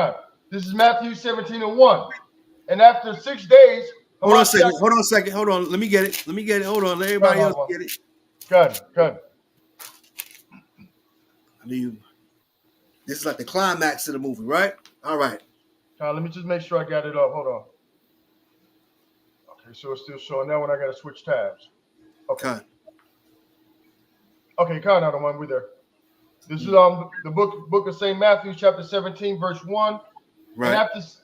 This is Matthew 17:1. And after 6 days, Hold on a second. Hold on. Let me get it. Hold on. Let everybody else get it. Good. I mean, this is like the climax of the movie, right? All right. Let me just make sure I got it up. Hold on. Okay, so it's still showing. Now when I got to switch tabs. Okay. Okay, now the one we're there. This is the book of St. Matthew, chapter 17, verse 1. Right. And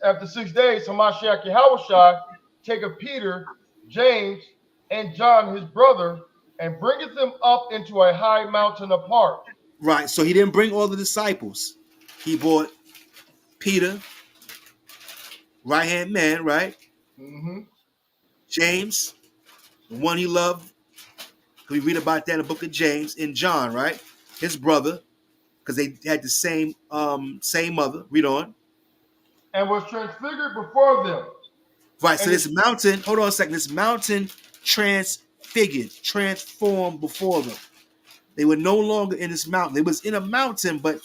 after 6 days, Hamashiach Yahushua taketh Peter, James, and John, his brother, and bringeth them up into a high mountain apart. Right. So he didn't bring all the disciples. He brought Peter, right-hand man, right? Mm-hmm. James, the one he loved. We read about that in the book of James, and John, right? His brother, because they had the same mother. Read on. And was transfigured before them. Right. So this mountain, hold on a second. This mountain transformed before them. They were no longer in this mountain. They was in a mountain, but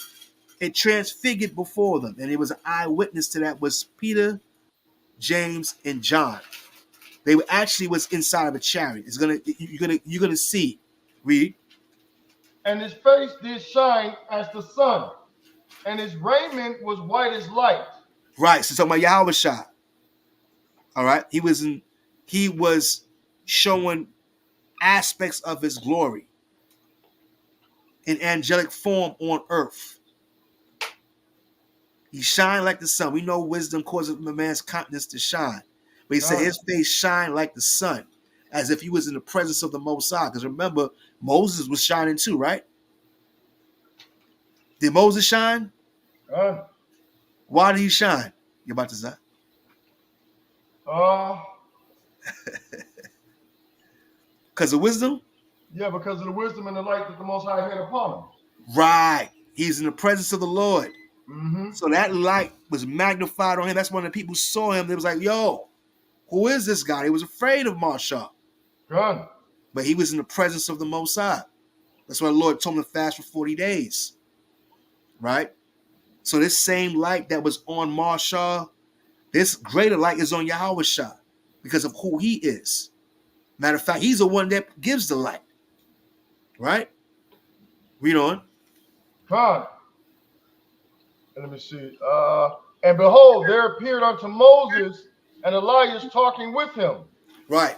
it transfigured before them. And it was an eyewitness to that was Peter, James, and John. They were actually was inside of a chariot. You're gonna see. Read. And his face did shine as the sun, and his raiment was white as light. Right. So talking about Yahushua. All right. He was showing aspects of his glory in angelic form on earth. He shined like the sun. We know wisdom causes the man's countenance to shine. But he said his face shined like the sun, as if he was in the presence of the Most High. Because remember, Moses was shining too, right? Did Moses shine? Why did he shine? You're about to say? Because of wisdom? Yeah, because of the wisdom and the light that the Most High had upon him. Right. He's in the presence of the Lord. Mm-hmm. So that light was magnified on him. That's when the people saw him. They was like, yo, who is this guy? He was afraid of Masha. Good. But he was in the presence of the Most High. That's why the Lord told him to fast for 40 days. Right? So this same light that was on Masha, this greater light is on Yahushua because of who he is. Matter of fact, he's the one that gives the light. Right? Read on. Con. And let me see. And behold, there appeared unto Moses and Elias talking with him. Right.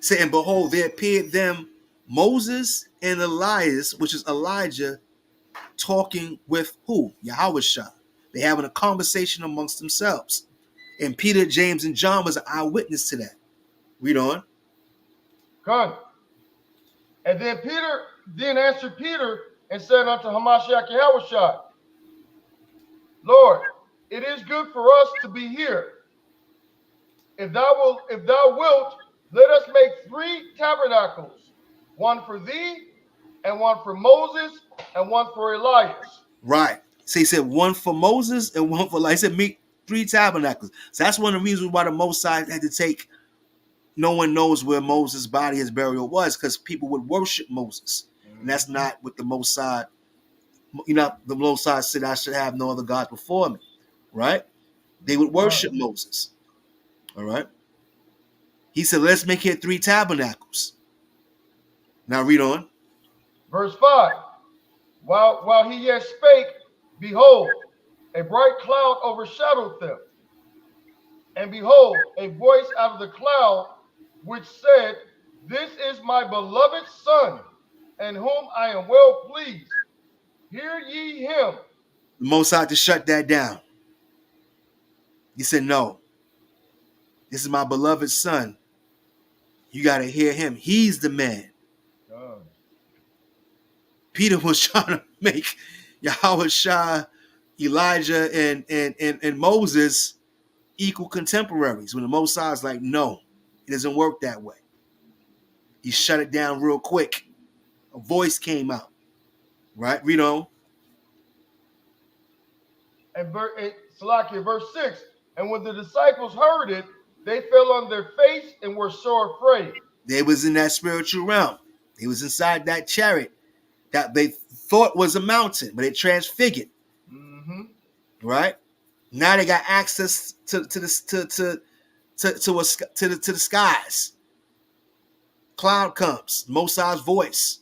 Saying, behold, there appeared them Moses and Elias, which is Elijah, talking with who? Yahushua. They having a conversation amongst themselves. And Peter, James, and John was an eyewitness to that. Read on. Con. And then answered Peter and said unto Hamashiach Yahushua, Lord, it is good for us to be here. If thou wilt, let us make 3 tabernacles, one for thee, and one for Moses, and one for Elias. Right. So he said one for Moses and one for Elias. He said make 3 tabernacles. So that's one of the reasons why the Most High had to take. No one knows where Moses' body, his burial was, because people would worship Moses. And that's not what the Most High, the Most High said, I should have no other God before me. Right? They would worship Moses. All right. He said, let's make here 3 tabernacles. Now read on. Verse 5. While he yet spake, behold, a bright cloud overshadowed them. And behold, a voice out of the cloud, which said, This is my beloved Son, in whom I am well pleased. Hear ye him. The Most High to shut that down. He said, no. This is my beloved Son. You got to hear him. He's the man. Peter was trying to make Yahushua, Elijah, and Moses equal contemporaries. When the Most High is like, no, it doesn't work that way. He shut it down real quick. A voice came out. Right? Read on. And Salakia, verse 6. And when the disciples heard it, they fell on their face and were sore afraid. They was in that spiritual realm. They was inside that chariot that they thought was a mountain, but it transfigured. Mm-hmm. Right? Now they got access to the skies. Cloud comes, Most High's voice.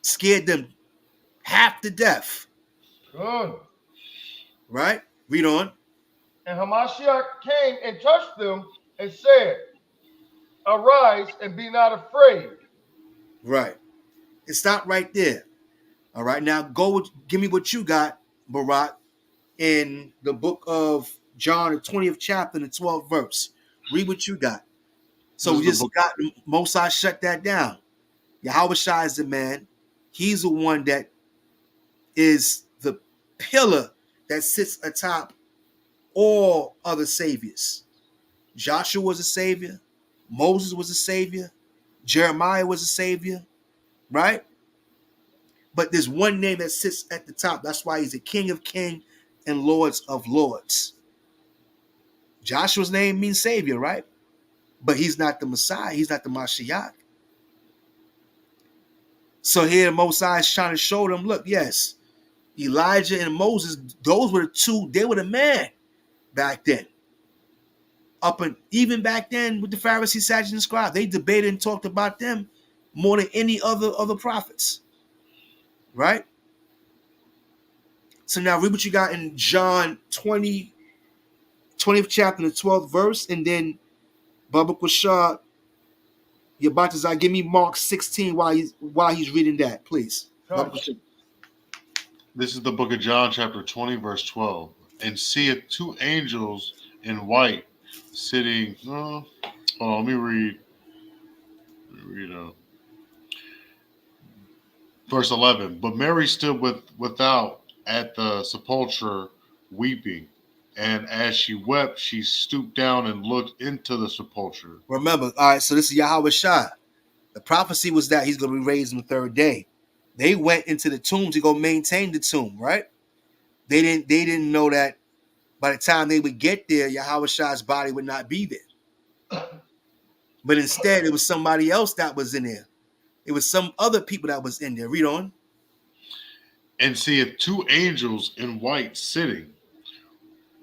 Scared them half to death. Good. Right? Read on. And Hamashiach came and touched them and said, Arise and be not afraid. Right. It stopped right there. All right. Now give me what you got, Barak, in the book of John, the 20th chapter, the 12th verse. Read what you got. So we just got Mosai shut that down. Yahushua is the man. He's the one that is the pillar that sits atop all other saviors. Joshua was a savior. Moses was a savior. Jeremiah was a savior. Right? But there's one name that sits at the top. That's why he's the King of Kings and Lords of Lords. Joshua's name means savior, right? But he's not the Messiah. He's not the Mashiach. So here the Most High is trying to show them, look, yes, Elijah and Moses, those were the two, they were the man back then. Even back then with the Pharisees, Sadducees, and Scribes, they debated and talked about them more than any other prophets. Right? So now read what you got in John 20th chapter, the 12th verse, and then Baba Kushar, you're about to give me Mark 16 while he's reading that, please. This is the book of John, chapter 20, verse 12. And seeth 2 angels in white sitting. Let me read. Verse 11. But Mary stood without at the sepulchre weeping. And as she wept, she stooped down and looked into the sepulchre. Remember, all right, so this is Yahushua. The prophecy was that he's going to be raised on the 3rd day. They went into the tomb to go maintain the tomb, right? They didn't know that by the time they would get there, Yahushua's body would not be there. But instead, it was somebody else that was in there. It was some other people that was in there. Read on. And seeth 2 angels in white sitting,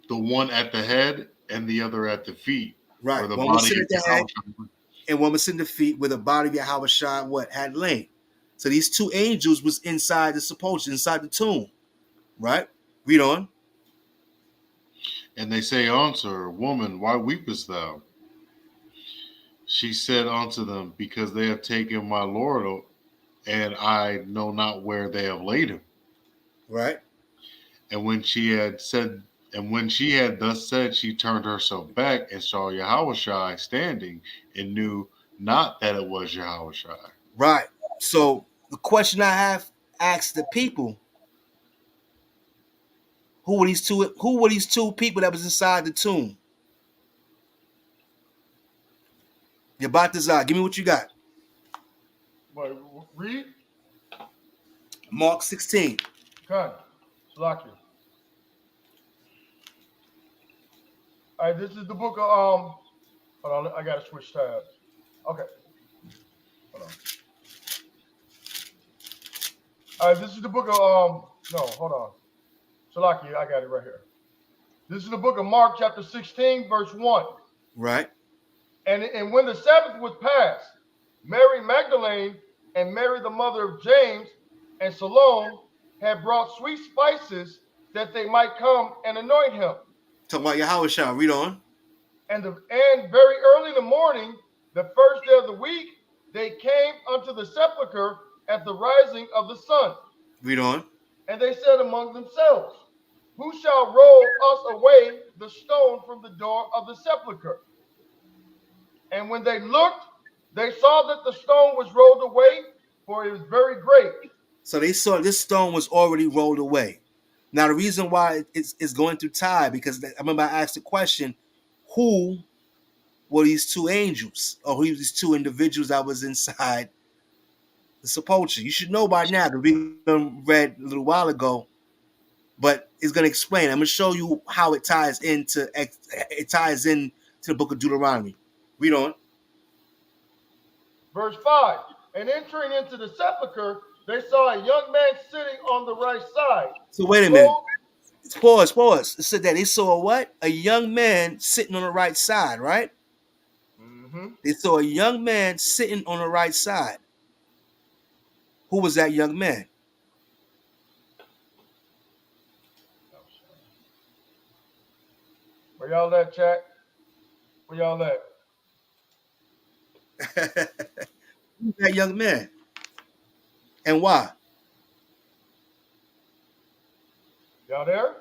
the one at the head and the other at the feet. Right. Or the One was body sitting of at the head, Yahushua. and one was sitting at the feet, where the body of Yahweh Shai what had lain. So these two angels was inside the sepulchre, inside the tomb. Right. Read on. And they say unto her, Woman, why weepest thou? She said unto them, Because they have taken my Lord, and I know not where they have laid him. Right. And when she had thus said, she turned herself back and saw Yahushua standing, and knew not that it was Yahushua. Right. So the question I have asked the people: Who were these two? Who were these two people that was inside the tomb? Yabatazar, give me what you got. But read. Mark 16. Con. Salakia. All right, this is the book of hold on, I gotta switch tabs. Okay. Hold on. All right, this is the book of no, hold on. Salakia, I got it right here. This is the book of Mark, chapter 16, verse 1. Right. And when the Sabbath was passed, Mary Magdalene and Mary, the mother of James, and Salome had brought sweet spices that they might come and anoint him. Talking about Yahweh Shai. Read on. And very early in the morning, the first day of the week, they came unto the sepulchre at the rising of the sun. Read on. And they said among themselves, Who shall roll us away the stone from the door of the sepulchre? And when they looked, they saw that the stone was rolled away, for it was very great. So they saw this stone was already rolled away. Now the reason why it's going through time, because I remember I asked the question, who were these two angels, or who were these two individuals that was inside the sepulchre? You should know by now, because we read a little while ago, but it's going to explain. I'm going to show you how it ties into the book of Deuteronomy. Read on. Verse 5, and entering into the sepulchre, they saw a young man sitting on the right side. So wait a minute. Pause. It said that they saw what? A young man sitting on the right side, right? Mm-hmm. They saw a young man sitting on the right side. Who was that young man? Where y'all at, chat? Where y'all at? Who's that young man? And why? Y'all there?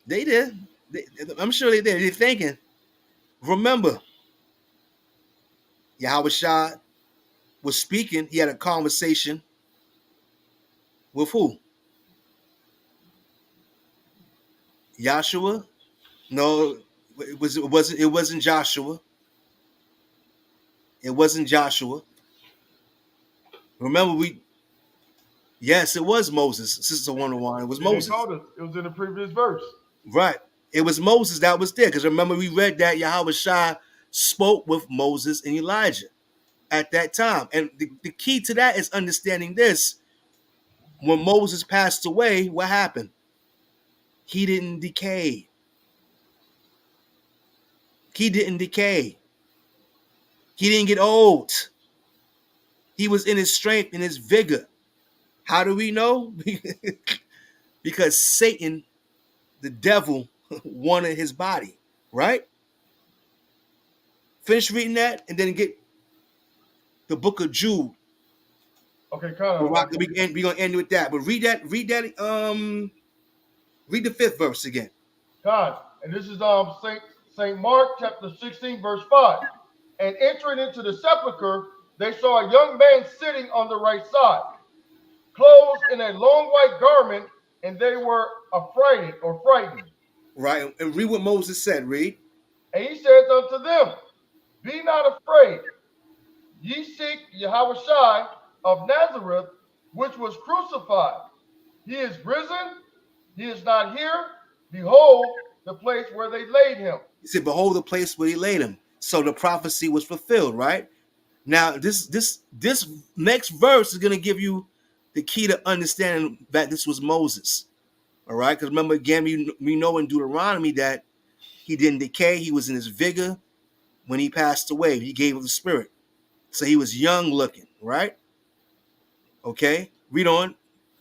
They did. I'm sure they did. They're thinking. Remember, Yahweh Shai was speaking. He had a conversation with who? Joshua? No, it wasn't Joshua. It wasn't Joshua. Remember, yes, it was Moses. Sister 101. It was Moses. They told us. It was in the previous verse. Right. It was Moses that was there. Because remember, we read that Yahweh Shai spoke with Moses and Elijah at that time. And the key to that is understanding this. When Moses passed away, what happened? He didn't decay. He didn't decay. He didn't get old. He was in his strength and his vigor. How do we know? Because Satan, the devil, wanted his body, right? Finish reading that and then get the book of Jude. Okay, kind of. We're gonna end with that. But read that, read the 5th verse again. God, and this is Saint Mark chapter 16, verse 5. And entering into the sepulchre, they saw a young man sitting on the right side, clothed in a long white garment, and they were affrighted or frightened. Right, and read what Moses said. Read. And he said unto them, Be not afraid. Ye seek Yahweh Shai of Nazareth, which was crucified. He is risen. He is not here. Behold, the place where they laid him. He said, behold the place where he laid him. So the prophecy was fulfilled, right? Now, this next verse is going to give you the key to understanding that this was Moses. All right? Because remember, again, we know in Deuteronomy that He didn't decay. He was in his vigor when he passed away. He gave up the spirit. So he was young looking, right? Okay. Read on.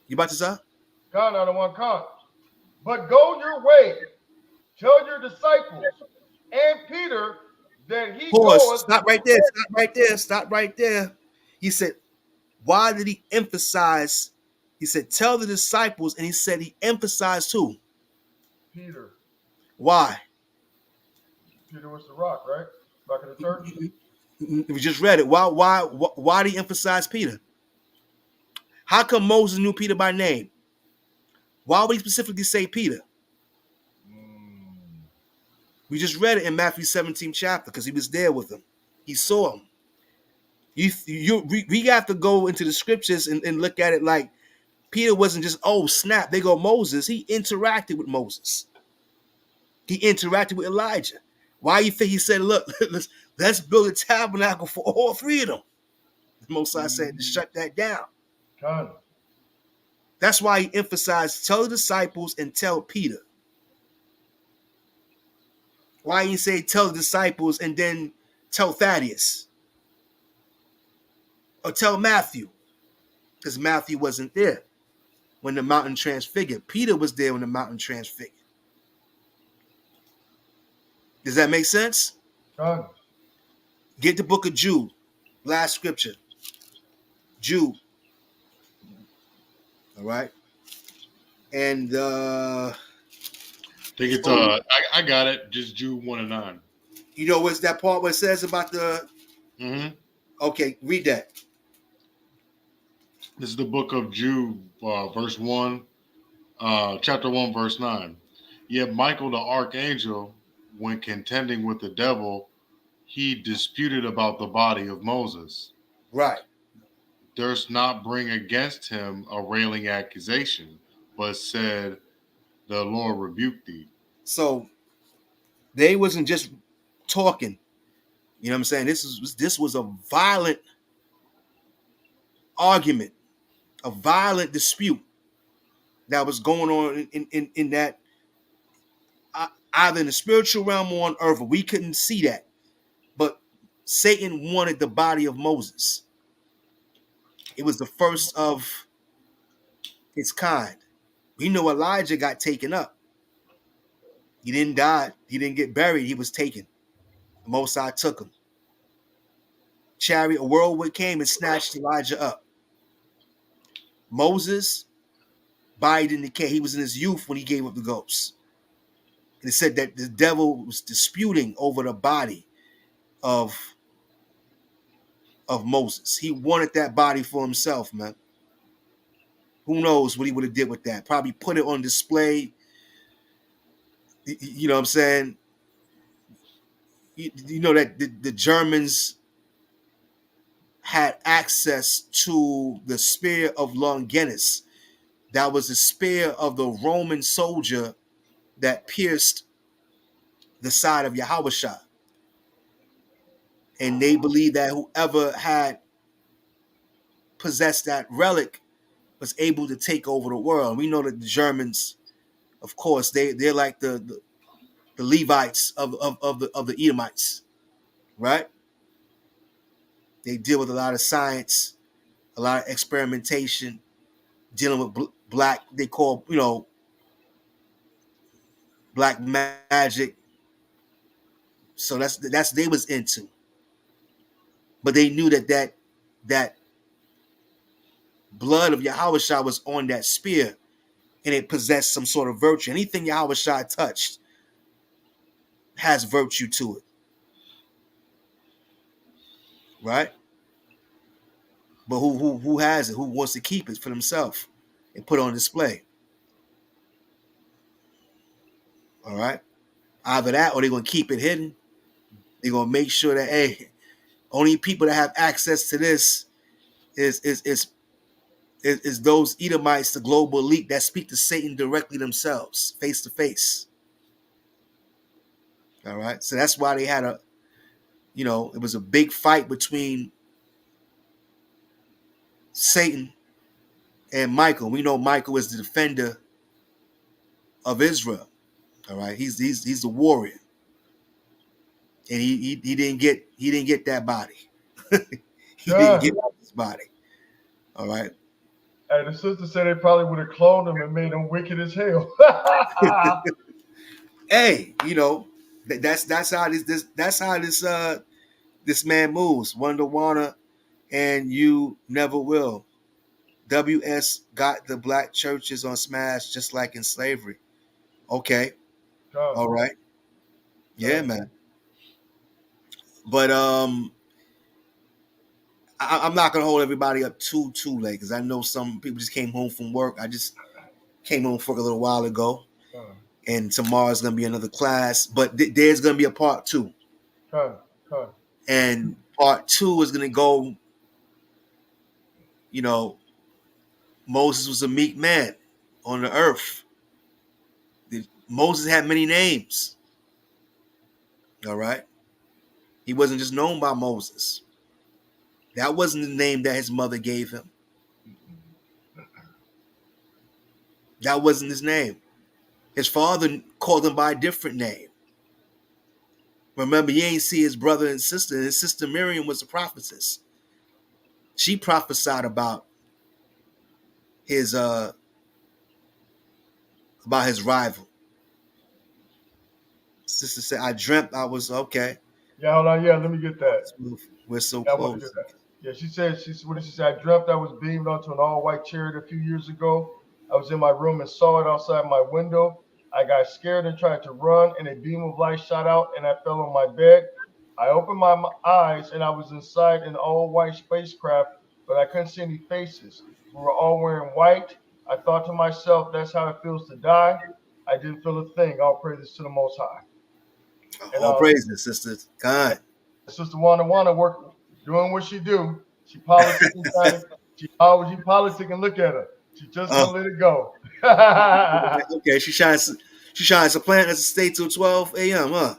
You about to say? God, I don't want God. But go your way. Tell your disciples and Peter that he Pause. goeth. Stop right there. Stop right there. Stop right there. He said, why did he emphasize? He said, tell the disciples, and he said he emphasized who? Peter. Why? Peter was the rock, right? Rock of the church. We just read it. Why did he emphasize Peter? How come Moses knew Peter by name? Why would he specifically say Peter? We just read it in Matthew 17 chapter because he was there with him. He saw him. We have to go into the scriptures and look at it like Peter wasn't just, oh, snap, they go Moses. He interacted with Moses. He interacted with Elijah. Why you think he said, look, let's build a tabernacle for all three of them? The Most High said to shut that down. God. That's why he emphasized tell the disciples and tell Peter. Why he say tell the disciples and then tell Thaddeus? Or tell Matthew? Because Matthew wasn't there when the mountain transfigured. Peter was there when the mountain transfigured. Does that make sense? God. Get the book of Jude. Last scripture. Jude. All right. And I think it's I got it. Just Jude 1 and 9. you know what's that part where it says about the Okay, read that. This is the book of Jude, verse 1, chapter 1, verse 9. Yet Michael the archangel, when contending with the devil, he disputed about the body of Moses. Right. Durst not bring against him a railing accusation, but said, the Lord rebuked thee. So they wasn't just talking. You know what I'm saying? This was a violent argument, a violent dispute that was going on in that either in the spiritual realm or on earth. We couldn't see that, but Satan wanted the body of Moses. It was the first of its kind. We know Elijah got taken up. He didn't die. He didn't get buried. He was taken. The Most High took him. Chariot, a whirlwind came and snatched Elijah up. Moses, body didn't decay. He was in his youth when he gave up the ghost. And it said that the devil was disputing over the body of Moses. He wanted that body for himself, man. Who knows what he would have did with that? Probably put it on display. You know what I'm saying? You know that the Germans had access to the spear of Longinus. That was the spear of the Roman soldier that pierced the side of Yahushua. And they believe that whoever had possessed that relic was able to take over the world. We know that the Germans, of course, they're like the Levites of the Edomites, right? They deal with a lot of science, a lot of experimentation, dealing with black, they call, black magic. So that's they was into. But they knew that blood of Yahushua was on that spear, and it possessed some sort of virtue. Anything Yahushua touched has virtue to it, right? But who has it? Who wants to keep it for themselves and put it on display? All right, either that or they're gonna keep it hidden. They're gonna make sure that hey, only people that have access to this is those Edomites, the global elite that speak to Satan directly themselves, face to face. All right, so that's why they had it was a big fight between Satan and Michael. We know Michael is the defender of Israel. All right, he's the warrior. and he didn't get that body. He didn't Yeah. get out his body. All right. And the sister said they probably would have cloned him and made him wicked as hell. Hey, that's how this man moves. Wonder Wanna and You Never Will. WS got the black churches on smash just like in slavery. Okay. Come, All right. Yeah, come. man. But I'm not gonna hold everybody up too late because I know some people just came home from work. I just came home from work a little while ago, Come, and tomorrow's gonna be another class. But there's gonna be a part 2, come, come. and part 2 is gonna go. You know, Moses was a meek man on the earth. Moses had many names. All right, he wasn't just known by Moses. That wasn't the name that his mother gave him. That wasn't his name. His father called him by a different name. Remember, he ain't see his brother and sister. His sister Miriam was a prophetess. She prophesied about his rival. Sister said, "I dreamt I was okay. Yeah, hold on. Yeah, let me get that. We're so Yeah, I want to close." get that. Yeah, she said, what did she say? I dreamt I was beamed onto an all-white chariot a few years ago. I was in my room and saw it outside my window. I got scared and tried to run, and a beam of light shot out, and I fell on my bed. I opened my eyes, and I was inside an all-white spacecraft, but I couldn't see any faces. We were all wearing white. I thought to myself, that's how it feels to die. I didn't feel a thing. All praises to the Most High. And All praises, sisters. God. Sister Wanda work doing what she do. She politicking trying to she politicking. Look at her. She just Oh, won't let it go. Yeah, okay. She trying to supplant us to stay till 12 a.m. Huh?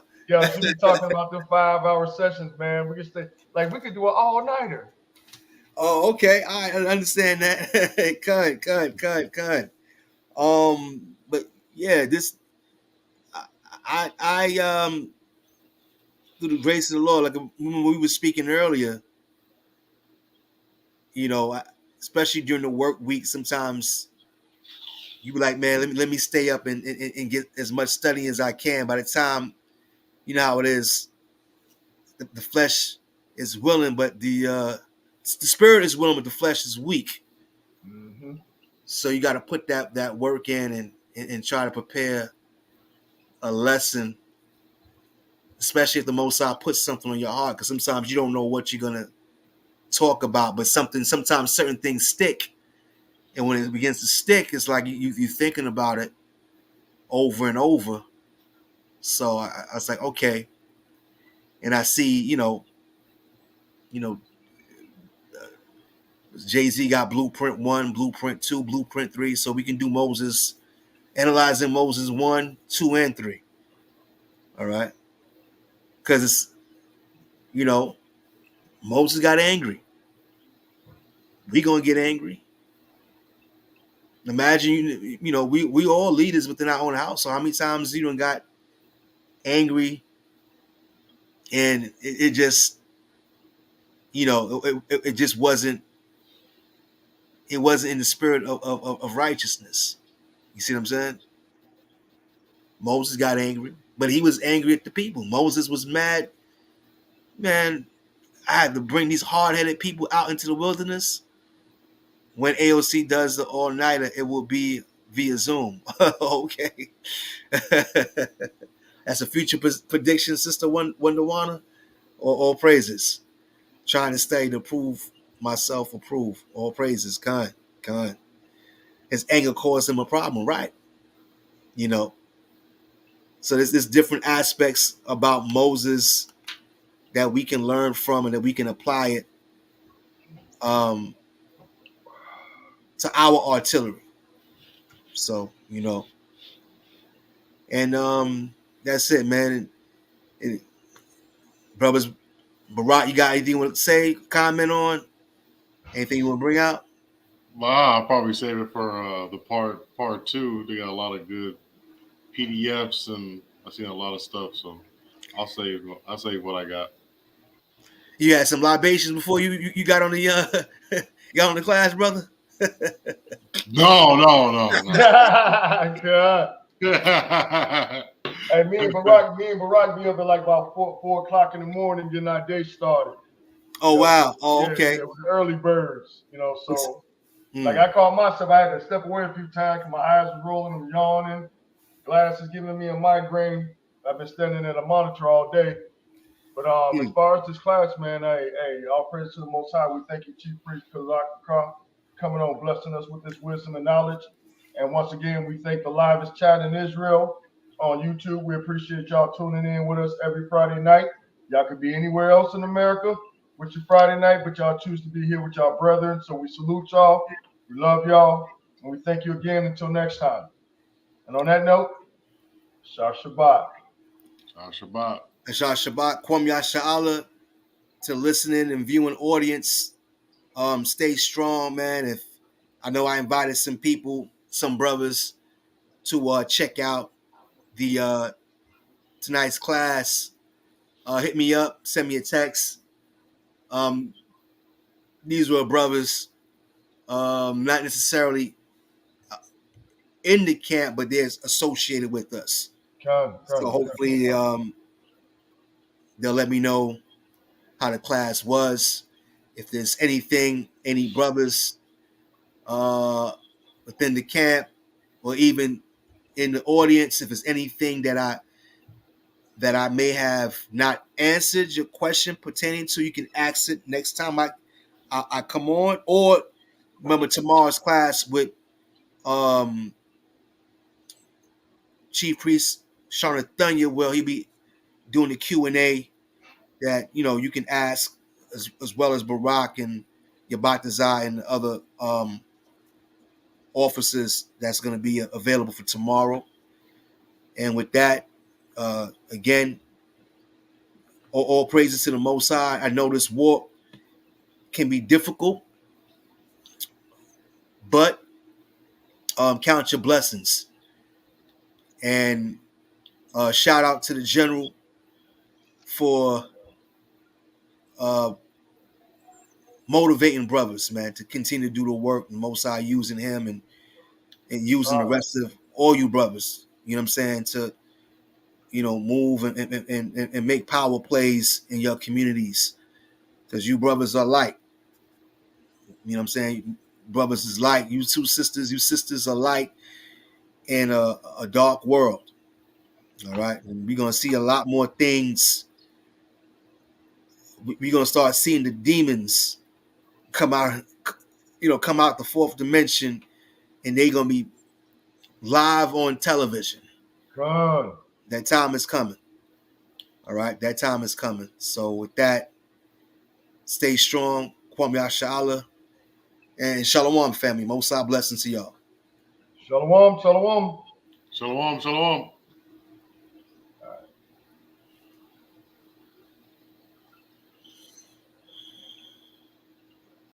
she be talking about them 5-hour sessions, man. We could stay we could do an all-nighter. Oh, okay. I understand that. Cut. But yeah, this I through the grace of the Lord, like when we were speaking earlier, you know, especially during the work week, sometimes you be like, man, let me stay up and get as much study as I can. By the time, you know how it is, the flesh is willing, but the spirit is willing, but the flesh is weak. Mm-hmm. So you got to put that work in and try to prepare a lesson, especially if the Most High puts something on your heart, because sometimes you don't know what you're gonna talk about, but sometimes certain things stick, and when it begins to stick, it's like you're thinking about it over and over. So I was like, okay, and I see, you know, Jay-Z got Blueprint 1, Blueprint 2, Blueprint 3, so we can do analyzing Moses 1, 2, and 3. All right, because it's Moses got angry. We gonna get angry. Imagine we all leaders within our own house. So how many times you done got angry and it just it just wasn't in the spirit of righteousness. You see what I'm saying? Moses got angry, but he was angry at the people. Moses was mad, man. I had to bring these hard-headed people out into the wilderness. When AOC does the all-nighter, it will be via Zoom. Okay. That's a future prediction, Sister Wonderwana, or all praises. Trying to study to prove myself approved. All praises, kind. His anger caused him a problem, right? You know. So there's different aspects about Moses that we can learn from and that we can apply it um, to our artillery. So, and that's it, man. Brothers, Barat, you got anything you want to say, comment on? Anything you want to bring out? Well, I'll probably save it for the part 2. They got a lot of good PDFs and I've seen a lot of stuff. So I'll save what I got. You had some libations before you got on the got on the class, brother. No. God. Hey, me and Barack be up at like about 4 o'clock in the morning getting our day started. Oh wow. Oh Yeah, okay. with the early birds, So, like, Mm. I called myself, I had to step away a few times. My eyes were rolling and yawning. Glasses giving me a migraine. I've been standing at a monitor all day. But as far as this class, man, hey, all praise to the Most High. We thank you, Chief Priest Kazakh, coming on, blessing us with this wisdom and knowledge. And once again, we thank the livest chat in Israel on YouTube. We appreciate y'all tuning in with us every Friday night. Y'all could be anywhere else in America with your Friday night, but y'all choose to be here with y'all brethren. So we salute y'all. We love y'all. And we thank you again until next time. And on that note, Shah Shabbat. Shabbat. Ashar Shabbat, Kwam Yasha'Allah, to listening and viewing audience. Stay strong, man. If I know I invited some people, some brothers, to check out the tonight's class. Hit me up, send me a text. These were brothers, not necessarily in the camp, but they're associated with us. So hopefully they'll let me know how the class was. If there's anything, any brothers within the camp or even in the audience, if there's anything that I may have not answered your question pertaining to, you can ask it next time I come on. Or remember tomorrow's class with Chief Priest Sharnathanya, will he be doing the Q&A that you can ask as well as Barak and Yabatazai and the other officers that's going to be available for tomorrow. And with that, again, all praises to the Most High. I know this walk can be difficult, but count your blessings. And shout out to the general for motivating brothers, man, to continue to do the work. And Most High using him and using the rest of all you brothers, you know what I'm saying, to move and make power plays in your communities, because you brothers are light. You know what I'm saying? Brothers is light. You sisters are light in a dark world. All right, and we're gonna see a lot more things. We're gonna start seeing the demons come out, come out the fourth dimension, and they're gonna be live on television. God. That time is coming. All right, that time is coming. So with that, stay strong. Kwam Yasha'Allah. And Shalom, family. Most blessings to y'all. Shalom, shalom. Shalom.